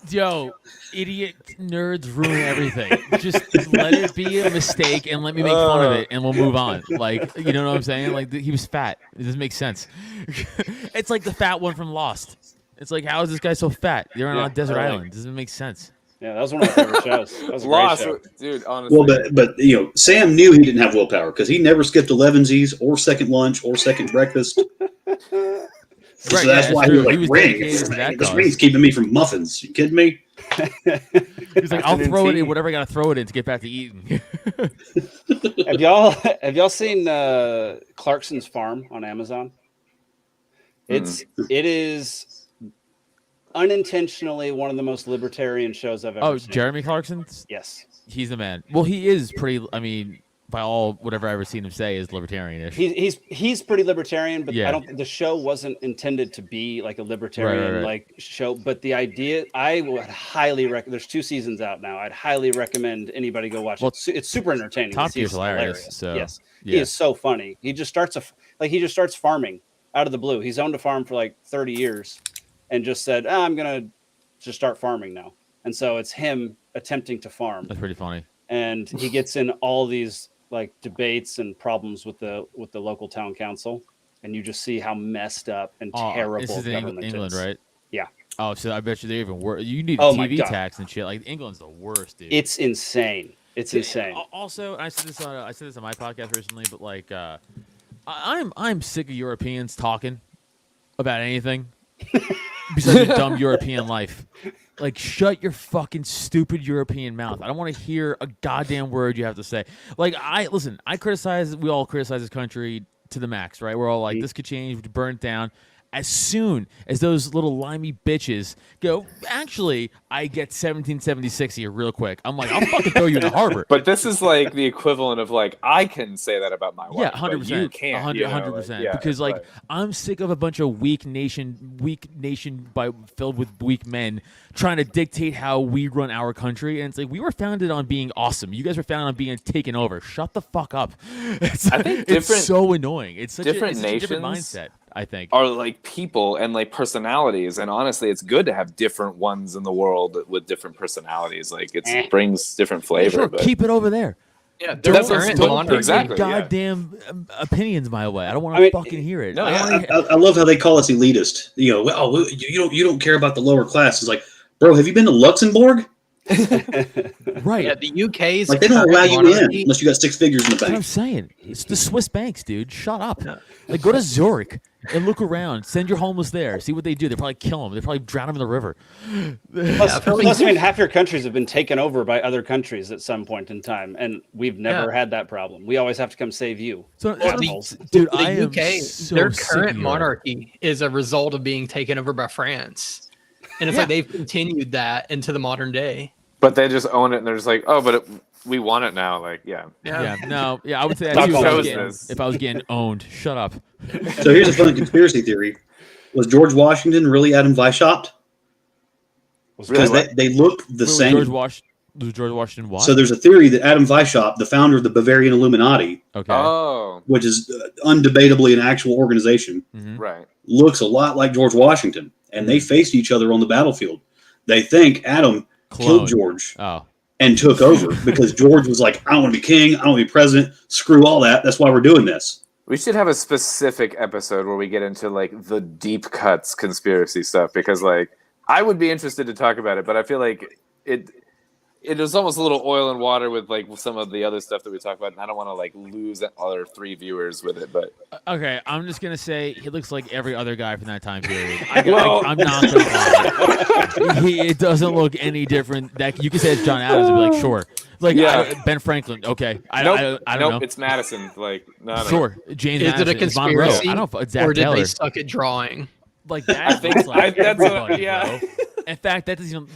Yo, idiot nerds ruin everything. Just let it be a mistake and let me make fun of it, and we'll move on. Like, you know what I'm saying? Like, he was fat. It doesn't make sense. It's like the fat one from Lost. It's like, how is this guy so fat? They're on a desert island. It doesn't make sense. Yeah, that was one of my favorite shows. That was a great Lost, show. dude. Honestly, Well, but Sam knew he didn't have willpower because he never skipped 11sies or second lunch or second breakfast. So Right, that's yeah, why that's he was true. He like, was ring. dedicated to that This cause. ring's keeping me from muffins. You kidding me? He's like, I'll Afternoon throw it tea. in whatever I gotta throw it in to get back to eating. Have y'all seen Clarkson's Farm on Amazon? It is unintentionally one of the most libertarian shows I've ever seen. Jeremy Clarkson's? Yes. He's the man. Well, he is pretty. I mean, by all whatever I've ever seen him say is libertarianish. He's pretty libertarian, but Yeah. I don't. The show wasn't intended to be like a libertarian Right. like show. But the idea, I would highly recommend. There's 2 seasons out now. I'd highly recommend anybody go watch it. It's super entertaining. Top He's Gear's hilarious. So yes, yeah. he is so funny. He just starts farming out of the blue. He's owned a farm for like 30 years, and just said, I'm gonna just start farming now. And so it's him attempting to farm. That's pretty funny. And he gets in all these like debates and problems with the local town council, and you just see how messed up and terrible This is in government England, is. right? Yeah. Oh, so I bet you they're even worse. You need a Oh my TV God. tax and shit. Like England's the worst, dude. It's insane. It's insane. Also, I said this on my podcast recently, but like, I'm sick of Europeans talking about anything besides your dumb European life. Like, shut your fucking stupid European mouth. I don't want to hear a goddamn word you have to say. Like, we all criticize this country to the max, right? We're all like, this could change, we could burn it down. As soon as those little limey bitches go, actually, I get 1776 here real quick. I'm like, I'll fucking throw you in the harbor. But this is like the equivalent of like, I can say that about my wife. Yeah, but 100%. You can't. 100%. Because like I'm sick of a bunch of weak nation filled with weak men trying to dictate how we run our country. And it's like we were founded on being awesome. You guys were founded on being taken over. Shut the fuck up. I think it's so annoying. It's such different a nations different mindset. I think are like people and like personalities, and honestly, it's good to have different ones in the world with different personalities. Like it brings different flavor. Sure, but keep it over there. Yeah, That's don't bring exactly. goddamn opinions my way. I don't want to fucking hear it. No, I love how they call us elitist. You don't care about the lower class. It's like, bro, have you been to Luxembourg? Right. Yeah, the UK's Like they don't allow you in unless you got 6 figures in the That's what I'm bank. saying. It's the Swiss banks, dude. Shut up. Like, go to Zurich and look around. Send your homeless there. See what they do. They probably kill them. They probably drown them in the river. Plus, I mean, half your countries have been taken over by other countries at some point in time, and we've never had that problem. We always have to come save you. So, dude, I the am UK, so their sick current of Europe. monarchy is a result of being taken over by France, and it's like they've continued that into the modern day. But they just own it, and they're just like, oh, but we want it now. Like, yeah. I would say Stop that too calling if I was getting owned. Shut up. So here's a fun conspiracy theory: was George Washington really Adam Weishaupt? Because they look the same. Was George Washington what? So there's a theory that Adam Weishaupt, the founder of the Bavarian Illuminati, which is undebatably an actual organization, Right. looks a lot like George Washington, and they faced each other on the battlefield. They think Adam killed George and took over because George was like, I don't want to be king, I don't want to be president, screw all that, that's why we're doing this. We should have a specific episode where we get into like the deep cuts conspiracy stuff, because like I would be interested to talk about it, but I feel like it is almost a little oil and water with like some of the other stuff that we talk about, and I don't want to like lose other 3 viewers with it. But okay, I'm just gonna say he looks like every other guy from that time period. I'm not gonna lie. It doesn't look any different. That you can say it's John Adams and be like, sure. Like Ben Franklin, okay. I don't know. It's Madison. Like, no. Sure, James. Is Madison, it a it's Monroe. conspiracy, I don't know. It's Zach or did Taylor. they suck at drawing? Like that looks like that's what- everybody, yeah. bro. In fact, that doesn't even.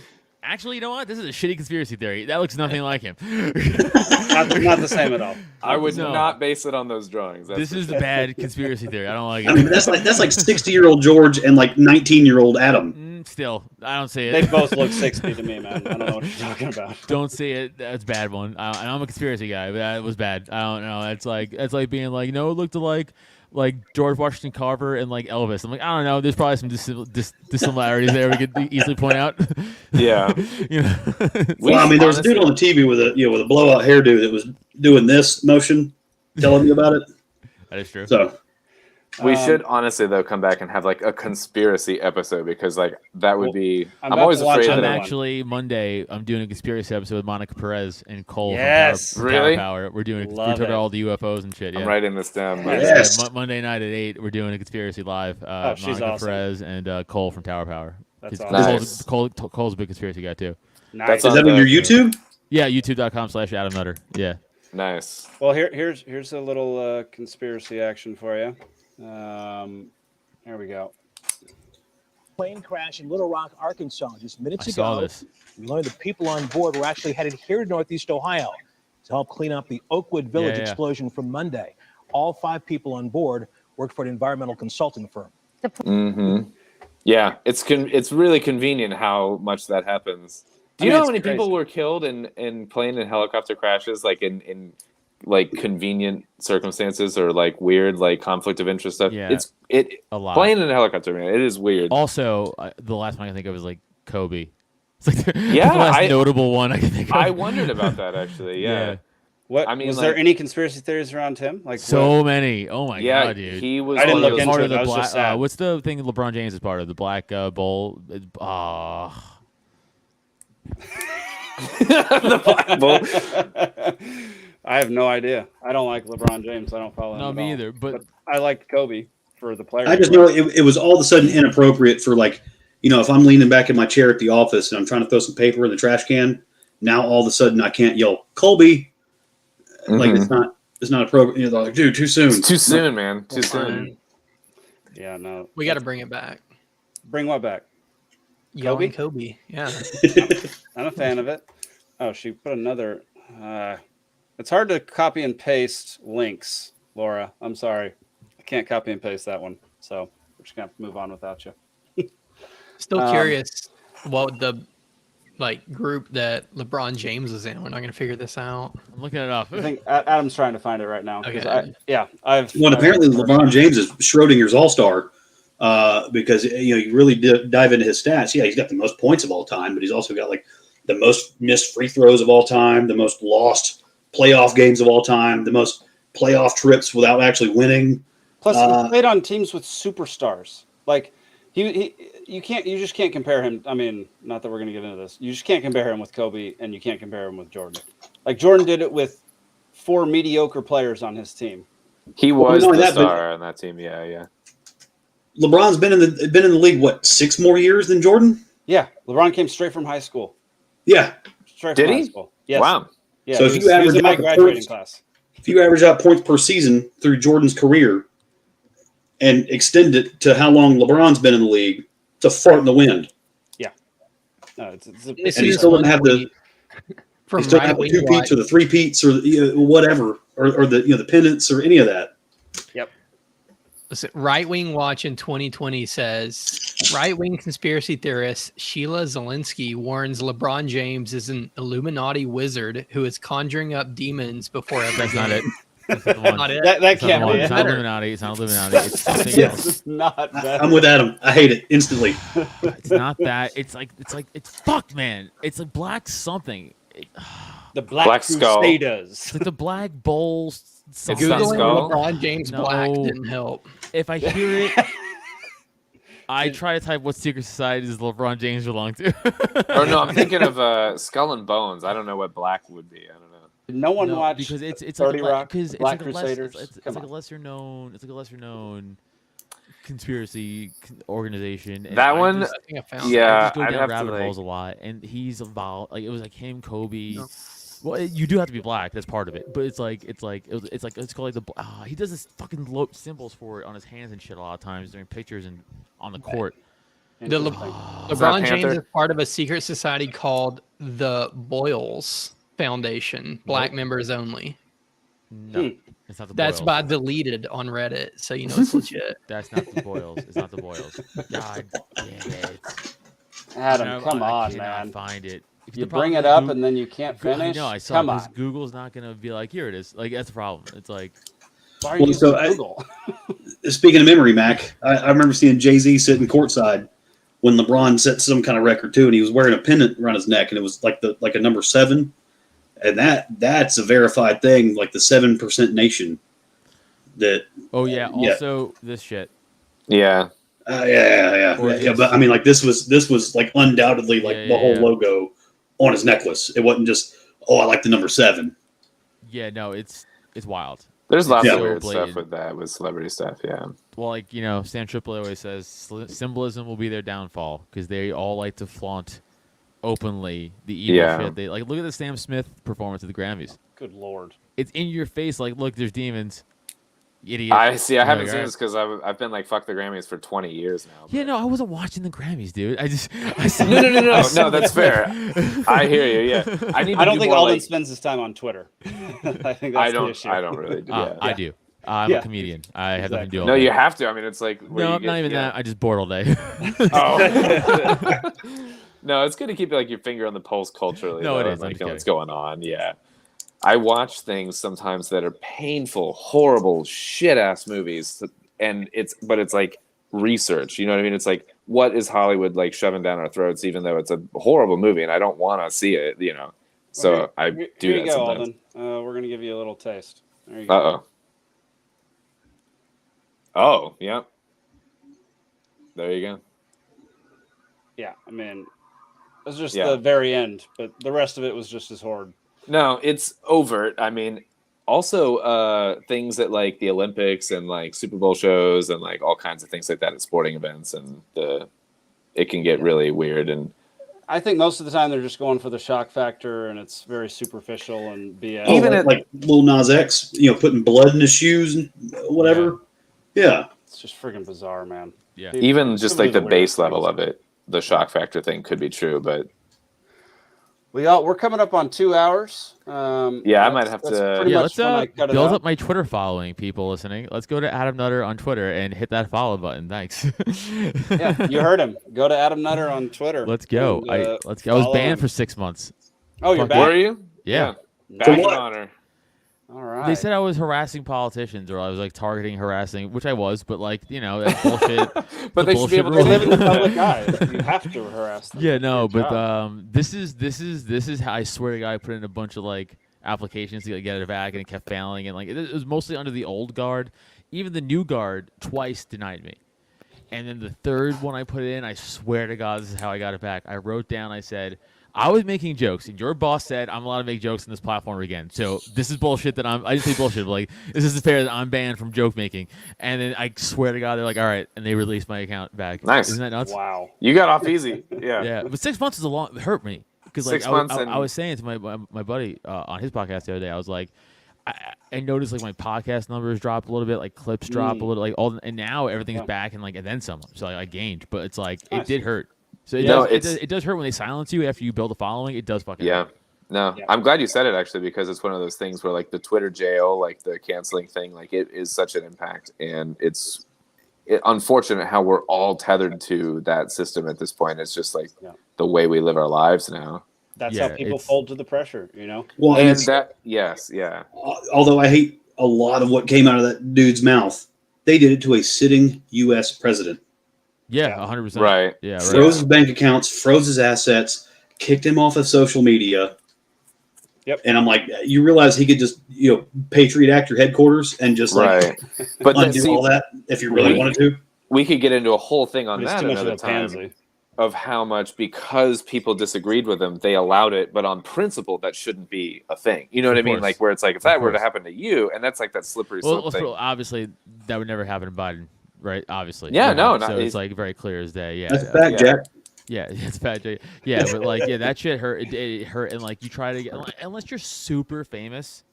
Actually, you know what? This is a shitty conspiracy theory. That looks nothing like him. not the same at all. I would not base it on those drawings. This is the bad conspiracy theory. I don't like it. I mean, that's like 60-year-old George and like 19-year-old Adam. Still, I don't see it. They both look 60 to me, man. I don't know what you're talking about. Don't see it. That's a bad one. And I'm a conspiracy guy, but that was bad. I don't know. It's like being like, no, it looked like George Washington Carver and like Elvis. I'm like, I don't know. There's probably some dissimilarities there we could easily point out. Yeah. You know? Well, I mean, there was a dude on the TV with a blowout hairdo that was doing this motion, telling me about it. That is true. So We should honestly though come back and have like a conspiracy episode because like that would be. I'm I'm about always to watch afraid another that one. Actually, Monday I'm doing a conspiracy episode with Monica Perez and Cole Yes. from Really? Tower Power. We're doing we're Love talking about it. all the UFOs and shit. Yeah. I'm writing this down. Yes. Yes. Monday night at 8, we're doing a conspiracy live. She's Monica awesome. Perez and Cole from Tower Power. That's 'Cause awesome. Nice. Cole's a big conspiracy guy too. Nice. That's Is that on your YouTube? Yeah, youtube.com/Adam Nutter. Yeah. Nice. Well, here's a little conspiracy action for you. Here we go. Plane crash in Little Rock, Arkansas, just minutes I saw ago. this. We learned the people on board were actually headed here to Northeast Ohio to help clean up the Oakwood Village Yeah. explosion from Monday. All 5 people on board worked for an environmental consulting firm. Mm-hmm. Yeah, it's really convenient how much that happens. Do you know how many people were killed in plane and helicopter crashes, like in like convenient circumstances or like weird like conflict of interest stuff? Yeah, a lot. Plane and helicopter, man, it is weird. Also, the last one I can think of is like Kobe. It's like the Yeah, last notable one I can think of. I wondered about that actually. Yeah. What I mean, was like, there any conspiracy theories around him? Like So what? many. Oh my Yeah, god, dude. he was I didn't one of look those- into part it. of the I was just black. sad. What's the thing LeBron James is part of? The Black Bowl. the Black Bull. I have no idea. I don't like LeBron James. I don't follow him. No, at me all. either. But I liked Kobe for the player. I just know it was all of a sudden inappropriate for like, if I'm leaning back in my chair at the office and I'm trying to throw some paper in the trash can, now all of a sudden I can't yell Colby. Like it's not appropriate. They're like, dude, too soon. It's too soon, man. Too soon. Yeah, no. We got to bring it back. Bring what back? Yelling Kobe. Yeah. I'm a fan of it. Oh, she put another. It's hard to copy and paste links, Laura. I'm sorry. I can't copy and paste that one. So we're just going to move on without you. Still curious what the group that LeBron James was in. We're not going to figure this out. I'm looking it up. I think Adam's trying to find it right now. Okay. Apparently LeBron James is Schrodinger's all-star because you really dive into his stats. Yeah, he's got the most points of all time, but he's also got like the most missed free throws of all time, the most lost playoff games of all time, the most playoff trips without actually winning. Plus, he played on teams with superstars. Like you just can't compare him. I mean, not that we're going to get into this. You just can't compare him with Kobe, and you can't compare him with Jordan. Like Jordan did it with 4 mediocre players on his team. He was the star on that team. Yeah. LeBron's been in the league what 6 more years than Jordan? Yeah, LeBron came straight from high school. Yeah, straight Did from he? high school. Yes. Wow. Yeah. So if you average in my out the graduating points, class, if you average out points per season through Jordan's career and extend it to how long LeBron's been in the league, it's a fart in the wind. Yeah. No, it's and he still doesn't have the. He still have the 2-peats or the 3-peats or whatever, or the pennants or any of that. Yep. Listen, Right Wing Watch in 2020 says right-wing conspiracy theorist Sheila Zelinsky warns LeBron James is an Illuminati wizard who is conjuring up demons before every That's game. not it. That's not the one. Not it. That can't be. It's not Illuminati. It's not Illuminati. It's something else. It's not that. I'm with Adam. I hate it instantly. It's not that. It's fuck, man. It's like black something. The Black Skull. Crusaders. It's like the Black Bulls. It's not Googling Skull. LeBron James Black didn't help. If I hear it, I try to type what secret society does LeBron James belong to. Or no, I'm thinking of Skull and Bones. I don't know what black would be. I don't know. No one watched because it's 30 like Rock, because Black it's like Crusaders. it's like a lesser known. It's like a lesser known conspiracy organization. And That I one, just- I I yeah, just go I'd down have rabbit to holes a like. lot, and he's involved. Like it was like him, Kobe. Well, you do have to be black. That's part of it. But it's called like he does this fucking symbols for it on his hands and shit a lot of times during pictures and on the court. The LeBron James is part of a secret society called the Boyles Foundation, black members only. No, it's not the That's Boyles. by deleted on Reddit, so you know it's legit. That's not the Boyles. It's not the Boyles. God damn it. Adam, No, come I on, cannot man. find it. You The problem bring it is up Goo- and then you can't finish. I know, I saw Come it, 'cause on. Google's not gonna be like, here it is. Like that's the problem. It's like, Why are you using Google? Speaking of memory, Mac, I remember seeing Jay-Z sitting courtside when LeBron set some kind of record too, and he was wearing a pendant around his neck, and it was like a number 7, and that's a verified thing, like the 7% nation. that. Oh yeah. Also, this shit. Yeah. Yeah. But I mean, like this was like undoubtedly like the whole logo on his necklace. It wasn't just I like the number 7. Yeah, no, it's wild. There's lots It's of so weird blatant. stuff with that, with celebrity stuff. Yeah. Well, like Stan Tripoli always says, symbolism will be their downfall because they all like to flaunt openly the evil shit. They like look at the Sam Smith performance at the Grammys. Good lord. It's in your face. Like, look, there's demons. Idiot. I see. I haven't like, seen all this because I've been like fuck the Grammys for 20 years now. Yeah, no, I wasn't watching the Grammys, dude. I No, that's fair. I hear you. Yeah, I don't think Alden spends his time on Twitter. I think that's the issue. I don't really do. I do. I'm a comedian. I have nothing to do. All No, day. you have to. I mean, it's like no, not even that. I just bored all day. Oh. No, it's good to keep like your finger on the pulse culturally. No, it is. Like, what's going on? Yeah. I watch things sometimes that are painful, horrible, shit ass movies, and it's like research. You know what I mean? It's like, what is Hollywood like shoving down our throats, even though it's a horrible movie and I don't want to see it. So I do here that you go, sometimes. Alden. We're gonna give you a little taste. There you go. Uh-oh. Oh, yeah. There you go. Yeah, I mean, it was just the very end, but the rest of it was just as horrid. No, it's overt. I mean, also things at like the Olympics and like Super Bowl shows and like all kinds of things like that at sporting events, and it can get really weird. And I think most of the time they're just going for the shock factor, and it's very superficial and BS. Even like Lil Nas X, putting blood in his shoes and whatever. Yeah. It's just freaking bizarre, man. Yeah. Even just like the base level of it, the shock factor thing could be true, but we're coming up on 2 hours. I might have to. Yeah, let's build up my Twitter following. People listening, let's go to Adam Nutter on Twitter and hit that follow button. Thanks. Yeah, you heard him. Go to Adam Nutter on Twitter. Let's go. And, let's go. I was banned for 6 months. Oh, you're back? Were you? Yeah. Back in honor. All right. They said I was harassing politicians, or I was like harassing, which I was, but like that's bullshit. But they should be able to live in the public eye. You have to harass them. Yeah, no, but this is how I swear to God I put in a bunch of like applications to get it back, and it kept failing, and like it was mostly under the old guard. Even the new guard twice denied me, and then the third one I put in, I swear to God, this is how I got it back. I wrote down, I said, I was making jokes, and your boss said I'm allowed to make jokes on this platform again. So this is bullshit that I didn't say bullshit, but like this isn't fair that I'm banned from joke making. And then I swear to God, they're like, all right, and they released my account back. Nice. Isn't that nuts? Wow. You got off easy. Yeah. Yeah, but 6 months is it hurt me because like 6 months. I was saying to my buddy on his podcast the other day, I was like, I noticed like my podcast numbers dropped a little bit, like clips drop a little, like and now everything's back and like and then some. So I gained, but it's like it did hurt. So it does hurt when they silence you after you build a following. It does fucking hurt. No, I'm glad you said it actually, because it's one of those things where like the Twitter jail, like the canceling thing, like it is such an impact, and it's unfortunate how we're all tethered to that system at this point. It's just like the way we live our lives now. That's how people fold to the pressure, Well, and that yeah. Although I hate a lot of what came out of that dude's mouth, they did it to a sitting U.S. president. Yeah, 100%. Right. Yeah, right. Froze his bank accounts, froze his assets, kicked him off of social media. Yep. And I'm like, you realize he could just, Patriot Act your headquarters and just like but undo all that if you really wanted to. We could get into a whole thing on It's that too much of another a time pansy. of how much, because people disagreed with him, they allowed it, but on principle that shouldn't be a thing. You know what I mean? Like where it's like if that were to happen to you, and that's like that slippery slope thing. Well, obviously that would never happen to Biden. Right, obviously. Yeah, no, not, so it's like very clear as day. Yeah, that's fact, Jack. Yeah, it's bad, Jack. Yeah, but like, that shit hurt. It hurt, and like, you try to get, unless you're super famous,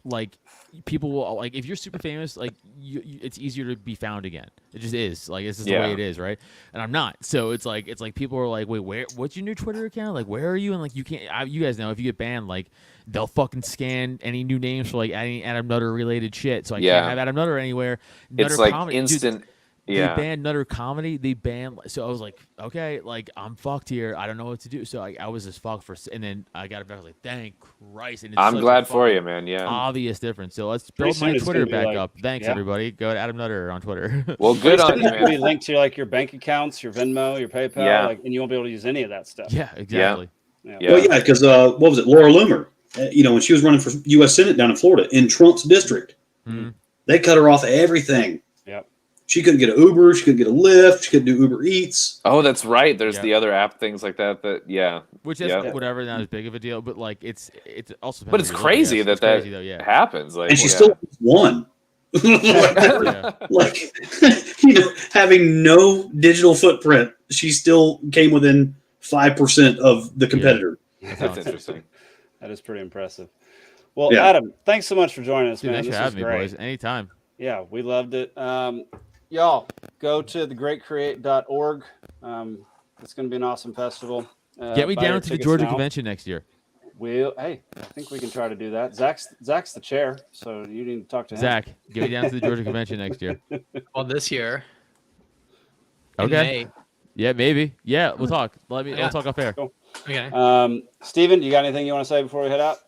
like people will like if you're super famous, like it's easier to be found again. It just is. Like it's just the way it is, right? And I'm not. So it's like people are like, wait, what's your new Twitter account? Like, where are you? And like you can't. You guys know if you get banned, like they'll fucking scan any new names for like any Adam Nutter related shit. So I can't have Adam Nutter anywhere. Nutter it's like comedy, instant. Dude, they banned Nutter comedy. They banned. So I was like, okay, like I'm fucked here. I don't know what to do. So I was just fucked and then I got it back. I was like, thank Christ. And it's I'm glad for you, man. Yeah. Obvious difference. So let's build my Twitter back up. Thanks, everybody. Go to Adam Nutter on Twitter. Well, good on you, man. Be linked to like your bank accounts, your Venmo, your PayPal, and you won't be able to use any of that stuff. Yeah, exactly. Yeah. Well, yeah, because what was it, Laura Loomer? When she was running for U.S. Senate down in Florida in Trump's district, They cut her off everything. Yep. She couldn't get an Uber. She couldn't get a Lyft. She couldn't do Uber Eats. Oh, that's right. There's Yeah. the other app, things like that. Which is whatever, not as big of a deal, but like it's also. But it's depends on where you're crazy looking, that it's that crazy, though, yeah. happens. Like, And she still won. Like, having no digital footprint, she still came within 5% of the competitor. That's interesting. That is pretty impressive. Well, Yeah. Adam, thanks so much for joining us, Dude, man. thanks This for was having me, great. boys. Anytime. Yeah, we loved it. Y'all, go to thegreatcreate.org. It's going to be an awesome festival. Get me Buy your down to the tickets Georgia now. convention next year. Hey, I think we can try to do that. Zach's the chair, so you need to talk to him. Zach, get me down to the Georgia convention next year. Well, this year. in Okay. May. Yeah, maybe. Yeah, we'll talk. We'll talk off air. Cool. Okay. Steven, you got anything you want to say before we head out?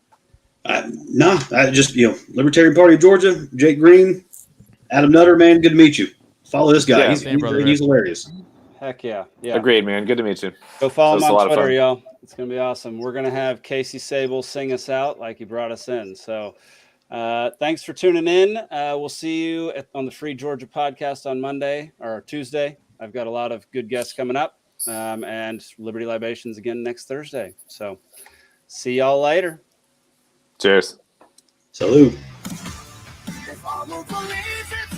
No, I just, Libertarian Party of Georgia, Jake Green, Adam Nutter, man, good to meet you. Follow this guy. Yeah. He's, Same, brother, he's hilarious. Heck yeah. Yeah. Agreed, man. Good to meet you. Go follow This him was a on lot of Twitter, fun. y'all. It's going to be awesome. We're going to have Casey Sable sing us out like he brought us in. So thanks for tuning in. We'll see you on the Free Georgia podcast on Monday or Tuesday. I've got a lot of good guests coming up, and Liberty Libations again next Thursday. So see y'all later. Cheers. Salute. If I won't believe it,